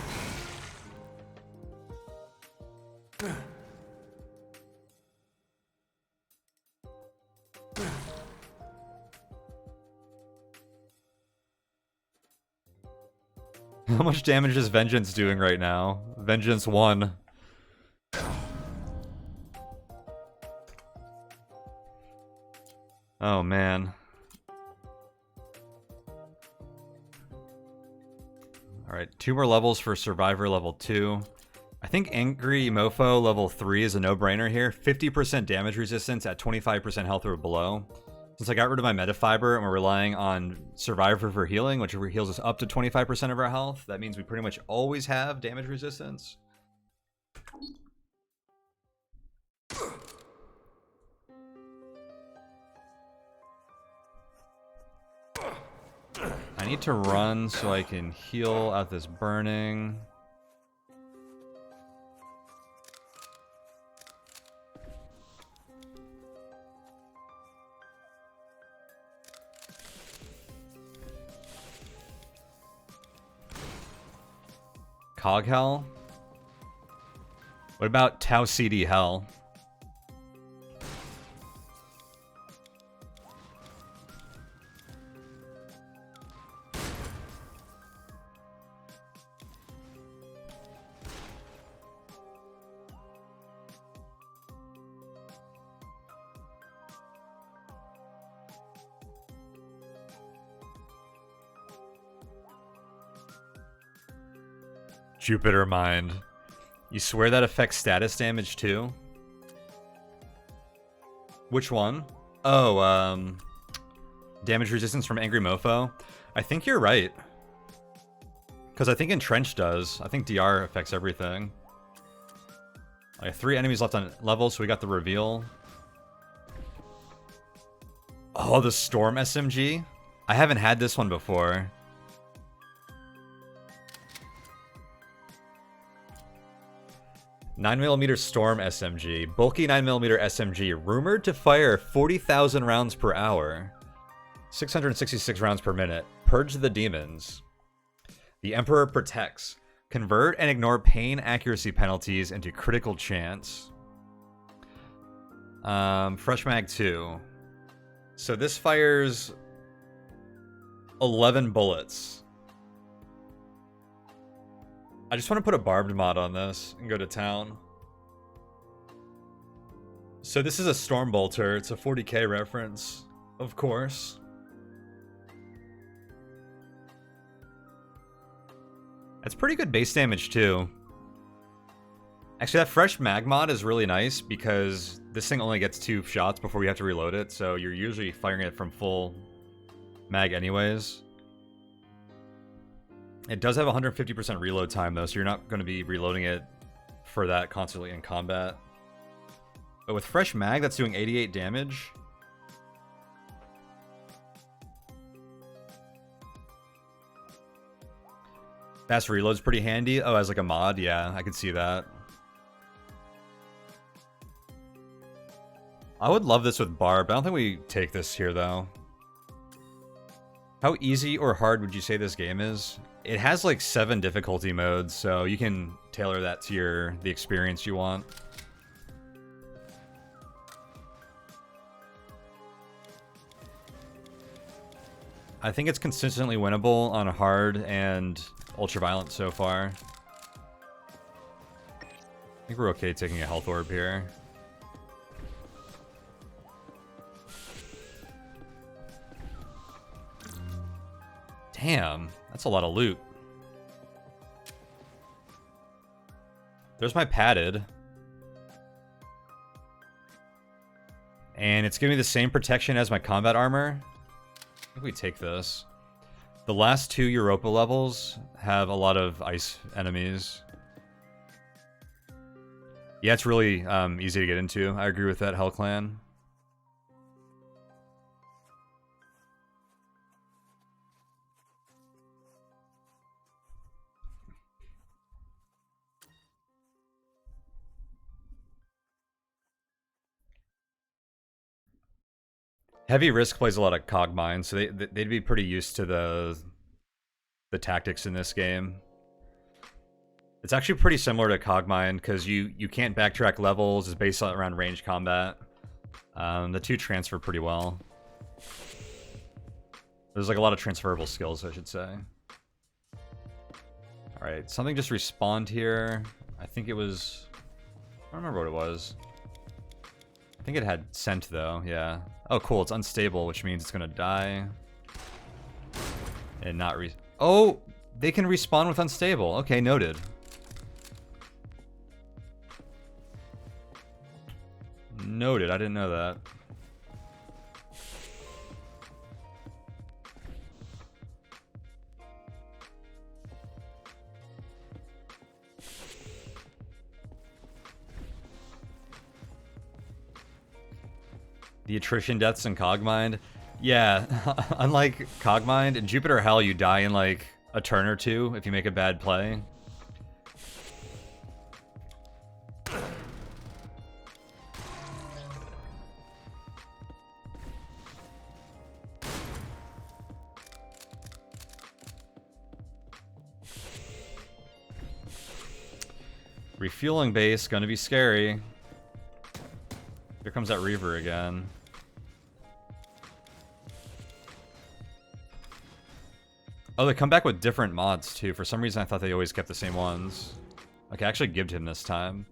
Speaker 1: How much damage is Vengeance doing right now? Vengeance 1. Oh man. Alright, 2 more levels for Survivor level 2. I think Angry Mofo level 3 is a no-brainer here. 50% damage resistance at 25% health or below. Since I got rid of my metafiber and we're relying on Survivor for healing, which heals us up to 25% of our health, that means we pretty much always have damage resistance. I need to run so I can heal out this burning. Cog Hell? What about Tau CD Hell? Jupiter Mind. You swear that affects status damage too? Which one? Oh, damage resistance from Angry Mofo. I think you're right. Because I think Entrench does. I think DR affects everything. I have 3 enemies left on level, so we got the reveal. Oh, the Storm SMG? I haven't had this one before. "9mm Storm SMG. Bulky 9mm SMG. Rumored to fire 40,000 rounds per hour. 666 rounds per minute. Purge the demons. The Emperor protects. Convert and ignore pain accuracy penalties into critical chance." Fresh Mag 2. So this fires 11 bullets. I just want to put a barbed mod on this and go to town. So this is a Storm Bolter. It's a 40k reference, of course. That's pretty good base damage too. Actually, that fresh mag mod is really nice because this thing only gets 2 shots before you have to reload it, so you're usually firing it from full mag anyways. It does have 150% reload time though, so you're not going to be reloading it for that constantly in combat. But with fresh mag, that's doing 88 damage. Fast reload's pretty handy. Oh, as like a mod, yeah, I could see that. I would love this with Barb. I don't think we take this here though. How easy or hard would you say this game is? It has like 7 difficulty modes, so you can tailor that to the experience you want. I think it's consistently winnable on hard and ultraviolent so far. I think we're okay taking a health orb here. Damn, that's a lot of loot. There's my padded. And it's giving me the same protection as my combat armor. I think we take this. The last 2 Europa levels have a lot of ice enemies. Yeah, it's really easy to get into. I agree with that, Hell Clan. Heavy Risk plays a lot of Cogmine, so they'd be pretty used to the tactics in this game. It's actually pretty similar to Cogmine because you can't backtrack levels. It's based around range combat. The 2 transfer pretty well. There's like a lot of transferable skills, I should say. All right, something just respawned here. I think it was. I don't remember what it was. I think it had scent though. Yeah. Oh, cool. It's unstable, which means it's gonna die and not Oh, they can respawn with unstable. Okay, noted. Noted. I didn't know that. The attrition deaths in Cogmind. Yeah, unlike Cogmind, in Jupiter Hell you die in like a turn or 2 if you make a bad play. Refueling base, gonna be scary. Here comes that Reaver again. Oh, they come back with different mods too. For some reason I thought they always kept the same ones. Okay, I actually gibbed him this time.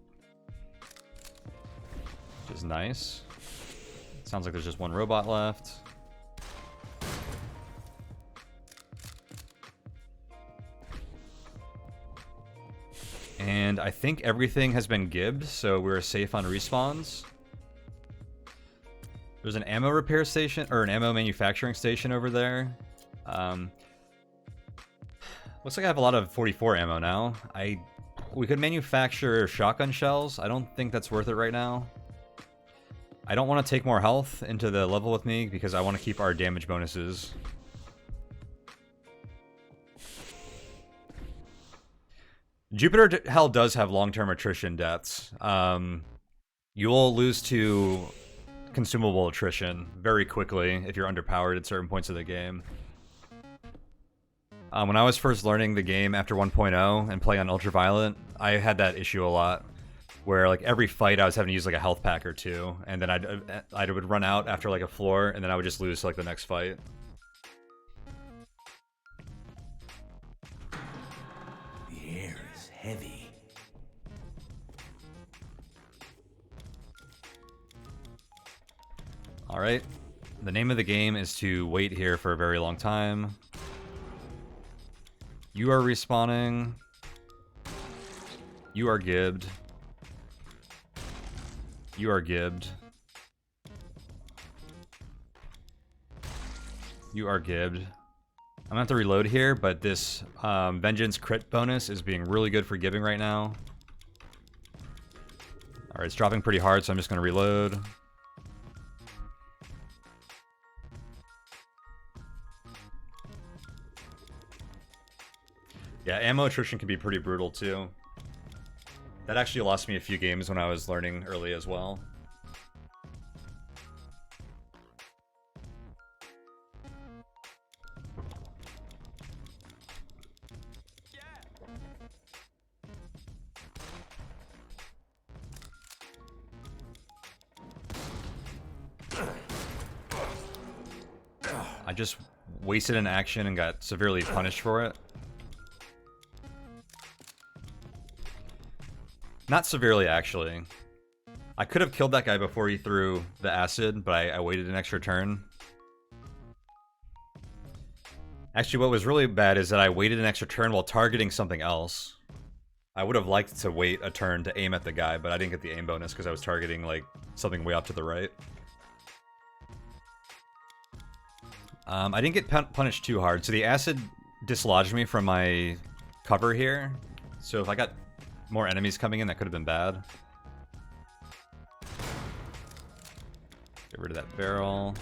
Speaker 1: Which is nice. Sounds like there's just one robot left. And I think everything has been gibbed, so we're safe on respawns. There's an ammo repair station, or an ammo manufacturing station over there. Looks like I have a lot of 44 ammo now. We could manufacture shotgun shells. I don't think that's worth it right now. I don't want to take more health into the level with me because I want to keep our damage bonuses. Jupiter Hell does have long-term attrition deaths. You will lose to consumable attrition very quickly if you're underpowered at certain points of the game. When I was first learning the game after 1.0 and playing on Ultraviolet, I had that issue a lot. Where like every fight I was having to use like a health pack or 2, and then I would run out after like a floor, and then I would just lose to like the next fight.
Speaker 2: heavy.
Speaker 1: Alright. The name of the game is to wait here for a very long time. You are respawning. You are gibbed. You are gibbed. You are gibbed. I'm gonna have to reload here, but this Vengeance crit bonus is being really good for gibbing right now. Alright, it's dropping pretty hard, so I'm just gonna reload. Yeah, ammo attrition can be pretty brutal too. That actually lost me a few games when I was learning early as well. I just wasted an action and got severely punished for it. Not severely, actually. I could have killed that guy before he threw the acid, but I waited an extra turn. Actually, what was really bad is that I waited an extra turn while targeting something else. I would have liked to wait a turn to aim at the guy, but I didn't get the aim bonus because I was targeting, like, something way off to the right. I didn't get punished too hard, so the acid dislodged me from my cover here. So if I got more enemies coming in, that could have been bad. Get rid of that barrel.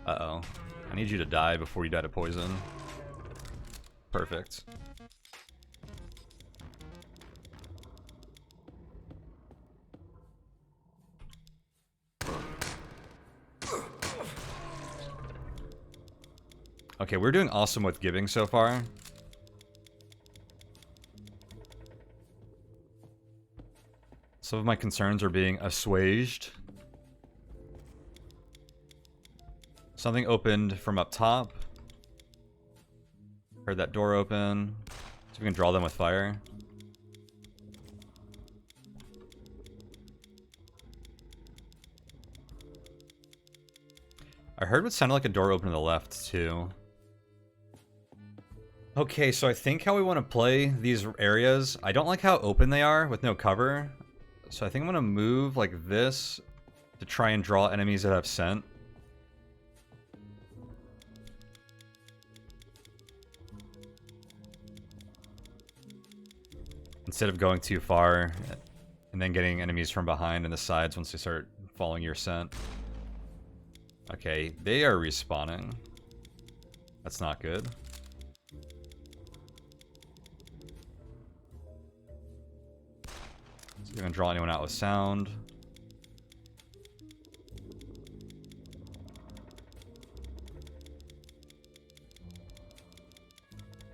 Speaker 1: Uh-oh. I need you to die before you die to poison. Perfect. Okay, we're doing awesome with giving so far. Some of my concerns are being assuaged. Something opened from up top. Heard that door open. See if we can draw them with fire. I heard what sounded like a door open to the left, too. Okay, so I think how we want to play these areas, I don't like how open they are with no cover. So I think I'm going to move like this to try and draw enemies that have scent. Instead of going too far and then getting enemies from behind and the sides once they start following your scent. Okay, they are respawning. That's not good. So we're gonna draw anyone out with sound.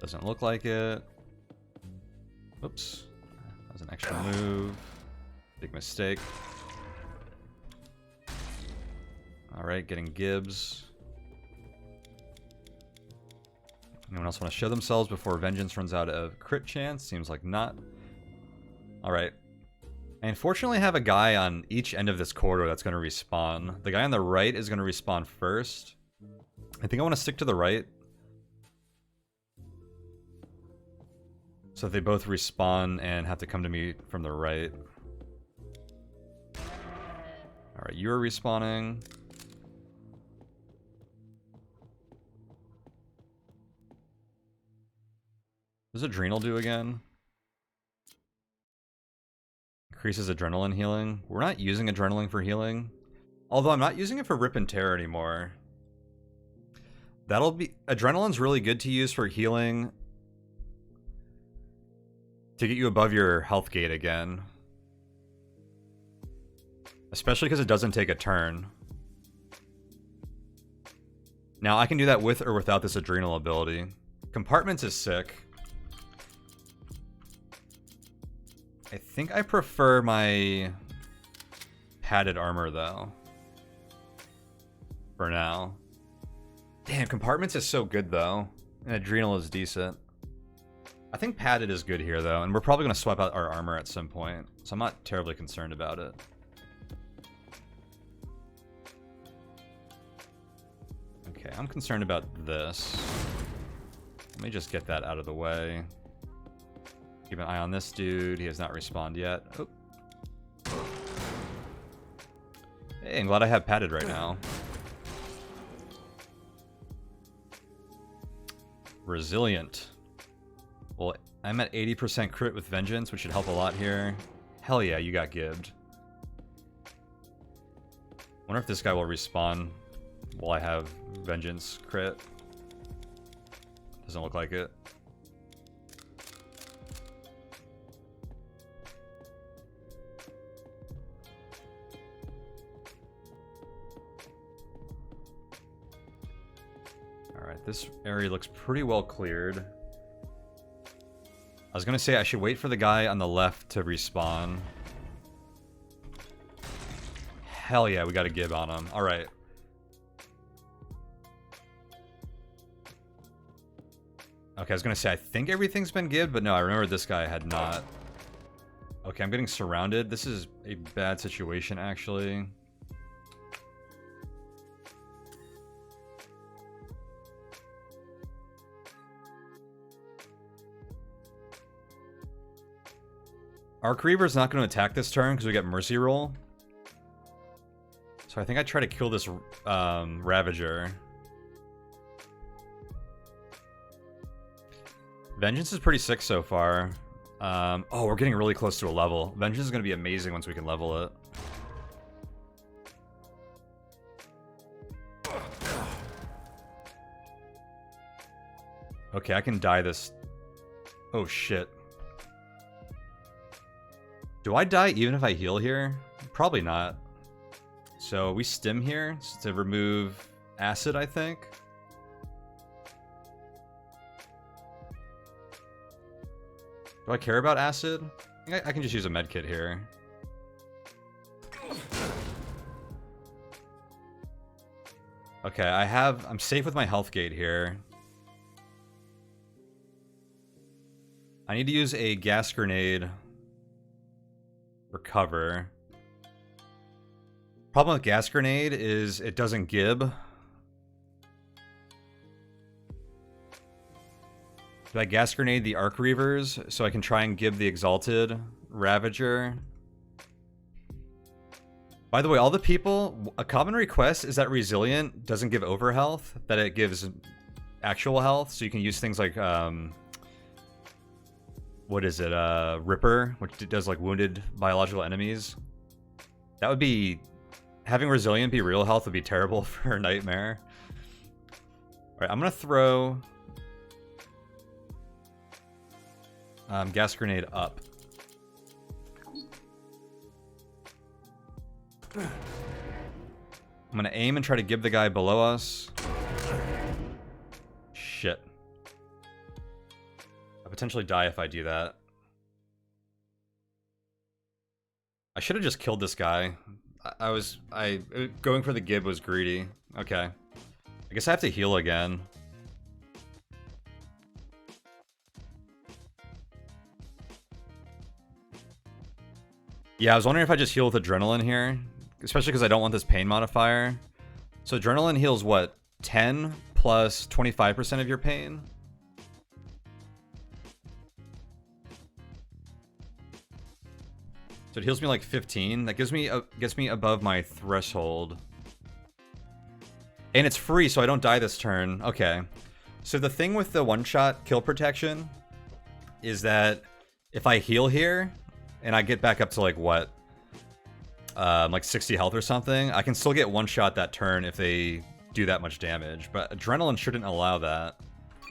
Speaker 1: Doesn't look like it. Oops. That was an extra move. Big mistake. Alright, getting Gibbs. Anyone else want to show themselves before Vengeance runs out of crit chance? Seems like not. Alright. I unfortunately have a guy on each end of this corridor that's going to respawn. The guy on the right is going to respawn first. I think I want to stick to the right. So if they both respawn and have to come to me from the right. Alright, you are respawning. What does Adrenal do again? Increases adrenaline healing. We're not using adrenaline for healing. Although I'm not using it for Rip and Tear anymore. That'll be... Adrenaline's really good to use for healing. To get you above your health gate again. Especially because it doesn't take a turn. Now I can do that with or without this Adrenal ability. Compartments is sick. I think I prefer my padded armor, though. For now. Damn, Compartments is so good, though. And Adrenal is decent. I think padded is good here, though, and we're probably going to swap out our armor at some point, so I'm not terribly concerned about it. Okay, I'm concerned about this. Let me just get that out of the way. Keep an eye on this dude. He has not respawned yet. Oh. Hey, I'm glad I have padded right now. Resilient. Well, I'm at 80% crit with Vengeance, which should help a lot here. Hell yeah, you got gibbed. Wonder if this guy will respawn while I have Vengeance crit. Doesn't look like it. Alright, this area looks pretty well cleared. I was gonna say I should wait for the guy on the left to respawn. Hell yeah, we got a gib on him. Alright. Okay, I was gonna say I think everything's been gibbed, but no, I remember this guy had not. Okay, I'm getting surrounded. This is a bad situation, actually. Arc Reaver's not going to attack this turn because we get Mercy Roll. So I think I try to kill this Ravager. Vengeance is pretty sick so far. Oh, we're getting really close to a level. Vengeance is going to be amazing once we can level it. Okay, I can die this. Oh shit. Do I die even if I heal here? Probably not. So we stim here to remove acid, I think. Do I care about acid? I can just use a medkit here. Okay, I'm safe with my health gate here. I need to use a gas grenade. Recover. Problem with gas grenade is it doesn't gib. Do I gas grenade the Arc Reavers so I can try and gib the Exalted Ravager? By the way, all the people, a common request is that Resilient doesn't give over health, that it gives actual health, so you can use things like what is it, Ripper, which does like wounded biological enemies. That would be, having Resilient be real health would be terrible for Nightmare. Alright, I'm gonna throw gas grenade up. I'm gonna aim and try to give the guy below us. Shit. I potentially die if I do that. I should have just killed this guy. Going for the gib was greedy. Okay. I guess I have to heal again. Yeah, I was wondering if I just heal with Adrenaline here. Especially because I don't want this pain modifier. So Adrenaline heals what? 10 plus 25% of your pain? So it heals me like 15. That gets me above my threshold. And it's free, so I don't die this turn. Okay. So the thing with the one-shot kill protection is that if I heal here and I get back up to like what? Like 60 health or something, I can still get one shot that turn if they do that much damage. But Adrenaline shouldn't allow that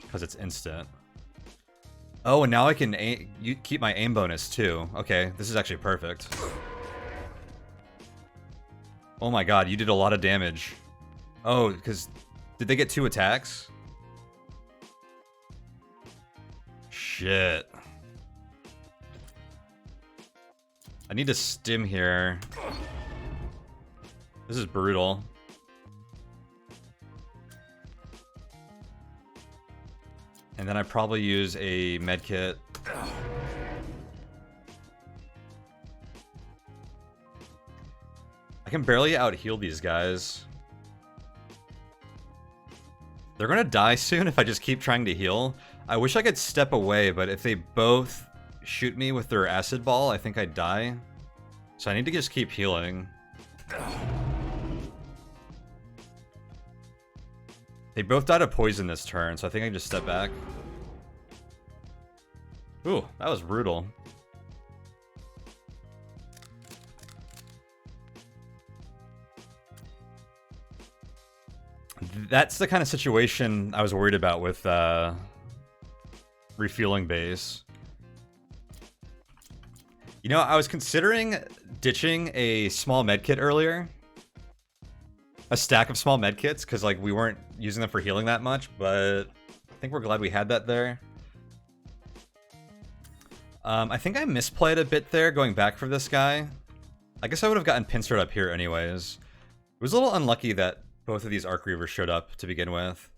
Speaker 1: because it's instant. Oh, and now I can keep my aim bonus too. Okay, this is actually perfect. Oh my god, you did a lot of damage. Oh, because did they get 2 attacks? Shit. I need to stim here. This is brutal. And then I probably use a medkit. I can barely out-heal these guys. They're gonna die soon if I just keep trying to heal. I wish I could step away, but if they both shoot me with their acid ball, I think I'd die. So I need to just keep healing. They both died of poison this turn, so I think I can just step back. Ooh, that was brutal. That's the kind of situation I was worried about with refueling base. You know, I was considering ditching a small medkit earlier. A stack of small medkits, because like we weren't using them for healing that much, but I think we're glad we had that there. I think I misplayed a bit there going back for this guy. I guess I would have gotten pincered up here anyways. It was a little unlucky that both of these Arc Reavers showed up to begin with.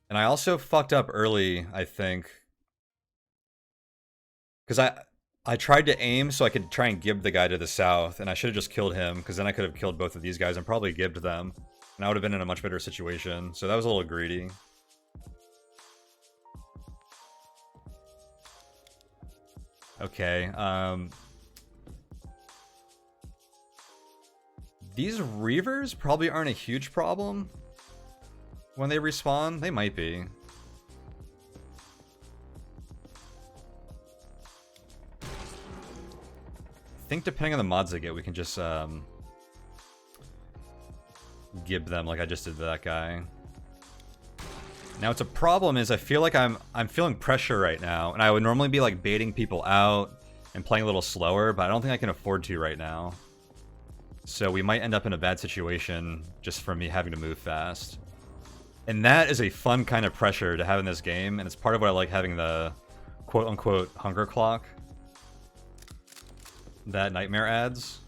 Speaker 1: And I also fucked up early, I think. Because I tried to aim so I could try and gib the guy to the south, and I should have just killed him, because then I could have killed both of these guys and probably gibbed them. And I would have been in a much better situation. So that was a little greedy. Okay, these Reavers probably aren't a huge problem when they respawn. They might be. I think depending on the mods they get, we can just gib them like I just did to that guy. Now, it's a problem is I feel like I'm feeling pressure right now, and I would normally be like baiting people out and playing a little slower, but I don't think I can afford to right now. So we might end up in a bad situation just from me having to move fast. And that is a fun kind of pressure to have in this game, and it's part of what I like having the quote-unquote hunger clock that Nightmare adds.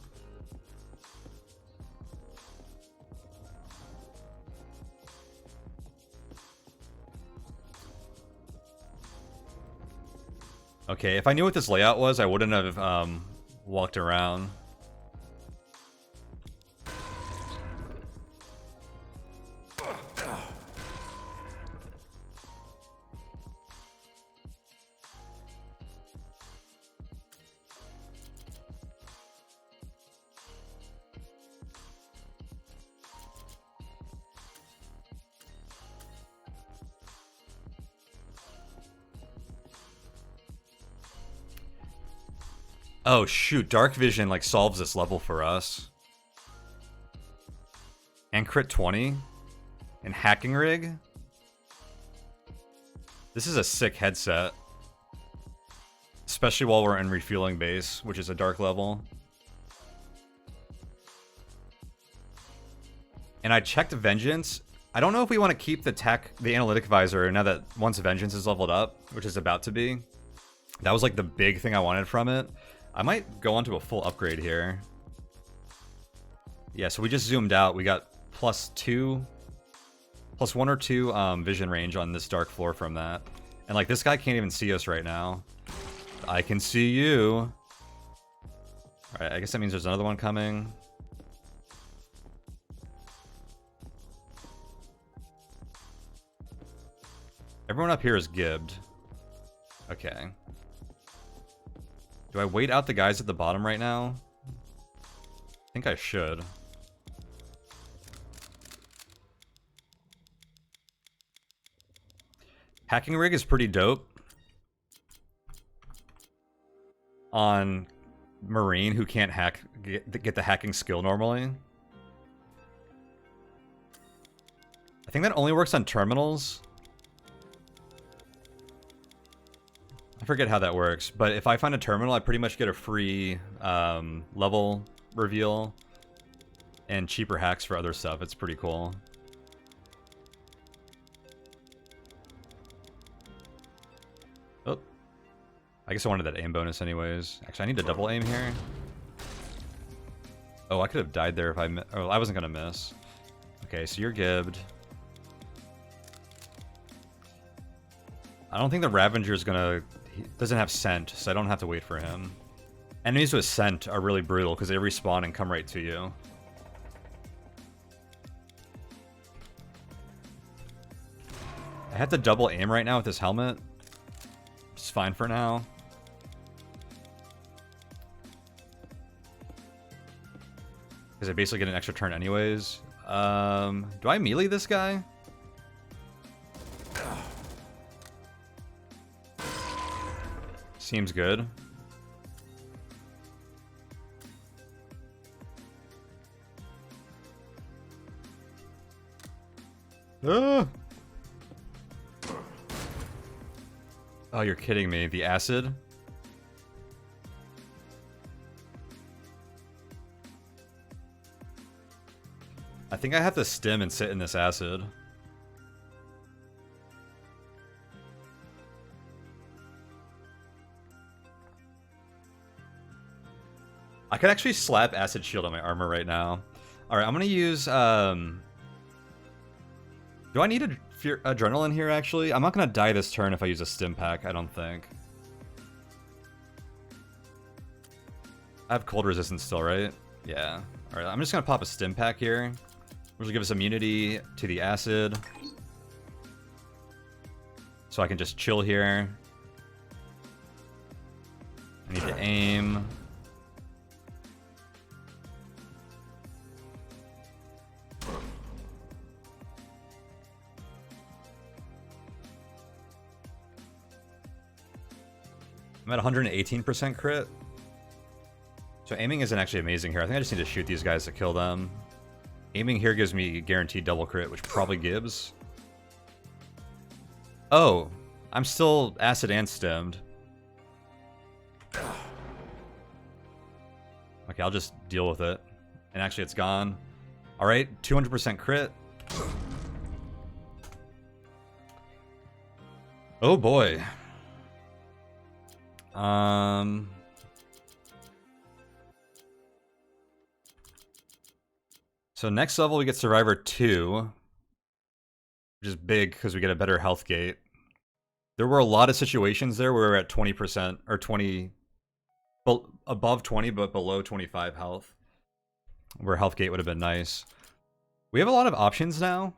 Speaker 1: Okay, if I knew what this layout was, I wouldn't have walked around. Oh shoot, Dark Vision like solves this level for us. And crit 20. And Hacking Rig. This is a sick headset. Especially while we're in refueling base, which is a dark level. And I checked Vengeance. I don't know if we want to keep the analytic visor now that once Vengeance is leveled up, which is about to be. That was like the big thing I wanted from it. I might go on to a full upgrade here. Yeah, so we just zoomed out. We got +1 or 2 vision range on this dark floor from that. And like this guy can't even see us right now. I can see you. Alright, I guess that means there's another one coming. Everyone up here is gibbed. Okay. Do I wait out the guys at the bottom right now? I think I should. Hacking Rig is pretty dope on Marine who can't get the hacking skill normally. I think that only works on terminals. I forget how that works, but if I find a terminal, I pretty much get a free level reveal and cheaper hacks for other stuff. It's pretty cool. Oh, I guess I wanted that aim bonus anyways. Actually, I need to double aim here. Oh, I could have died there if I oh, I wasn't gonna miss. Okay, so you're gibbed. I don't think the Ravager's gonna... He doesn't have scent, so I don't have to wait for him. Enemies with scent are really brutal because they respawn and come right to you. I have to double aim right now with this helmet. It's fine for now. Because I basically get an extra turn anyways. Do I melee this guy? Seems good. Ah! Oh, you're kidding me. The acid? I think I have to stim and sit in this acid. I could actually slap acid shield on my armor right now. Alright, I'm gonna use, do I need adrenaline here, actually? I'm not gonna die this turn if I use a stim pack, I don't think. I have cold resistance still, right? Yeah. Alright, I'm just gonna pop a stim pack here. Which will give us immunity to the acid. So I can just chill here. I need to aim. I'm at 118% crit. So aiming isn't actually amazing here. I think I just need to shoot these guys to kill them. Aiming here gives me guaranteed double crit, which probably gives. Oh, I'm still acid and stemmed. Okay, I'll just deal with it. And actually, it's gone. Alright, 200% crit. Oh boy. So next level we get Survivor 2, which is big because we get a better health gate. There were a lot of situations there where we were at 20% or 20, above 20 but below 25 health, where health gate would have been nice. We have a lot of options now.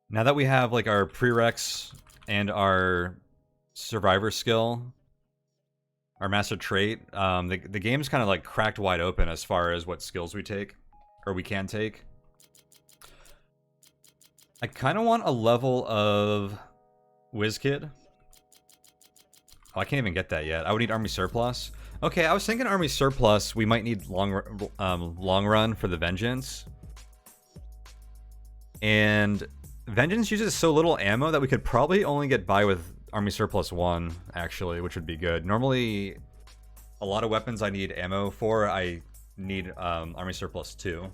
Speaker 1: Now that we have like our prereqs and our survivor skill, our master trait, the game's kind of like cracked wide open as far as what skills we take, or we can take. I kind of want a level of WizKid. Oh, I can't even get that yet. I would need Army Surplus. Okay, I was thinking Army Surplus, we might need long run for the Vengeance. And Vengeance uses so little ammo that we could probably only get by with Army Surplus 1, actually, which would be good. Normally, a lot of weapons I need ammo for, I need Army Surplus 2.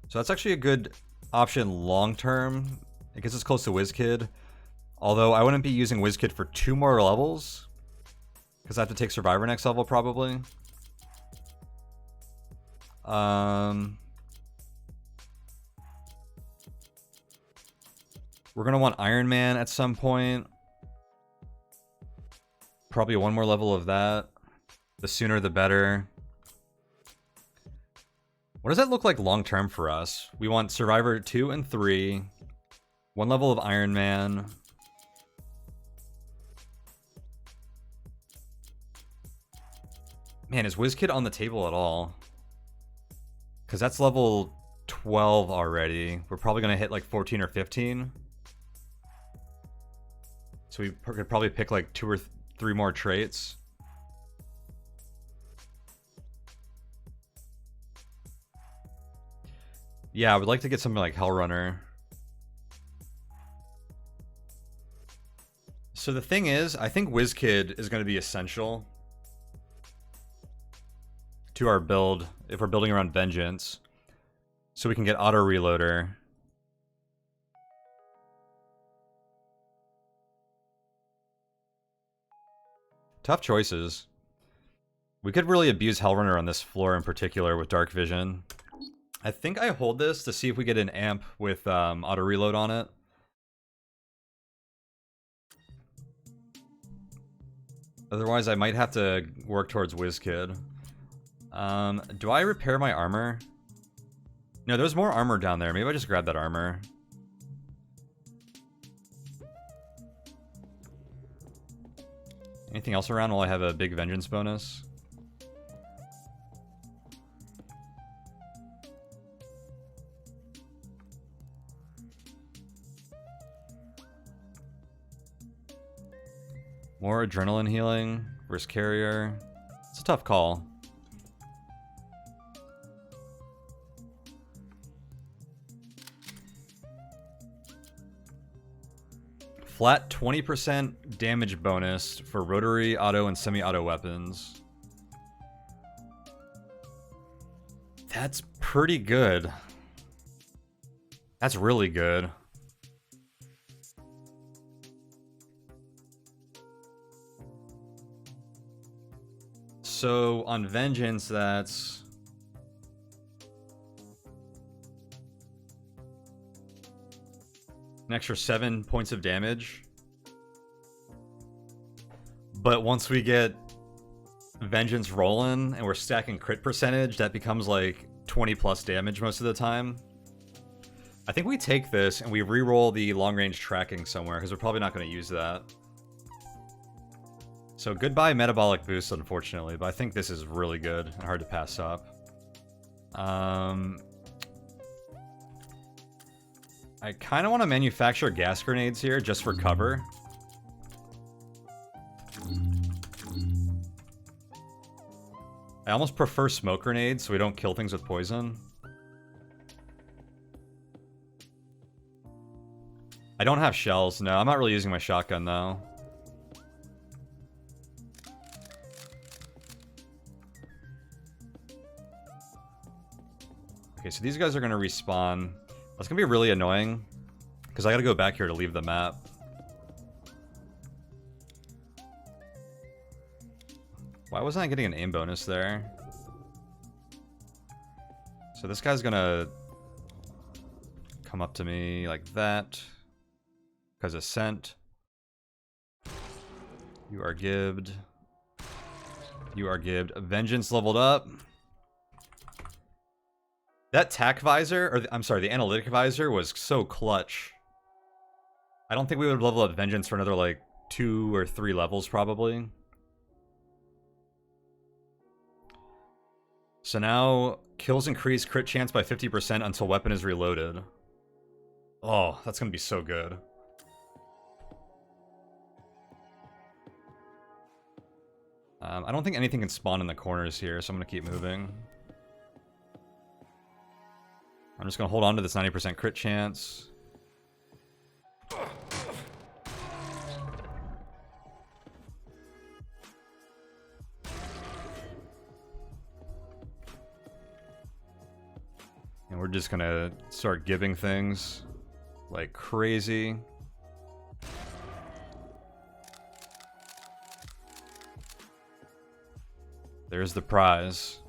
Speaker 1: So that's actually a good option long-term. It gets us close to WizKid. Although, I wouldn't be using WizKid for 2 more levels. Because I have to take Survivor next level, probably. We're going to want Iron Man at some point. Probably one more level of that. The sooner the better. What does that look like long-term for us? We want Survivor 2 and 3. 1 level of Iron Man. Man, is WizKid on the table at all? Because that's level 12 already. We're probably going to hit like 14 or 15. So we could probably pick like 2 or 3 more traits. Yeah, I would like to get something like Hellrunner. So the thing is, I think WizKid is going to be essential to our build if we're building around Vengeance. So we can get auto reloader. Tough choices. We could really abuse Hellrunner on this floor in particular with Dark Vision. I think I hold this to see if we get an amp with auto reload on it. Otherwise, I might have to work towards WizKid. Do I repair my armor? No, there's more armor down there. Maybe I just grab that armor. Anything else around while I have a big vengeance bonus? More adrenaline healing versus carrier. It's a tough call. Flat 20% damage bonus for rotary, auto, and semi-auto weapons. That's pretty good. That's really good. So on Vengeance, that's... an extra 7 points of damage. But once we get Vengeance rolling and we're stacking crit percentage, that becomes like 20 plus damage most of the time. I think we take this and we re-roll the long-range tracking somewhere, because we're probably not going to use that. So goodbye metabolic boost, unfortunately, but I think this is really good and hard to pass up. I kind of want to manufacture gas grenades here just for cover. I almost prefer smoke grenades so we don't kill things with poison. I don't have shells, no. I'm not really using my shotgun though. Okay, so these guys are going to respawn. That's going to be really annoying, because I got to go back here to leave the map. Why wasn't I getting an aim bonus there? So this guy's going to come up to me like that, because of scent. You are gibbed. You are gibbed. Vengeance leveled up. That tack visor, or I'm sorry, the analytic visor was so clutch. I don't think we would level up Vengeance for another like 2 or 3 levels probably. So now kills increase crit chance by 50% until weapon is reloaded. Oh, that's gonna be so good. I don't think anything can spawn in the corners here, so I'm gonna keep moving. I'm just going to hold on to this 90% crit chance. And we're just going to start giving things like crazy. There's the prize.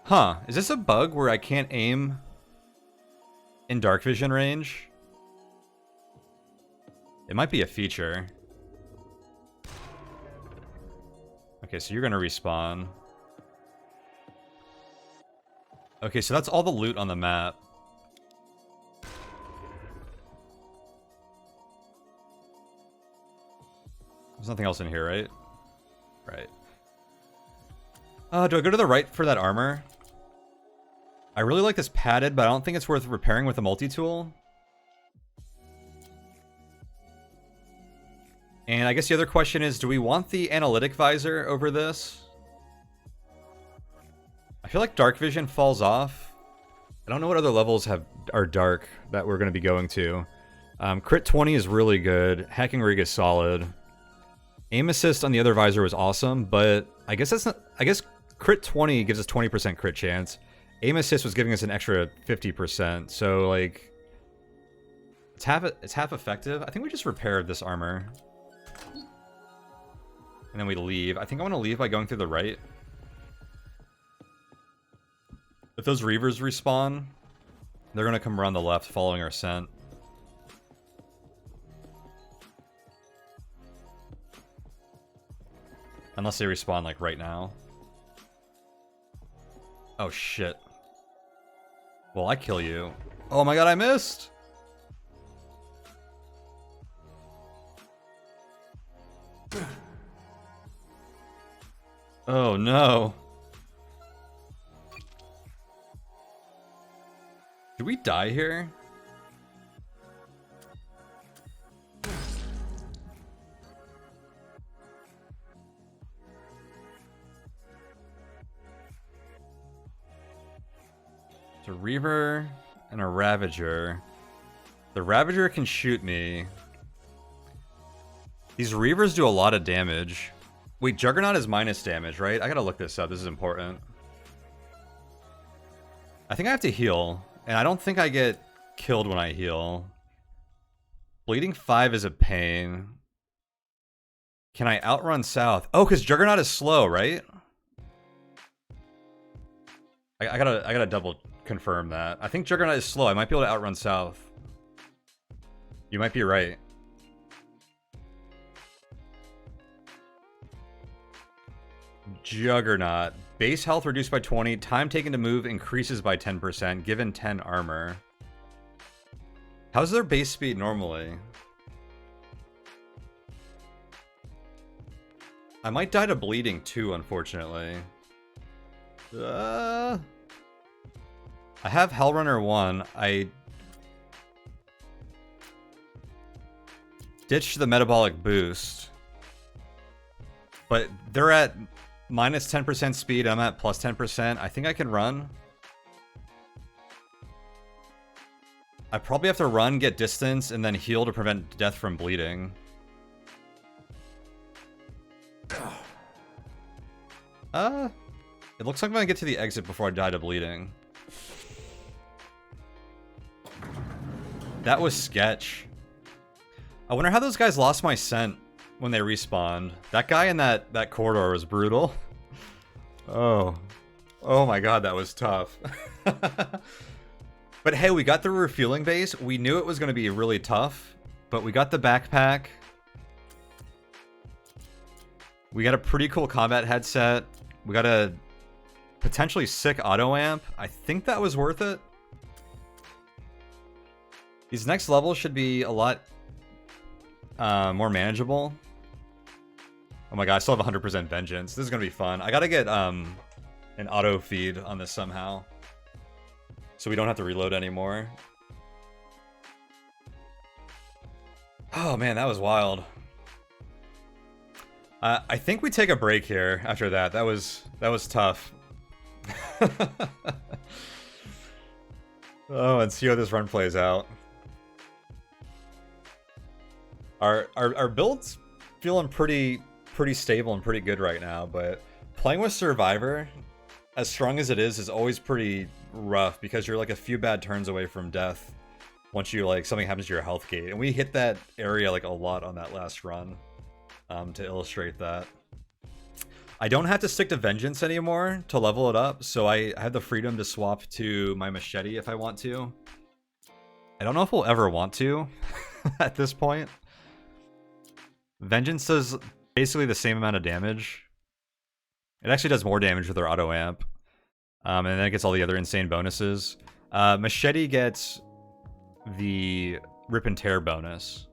Speaker 1: Huh, is this a bug where I can't aim in dark vision range? It might be a feature. Okay, so you're gonna respawn. Okay, so that's all the loot on the map. There's nothing else in here, right? Right. Do I go to the right for that armor? I really like this padded, but I don't think it's worth repairing with a multi-tool. And I guess the other question is, do we want the analytic visor over this? I feel like dark vision falls off. I don't know what other levels are dark that we're going to be going to. Crit 20 is really good. Hacking rig is solid. Aim assist on the other visor was awesome, but I guess that's not... I guess crit 20 gives us 20% crit chance. Aim assist was giving us an extra 50%, so like... It's half effective. I think we just repaired this armor. And then we leave. I think I want to leave by going through the right. If those Reavers respawn, they're going to come around the left following our scent. Unless they respawn, like, right now. Oh, shit. Well, I kill you. Oh my god, I missed! Oh, no. Did we die here? It's a Reaver and a Ravager. The Ravager can shoot me. These Reavers do a lot of damage. Wait, Juggernaut is minus damage, right? I gotta look this up. This is important. I think I have to heal. And I don't think I get killed when I heal. Bleeding 5 is a pain. Can I outrun south? Oh, because Juggernaut is slow, right? I gotta double confirm that. I think Juggernaut is slow. I might be able to outrun south. You might be right. Juggernaut. Base health reduced by 20. Time taken to move increases by 10%. Given 10 armor. How's their base speed normally? I might die to bleeding too, unfortunately. I have Hellrunner 1. I ditched the metabolic boost. But they're at minus 10% speed. I'm at plus 10%. I think I can run. I probably have to run, get distance, and then heal to prevent death from bleeding. It looks like I'm gonna get to the exit before I die to bleeding. That was sketch. I wonder how those guys lost my scent when they respawned. That guy in that corridor was brutal. Oh my god, that was tough. But hey, we got the refueling base. We knew it was going to be really tough, but we got the backpack. We got a pretty cool combat headset. We got a potentially sick auto amp. I think that was worth it. These next levels should be a lot more manageable. Oh my god, I still have 100% vengeance. This is going to be fun. I got to get an auto feed on this somehow, so we don't have to reload anymore. Oh man, that was wild. I think we take a break here after that. That was tough. Oh, and see how this run plays out. Our build's feeling pretty stable and pretty good right now, but playing with Survivor, as strong as it is always pretty rough because you're like a few bad turns away from death once you like something happens to your health gate. And we hit that area like a lot on that last run to illustrate that. I don't have to stick to Vengeance anymore to level it up, so I have the freedom to swap to my machete if I want to. I don't know if we'll ever want to at this point. Vengeance does basically the same amount of damage. It actually does more damage with our auto amp. And then it gets all the other insane bonuses. Machete gets the rip and tear bonus.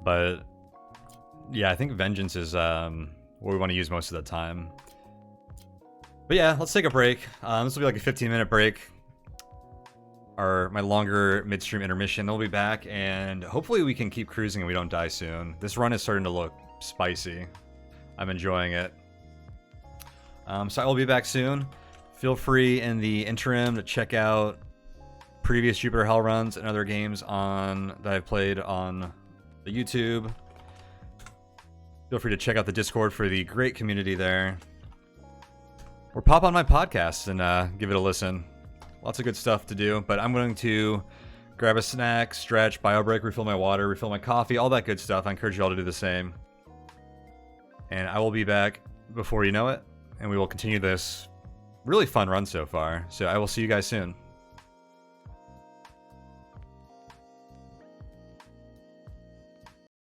Speaker 1: But yeah, I think Vengeance is what we want to use most of the time. But yeah, let's take a break. This will be like a 15-minute break. My longer midstream intermission. They'll be back, and hopefully we can keep cruising and we don't die soon. This run is starting to look spicy. I'm enjoying it. So I will be back soon. Feel free in the interim to check out previous Jupiter Hell runs and other games that I've played on the YouTube. Feel free to check out the Discord for the great community there. Or pop on my podcast and give it a listen. Lots of good stuff to do, but I'm going to grab a snack, stretch, bio break, refill my water, refill my coffee, all that good stuff. I encourage you all to do the same. And I will be back before you know it, and we will continue this really fun run so far. So I will see you guys soon.